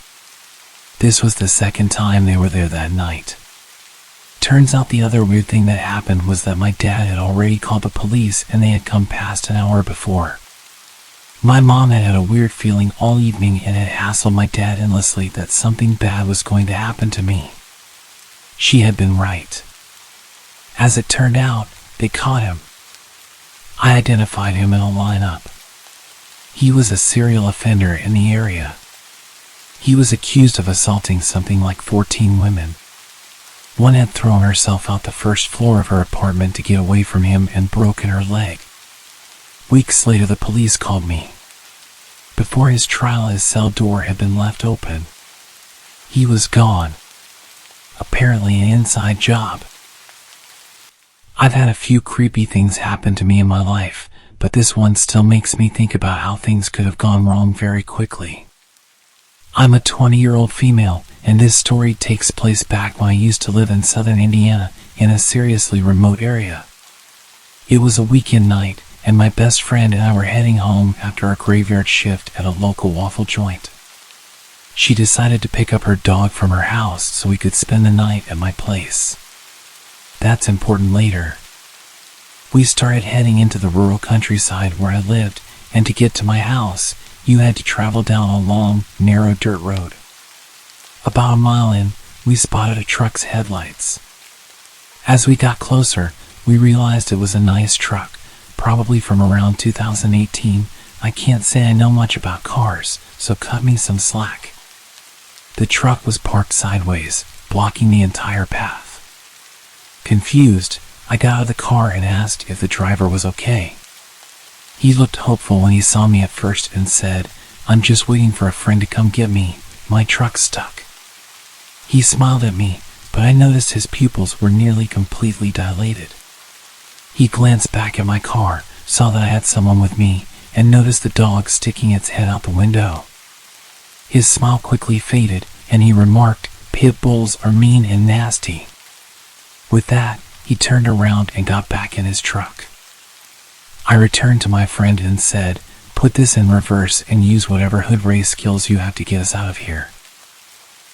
This was the second time they were there that night. Turns out the other weird thing that happened was that my dad had already called the police and they had come past an hour before. My mom had had a weird feeling all evening and had hassled my dad endlessly that something bad was going to happen to me. She had been right. As it turned out, they caught him. I identified him in a lineup. He was a serial offender in the area. He was accused of assaulting something like 14 women. One had thrown herself out the first floor of her apartment to get away from him and broken her leg. Weeks later, the police called me. Before his trial, his cell door had been left open. He was gone. Apparently an inside job. I've had a few creepy things happen to me in my life, but this one still makes me think about how things could have gone wrong very quickly. I'm a 20-year-old female, and this story takes place back when I used to live in southern Indiana, in a seriously remote area. It was a weekend night, and my best friend and I were heading home after a graveyard shift at a local waffle joint. She decided to pick up her dog from her house so we could spend the night at my place. That's important later. We started heading into the rural countryside where I lived, and to get to my house, you had to travel down a long, narrow dirt road. About a mile in, we spotted a truck's headlights. As we got closer, We realized it was a nice truck, probably from around 2018. I can't say I know much about cars, so cut me some slack. The truck was parked sideways, blocking the entire path. Confused, I got out of the car and asked if the driver was okay. He looked hopeful when he saw me at first and said, "I'm just waiting for a friend to come get me. My truck's stuck." He smiled at me, but I noticed his pupils were nearly completely dilated. He glanced back at my car, saw that I had someone with me, and noticed the dog sticking its head out the window. His smile quickly faded, and he remarked, "Pit bulls are mean and nasty." With that, he turned around and got back in his truck. I returned to my friend and said, "Put this in reverse and use whatever hood race skills you have to get us out of here."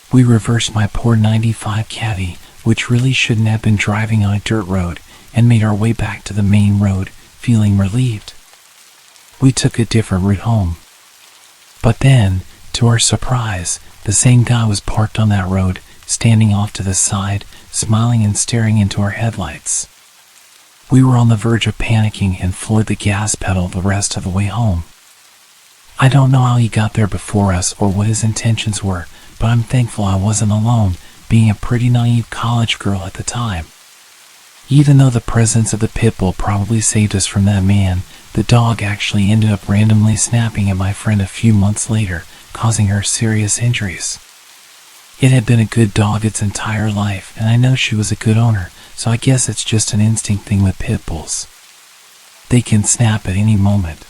We reversed my poor 95 Caddy, which really shouldn't have been driving on a dirt road, and made our way back to the main road, feeling relieved. We took a different route home. But then, to our surprise, the same guy was parked on that road, standing off to the side, smiling and staring into our headlights. We were on the verge of panicking and floored the gas pedal the rest of the way home. I don't know how he got there before us or what his intentions were, but I'm thankful I wasn't alone, being a pretty naive college girl at the time. Even though the presence of the pit bull probably saved us from that man, the dog actually ended up randomly snapping at my friend a few months later, causing her serious injuries. It had been a good dog its entire life, and I know she was a good owner, so I guess it's just an instinct thing with pit bulls. They can snap at any moment.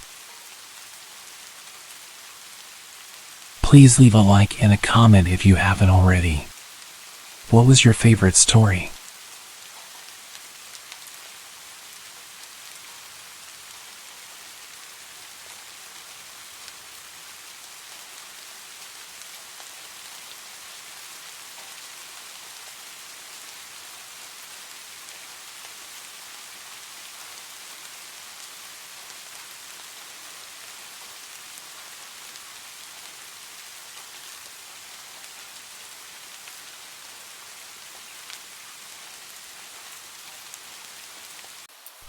Please leave a like and a comment if you haven't already. What was your favorite story?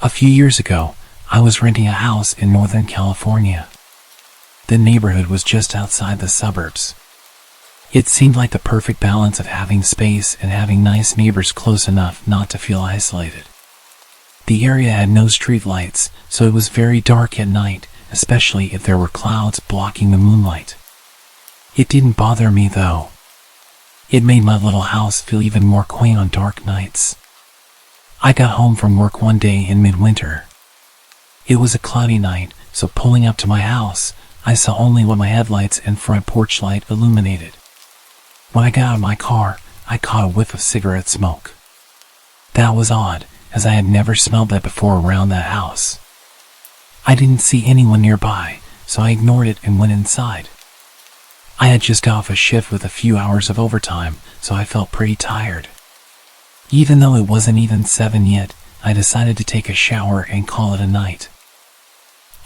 A few years ago, I was renting a house in Northern California. The neighborhood was just outside the suburbs. It seemed like the perfect balance of having space and having nice neighbors close enough not to feel isolated. The area had no street lights, so it was very dark at night, especially if there were clouds blocking the moonlight. It didn't bother me though. It made my little house feel even more quaint on dark nights. I got home from work one day in midwinter. It was a cloudy night, so pulling up to my house, I saw only what my headlights and front porch light illuminated. When I got out of my car, I caught a whiff of cigarette smoke. That was odd, as I had never smelled that before around that house. I didn't see anyone nearby, so I ignored it and went inside. I had just got off a shift with a few hours of overtime, so I felt pretty tired. Even though it wasn't even 7 yet, I decided to take a shower and call it a night.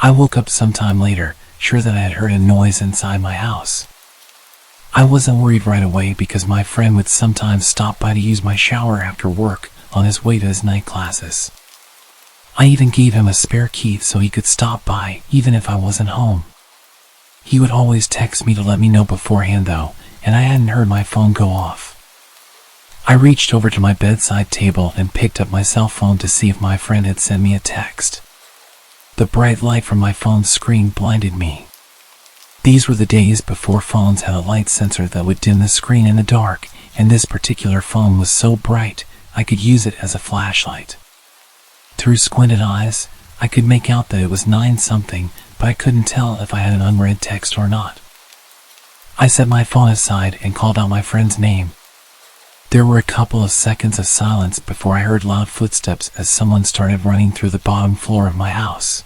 I woke up sometime later, sure that I had heard a noise inside my house. I wasn't worried right away because my friend would sometimes stop by to use my shower after work on his way to his night classes. I even gave him a spare key so he could stop by even if I wasn't home. He would always text me to let me know beforehand though, and I hadn't heard my phone go off. I reached over to my bedside table and picked up my cell phone to see if my friend had sent me a text. The bright light from my phone's screen blinded me. These were the days before phones had a light sensor that would dim the screen in the dark, and this particular phone was so bright I could use it as a flashlight. Through squinted eyes, I could make out that it was 9-something, but I couldn't tell if I had an unread text or not. I set my phone aside and called out my friend's name. There were a couple of seconds of silence before I heard loud footsteps as someone started running through the bottom floor of my house.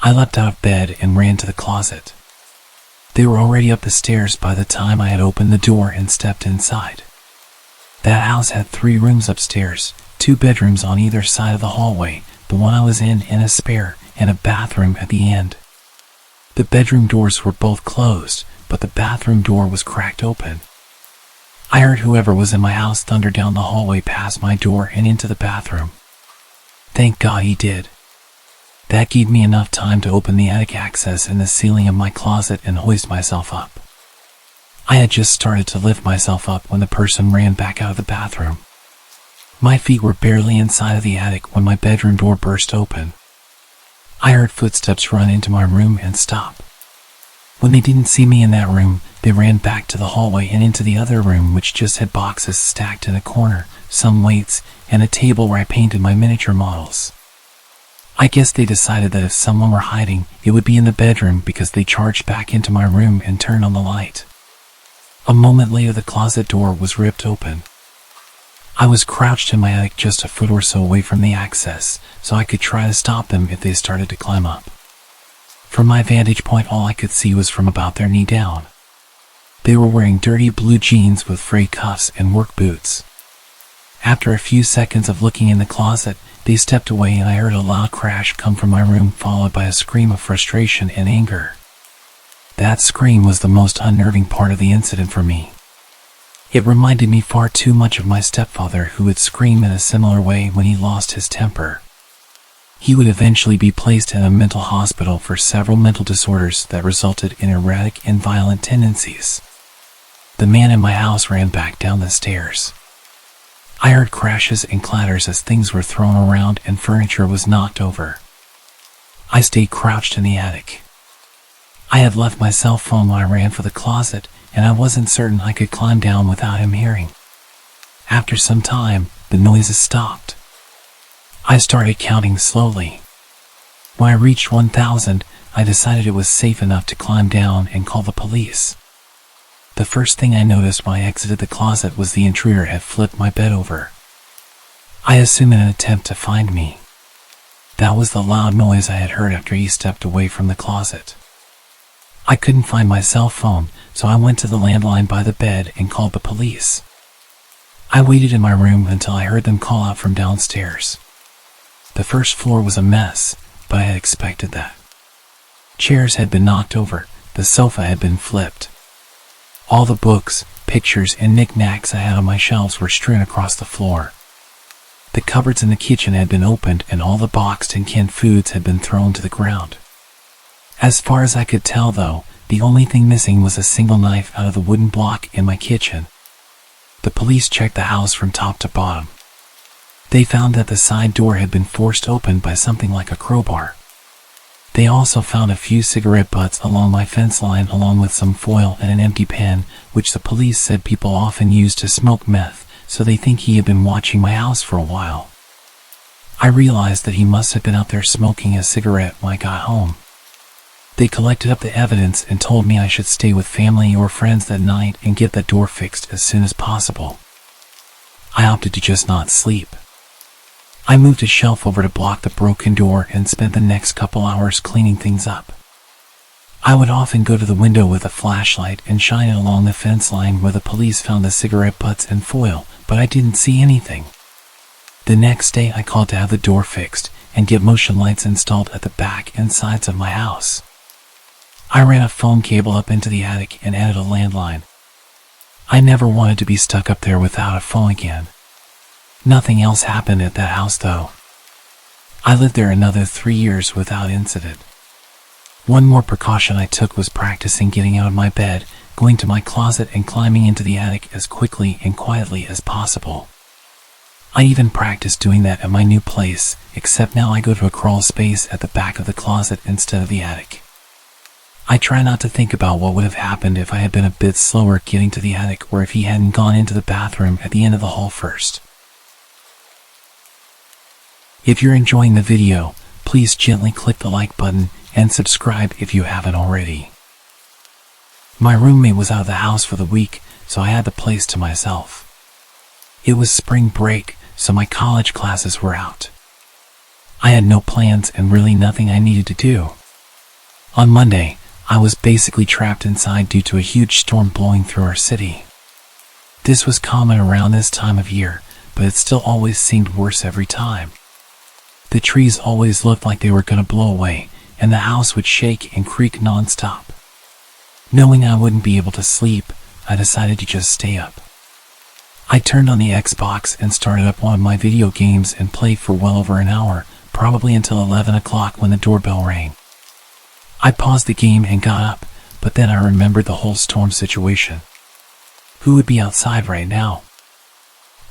I leapt out of bed and ran to the closet. They were already up the stairs by the time I had opened the door and stepped inside. That house had 3 rooms upstairs, 2 bedrooms on either side of the hallway, the one I was in and a spare, and a bathroom at the end. The bedroom doors were both closed, but the bathroom door was cracked open. I heard whoever was in my house thunder down the hallway past my door and into the bathroom. Thank God he did. That gave me enough time to open the attic access in the ceiling of my closet and hoist myself up. I had just started to lift myself up when the person ran back out of the bathroom. My feet were barely inside of the attic when my bedroom door burst open. I heard footsteps run into my room and stop. When they didn't see me in that room, they ran back to the hallway and into the other room, which just had boxes stacked in a corner, some weights, and a table where I painted my miniature models. I guess they decided that if someone were hiding, it would be in the bedroom because they charged back into my room and turned on the light. A moment later, the closet door was ripped open. I was crouched in my attic just a foot or so away from the access, so I could try to stop them if they started to climb up. From my vantage point, all I could see was from about their knee down. They were wearing dirty blue jeans with frayed cuffs and work boots. After a few seconds of looking in the closet, they stepped away and I heard a loud crash come from my room, followed by a scream of frustration and anger. That scream was the most unnerving part of the incident for me. It reminded me far too much of my stepfather, who would scream in a similar way when he lost his temper. He would eventually be placed in a mental hospital for several mental disorders that resulted in erratic and violent tendencies. The man in my house ran back down the stairs. I heard crashes and clatters as things were thrown around and furniture was knocked over. I stayed crouched in the attic. I had left my cell phone when I ran for the closet, and I wasn't certain I could climb down without him hearing. After some time, the noises stopped. I started counting slowly. When I reached 1,000, I decided it was safe enough to climb down and call the police. The first thing I noticed when I exited the closet was the intruder had flipped my bed over. I assumed in an attempt to find me. That was the loud noise I had heard after he stepped away from the closet. I couldn't find my cell phone, so I went to the landline by the bed and called the police. I waited in my room until I heard them call out from downstairs. The first floor was a mess, but I had expected that. Chairs had been knocked over, the sofa had been flipped. All the books, pictures, and knickknacks I had on my shelves were strewn across the floor. The cupboards in the kitchen had been opened and all the boxed and canned foods had been thrown to the ground. As far as I could tell, though, the only thing missing was a single knife out of the wooden block in my kitchen. The police checked the house from top to bottom. They found that the side door had been forced open by something like a crowbar. They also found a few cigarette butts along my fence line, along with some foil and an empty pen, which the police said people often use to smoke meth, so they think he had been watching my house for a while. I realized that he must have been out there smoking a cigarette when I got home. They collected up the evidence and told me I should stay with family or friends that night and get that door fixed as soon as possible. I opted to just not sleep. I moved a shelf over to block the broken door and spent the next couple hours cleaning things up. I would often go to the window with a flashlight and shine it along the fence line where the police found the cigarette butts and foil, but I didn't see anything. The next day I called to have the door fixed and get motion lights installed at the back and sides of my house. I ran a phone cable up into the attic and added a landline. I never wanted to be stuck up there without a phone again. Nothing else happened at that house, though. I lived there another 3 years without incident. One more precaution I took was practicing getting out of my bed, going to my closet and climbing into the attic as quickly and quietly as possible. I even practiced doing that at my new place, except now I go to a crawl space at the back of the closet instead of the attic. I try not to think about what would have happened if I had been a bit slower getting to the attic, or if he hadn't gone into the bathroom at the end of the hall first. If you're enjoying the video, please gently click the like button and subscribe if you haven't already. My roommate was out of the house for the week, so I had the place to myself. It was spring break, so my college classes were out. I had no plans and really nothing I needed to do. On Monday, I was basically trapped inside due to a huge storm blowing through our city. This was common around this time of year, but it still always seemed worse every time. The trees always looked like they were going to blow away, and the house would shake and creak non-stop. Knowing I wouldn't be able to sleep, I decided to just stay up. I turned on the Xbox and started up one of my video games and played for well over an hour, probably until 11 o'clock when the doorbell rang. I paused the game and got up, but then I remembered the whole storm situation. Who would be outside right now?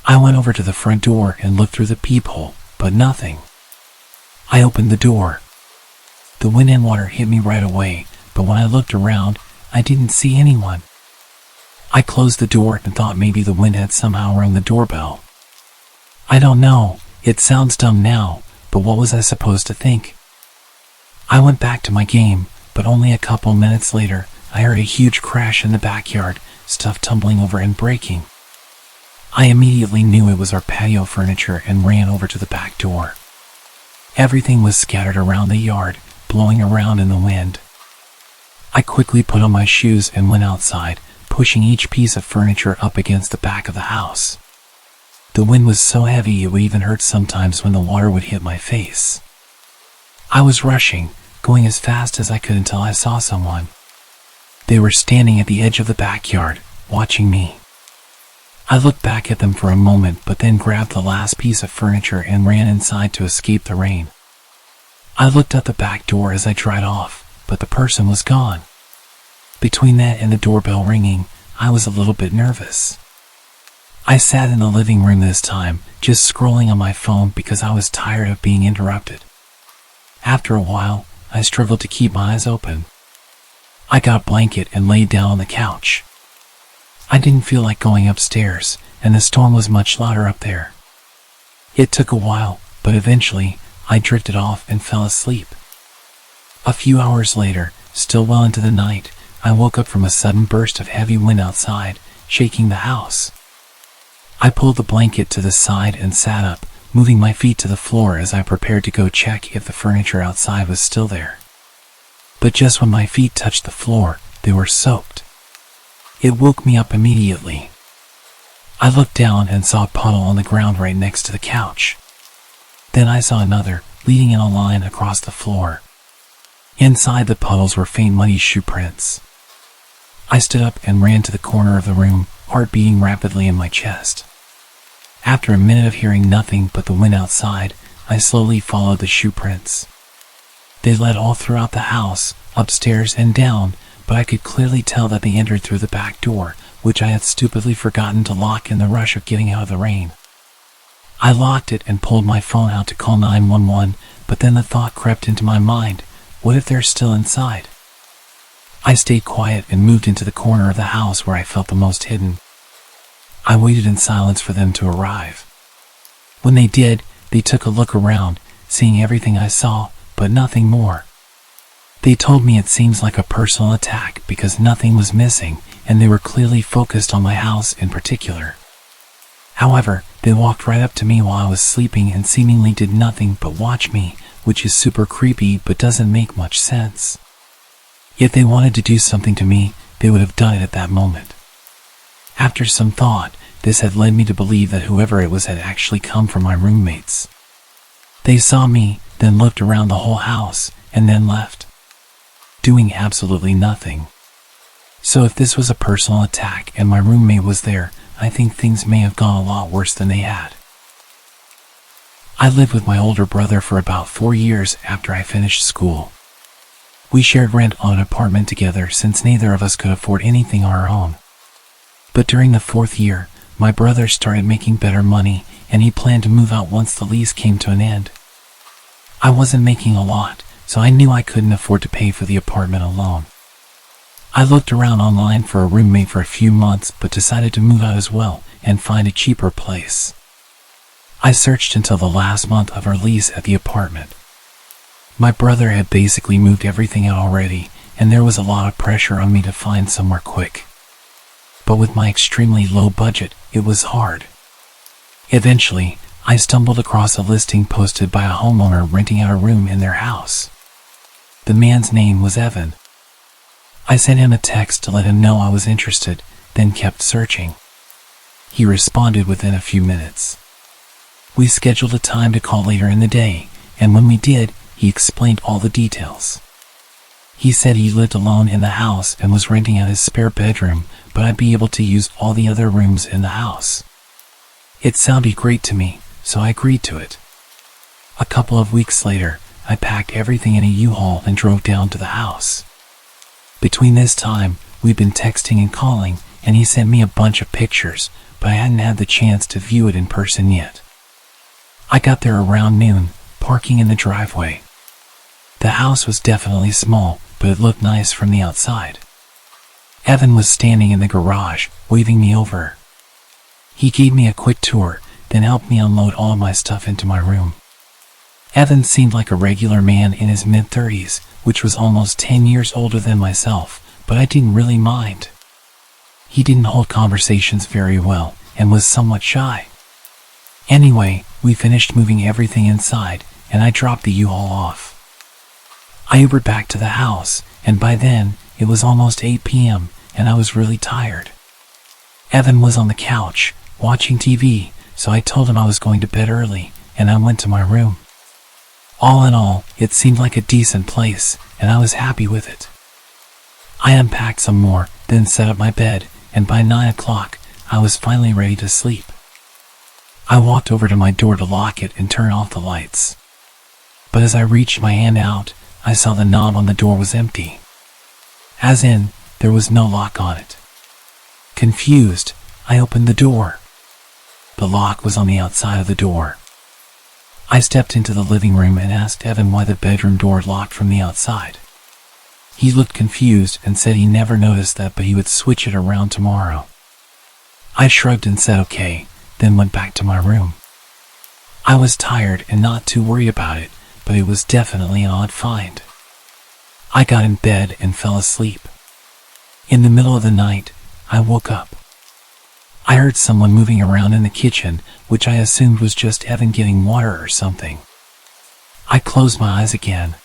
I went over to the front door and looked through the peephole, but nothing. I opened the door. The wind and water hit me right away, but when I looked around, I didn't see anyone. I closed the door and thought maybe the wind had somehow rung the doorbell. I don't know, it sounds dumb now, but what was I supposed to think? I went back to my game, but only a couple minutes later, I heard a huge crash in the backyard, stuff tumbling over and breaking. I immediately knew it was our patio furniture and ran over to the back door. Everything was scattered around the yard, blowing around in the wind. I quickly put on my shoes and went outside, pushing each piece of furniture up against the back of the house. The wind was so heavy it would even hurt sometimes when the water would hit my face. I was rushing, going as fast as I could until I saw someone. They were standing at the edge of the backyard, watching me. I looked back at them for a moment but then grabbed the last piece of furniture and ran inside to escape the rain. I looked out the back door as I dried off, but the person was gone. Between that and the doorbell ringing, I was a little bit nervous. I sat in the living room this time, just scrolling on my phone because I was tired of being interrupted. After a while, I struggled to keep my eyes open. I got a blanket and laid down on the couch. I didn't feel like going upstairs, and the storm was much louder up there. It took a while, but eventually, I drifted off and fell asleep. A few hours later, still well into the night, I woke up from a sudden burst of heavy wind outside, shaking the house. I pulled the blanket to the side and sat up, moving my feet to the floor as I prepared to go check if the furniture outside was still there. But just when my feet touched the floor, they were soaked. It woke me up immediately. I looked down and saw a puddle on the ground right next to the couch. Then I saw another, leading in a line across the floor. Inside the puddles were faint muddy shoe prints. I stood up and ran to the corner of the room, heart beating rapidly in my chest. After a minute of hearing nothing but the wind outside, I slowly followed the shoe prints. They led all throughout the house, upstairs and down, but I could clearly tell that they entered through the back door, which I had stupidly forgotten to lock in the rush of getting out of the rain. I locked it and pulled my phone out to call 911, but then the thought crept into my mind, what if they're still inside? I stayed quiet and moved into the corner of the house where I felt the most hidden. I waited in silence for them to arrive. When they did, they took a look around, seeing everything I saw, but nothing more. They told me it seems like a personal attack because nothing was missing, and they were clearly focused on my house in particular. However, they walked right up to me while I was sleeping and seemingly did nothing but watch me, which is super creepy but doesn't make much sense. If they wanted to do something to me, they would have done it at that moment. After some thought, this had led me to believe that whoever it was had actually come from my roommates. They saw me, then looked around the whole house, and then left, doing absolutely nothing. So if this was a personal attack and my roommate was there, I think things may have gone a lot worse than they had. I lived with my older brother for about 4 years after I finished school. We shared rent on an apartment together since neither of us could afford anything on our own. But during the 4th year, my brother started making better money and he planned to move out once the lease came to an end. I wasn't making a lot, so I knew I couldn't afford to pay for the apartment alone. I looked around online for a roommate for a few months but decided to move out as well and find a cheaper place. I searched until the last month of our lease at the apartment. My brother had basically moved everything out already, and there was a lot of pressure on me to find somewhere quick. But with my extremely low budget, it was hard. Eventually, I stumbled across a listing posted by a homeowner renting out a room in their house. The man's name was Evan. I sent him a text to let him know I was interested, then kept searching. He responded within a few minutes. We scheduled a time to call later in the day, and when we did, he explained all the details. He said he lived alone in the house and was renting out his spare bedroom, but I'd be able to use all the other rooms in the house. It sounded great to me, so I agreed to it. A couple of weeks later, I packed everything in a U-Haul and drove down to the house. Between this time, we'd been texting and calling, and he sent me a bunch of pictures, but I hadn't had the chance to view it in person yet. I got there around noon, parking in the driveway. The house was definitely small, but it looked nice from the outside. Evan was standing in the garage, waving me over. He gave me a quick tour, then helped me unload all of my stuff into my room. Evan seemed like a regular man in his mid-30s, which was almost 10 years older than myself, but I didn't really mind. He didn't hold conversations very well, and was somewhat shy. Anyway, we finished moving everything inside, and I dropped the U-Haul off. I Ubered back to the house, and by then, it was almost 8 p.m., and I was really tired. Evan was on the couch, watching TV, so I told him I was going to bed early, and I went to my room. All in all, it seemed like a decent place, and I was happy with it. I unpacked some more, then set up my bed, and by 9 o'clock, I was finally ready to sleep. I walked over to my door to lock it and turn off the lights. But as I reached my hand out, I saw the knob on the door was empty. As in, there was no lock on it. Confused, I opened the door. The lock was on the outside of the door. I stepped into the living room and asked Evan why the bedroom door locked from the outside. He looked confused and said he never noticed that, but he would switch it around tomorrow. I shrugged and said okay, then went back to my room. I was tired and not too worried about it, but it was definitely an odd find. I got in bed and fell asleep. In the middle of the night, I woke up. I heard someone moving around in the kitchen, which I assumed was just Evan getting water or something. I closed my eyes again.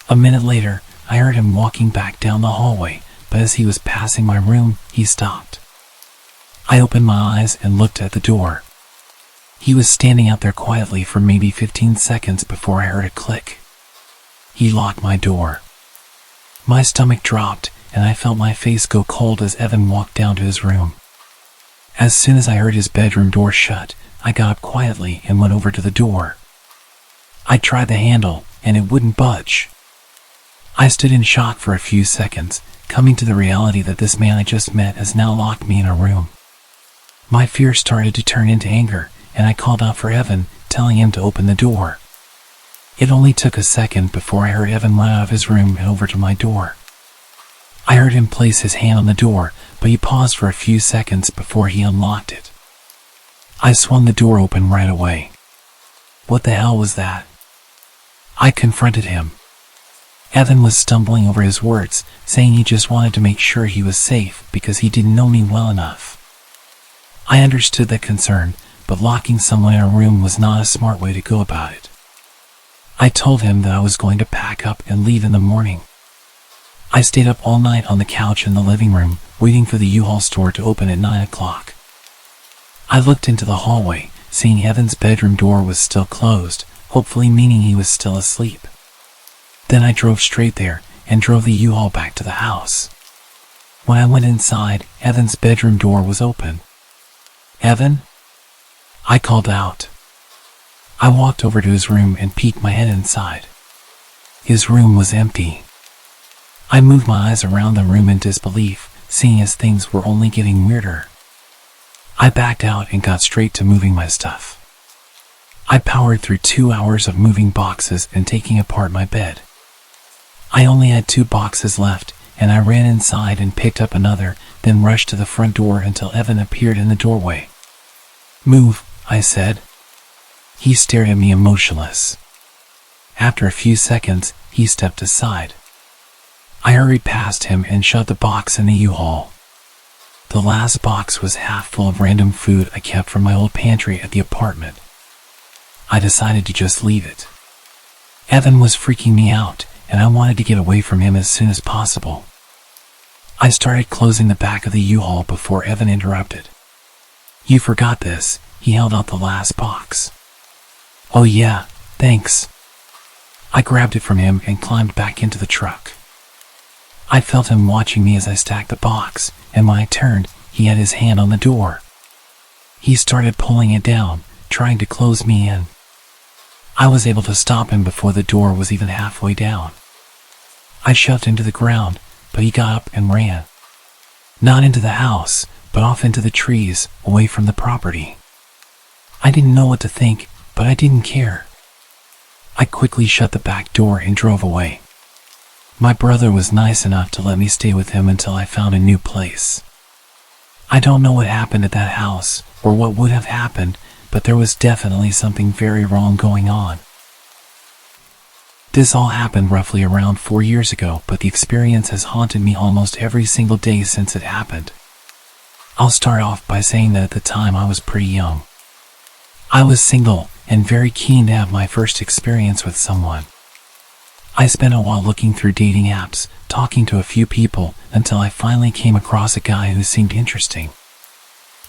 A minute later, I heard him walking back down the hallway, but as he was passing my room, he stopped. I opened my eyes and looked at the door. He was standing out there quietly for maybe 15 seconds before I heard a click. He locked my door. My stomach dropped, and I felt my face go cold as Evan walked down to his room. As soon as I heard his bedroom door shut, I got up quietly and went over to the door. I tried the handle, and it wouldn't budge. I stood in shock for a few seconds, coming to the reality that this man I just met has now locked me in a room. My fear started to turn into anger, and I called out for Evan, telling him to open the door. It only took a second before I heard Evan run out of his room and over to my door. I heard him place his hand on the door, but he paused for a few seconds before he unlocked it. I swung the door open right away. What the hell was that? I confronted him. Evan was stumbling over his words, saying he just wanted to make sure he was safe because he didn't know me well enough. I understood that concern, but locking someone in a room was not a smart way to go about it. I told him that I was going to pack up and leave in the morning. I stayed up all night on the couch in the living room, waiting for the U-Haul store to open at 9 o'clock. I looked into the hallway, seeing Evan's bedroom door was still closed, hopefully meaning he was still asleep. Then I drove straight there and drove the U-Haul back to the house. When I went inside, Evan's bedroom door was open. "Evan?" I called out. I walked over to his room and peeked my head inside. His room was empty. I moved my eyes around the room in disbelief, seeing as things were only getting weirder. I backed out and got straight to moving my stuff. I powered through 2 hours of moving boxes and taking apart my bed. I only had 2 boxes left, and I ran inside and picked up another, then rushed to the front door until Evan appeared in the doorway. "Move," I said. He stared at me emotionless. After a few seconds, he stepped aside. I hurried past him and shoved the box in the U-Haul. The last box was half full of random food I kept from my old pantry at the apartment. I decided to just leave it. Evan was freaking me out, and I wanted to get away from him as soon as possible. I started closing the back of the U-Haul before Evan interrupted. "You forgot this." He held out the last box. "Oh yeah, thanks." I grabbed it from him and climbed back into the truck. I felt him watching me as I stacked the box, and when I turned, he had his hand on the door. He started pulling it down, trying to close me in. I was able to stop him before the door was even halfway down. I shoved him to the ground, but he got up and ran. Not into the house, but off into the trees, away from the property. I didn't know what to think, but I didn't care. I quickly shut the back door and drove away. My brother was nice enough to let me stay with him until I found a new place. I don't know what happened at that house, or what would have happened, but there was definitely something very wrong going on. This all happened roughly around 4 years ago, but the experience has haunted me almost every single day since it happened. I'll start off by saying that at the time I was pretty young. I was single and very keen to have my first experience with someone. I spent a while looking through dating apps, talking to a few people, until I finally came across a guy who seemed interesting.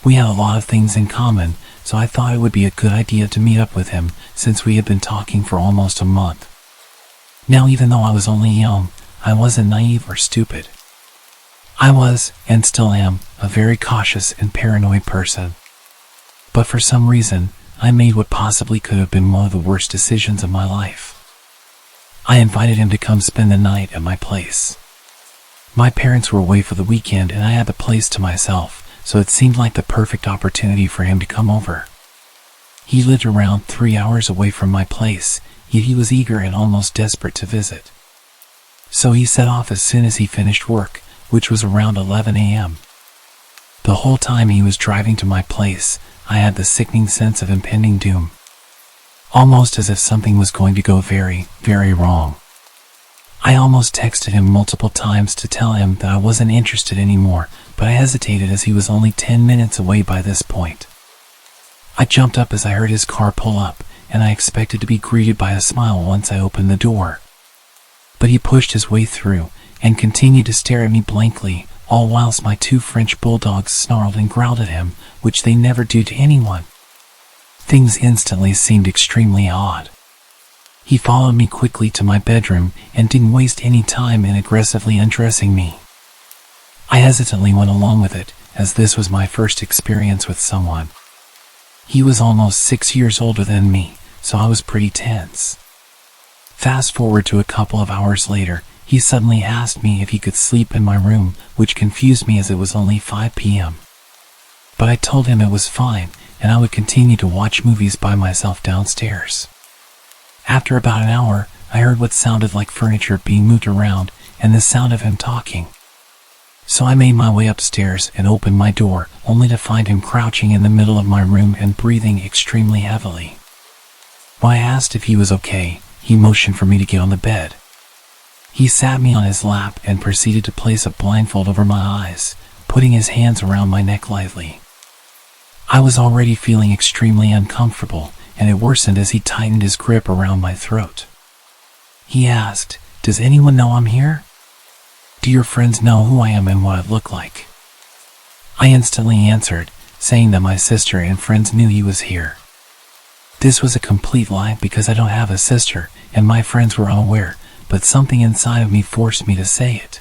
We had a lot of things in common, so I thought it would be a good idea to meet up with him, since we had been talking for almost a month. Now, even though I was only young, I wasn't naive or stupid. I was, and still am, a very cautious and paranoid person. But for some reason, I made what possibly could have been one of the worst decisions of my life. I invited him to come spend the night at my place. My parents were away for the weekend and I had the place to myself, so it seemed like the perfect opportunity for him to come over. He lived around 3 hours away from my place, yet he was eager and almost desperate to visit. So he set off as soon as he finished work, which was around 11 a.m. The whole time he was driving to my place, I had the sickening sense of impending doom. Almost as if something was going to go very, very wrong. I almost texted him multiple times to tell him that I wasn't interested anymore, but I hesitated as he was only 10 minutes away by this point. I jumped up as I heard his car pull up, and I expected to be greeted by a smile once I opened the door. But he pushed his way through, and continued to stare at me blankly, all whilst my 2 French bulldogs snarled and growled at him, which they never do to anyone. Things instantly seemed extremely odd. He followed me quickly to my bedroom and didn't waste any time in aggressively undressing me. I hesitantly went along with it, as this was my first experience with someone. He was almost 6 years older than me, so I was pretty tense. Fast forward to a couple of hours later, he suddenly asked me if he could sleep in my room, which confused me as it was only 5 p.m. But I told him it was fine, and I would continue to watch movies by myself downstairs. After about an hour, I heard what sounded like furniture being moved around, and the sound of him talking. So I made my way upstairs and opened my door, only to find him crouching in the middle of my room and breathing extremely heavily. When I asked if he was okay, he motioned for me to get on the bed. He sat me on his lap and proceeded to place a blindfold over my eyes, putting his hands around my neck lightly. I was already feeling extremely uncomfortable, and it worsened as he tightened his grip around my throat. He asked, "Does anyone know I'm here? Do your friends know who I am and what I look like?" I instantly answered, saying that my sister and friends knew he was here. This was a complete lie because I don't have a sister, and my friends were unaware, but something inside of me forced me to say it.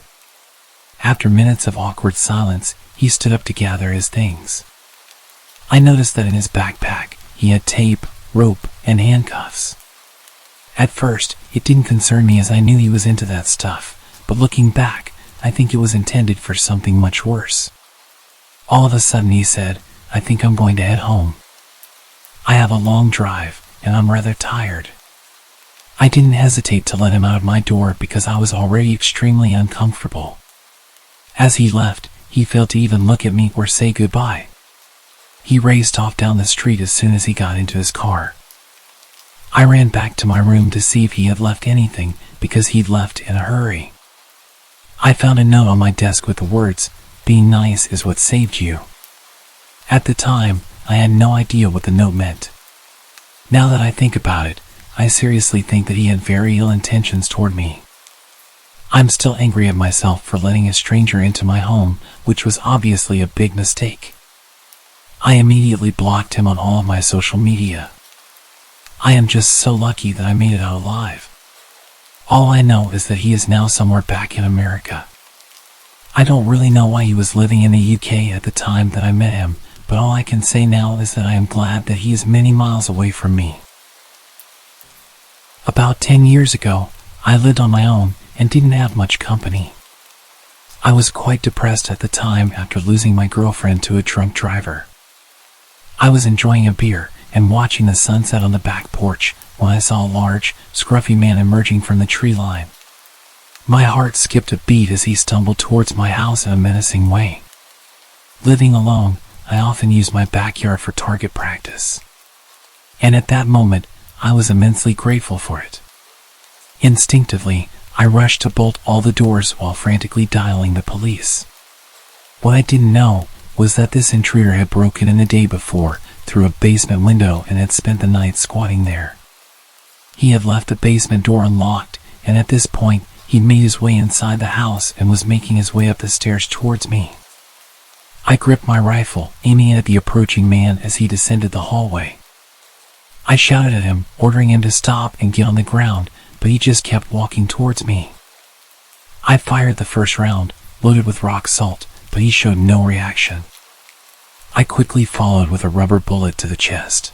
After minutes of awkward silence, he stood up to gather his things. I noticed that in his backpack, he had tape, rope, and handcuffs. At first, it didn't concern me as I knew he was into that stuff, but looking back, I think it was intended for something much worse. All of a sudden he said, "I think I'm going to head home. I have a long drive, and I'm rather tired." I didn't hesitate to let him out of my door because I was already extremely uncomfortable. As he left, he failed to even look at me or say goodbye. He raced off down the street as soon as he got into his car. I ran back to my room to see if he had left anything, because he'd left in a hurry. I found a note on my desk with the words, "Being nice is what saved you." At the time, I had no idea what the note meant. Now that I think about it, I seriously think that he had very ill intentions toward me. I'm still angry at myself for letting a stranger into my home, which was obviously a big mistake. I immediately blocked him on all of my social media. I am just so lucky that I made it out alive. All I know is that he is now somewhere back in America. I don't really know why he was living in the UK at the time that I met him, but all I can say now is that I am glad that he is many miles away from me. About 10 years ago, I lived on my own and didn't have much company. I was quite depressed at the time after losing my girlfriend to a drunk driver. I was enjoying a beer and watching the sunset on the back porch when I saw a large, scruffy man emerging from the tree line. My heart skipped a beat as he stumbled towards my house in a menacing way. Living alone, I often use my backyard for target practice. And at that moment, I was immensely grateful for it. Instinctively, I rushed to bolt all the doors while frantically dialing the police. What I didn't know was that this intruder had broken in the day before through a basement window and had spent the night squatting there. He had left the basement door unlocked, and at this point, he'd made his way inside the house and was making his way up the stairs towards me. I gripped my rifle, aiming at the approaching man as he descended the hallway. I shouted at him, ordering him to stop and get on the ground, but he just kept walking towards me. I fired the first round, loaded with rock salt, but he showed no reaction. I quickly followed with a rubber bullet to the chest.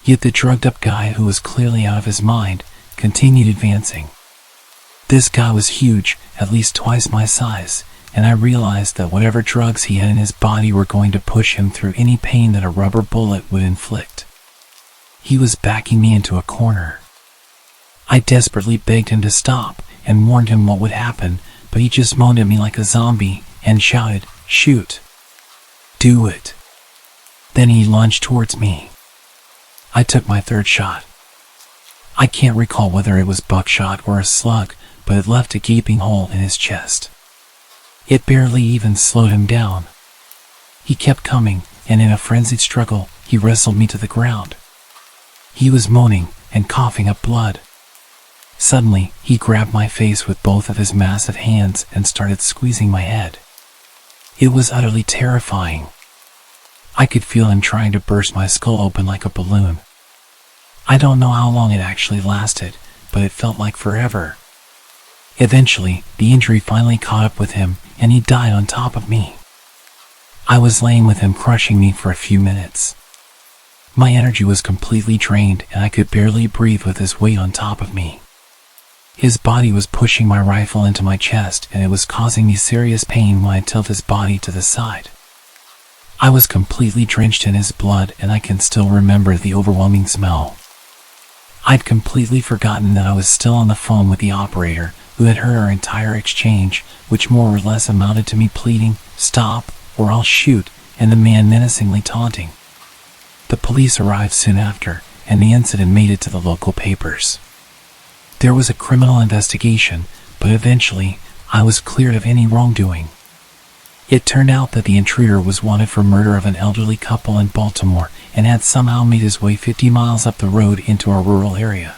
Yet the drugged-up guy, who was clearly out of his mind, continued advancing. This guy was huge, at least twice my size, and I realized that whatever drugs he had in his body were going to push him through any pain that a rubber bullet would inflict. He was backing me into a corner. I desperately begged him to stop and warned him what would happen, but he just moaned at me like a zombie and shouted, "Shoot! Do it!" Then he lunged towards me. I took my third shot. I can't recall whether it was buckshot or a slug, but it left a gaping hole in his chest. It barely even slowed him down. He kept coming, and in a frenzied struggle, he wrestled me to the ground. He was moaning and coughing up blood. Suddenly, he grabbed my face with both of his massive hands and started squeezing my head. It was utterly terrifying. I could feel him trying to burst my skull open like a balloon. I don't know how long it actually lasted, but it felt like forever. Eventually, the injury finally caught up with him, and he died on top of me. I was laying with him crushing me for a few minutes. My energy was completely drained, and I could barely breathe with his weight on top of me. His body was pushing my rifle into my chest, and it was causing me serious pain when I tilted his body to the side. I was completely drenched in his blood, and I can still remember the overwhelming smell. I'd completely forgotten that I was still on the phone with the operator, who had heard our entire exchange, which more or less amounted to me pleading, "Stop, or I'll shoot," and the man menacingly taunting. The police arrived soon after, and the incident made it to the local papers. There was a criminal investigation, but eventually, I was cleared of any wrongdoing. It turned out that the intruder was wanted for murder of an elderly couple in Baltimore and had somehow made his way 50 miles up the road into a rural area.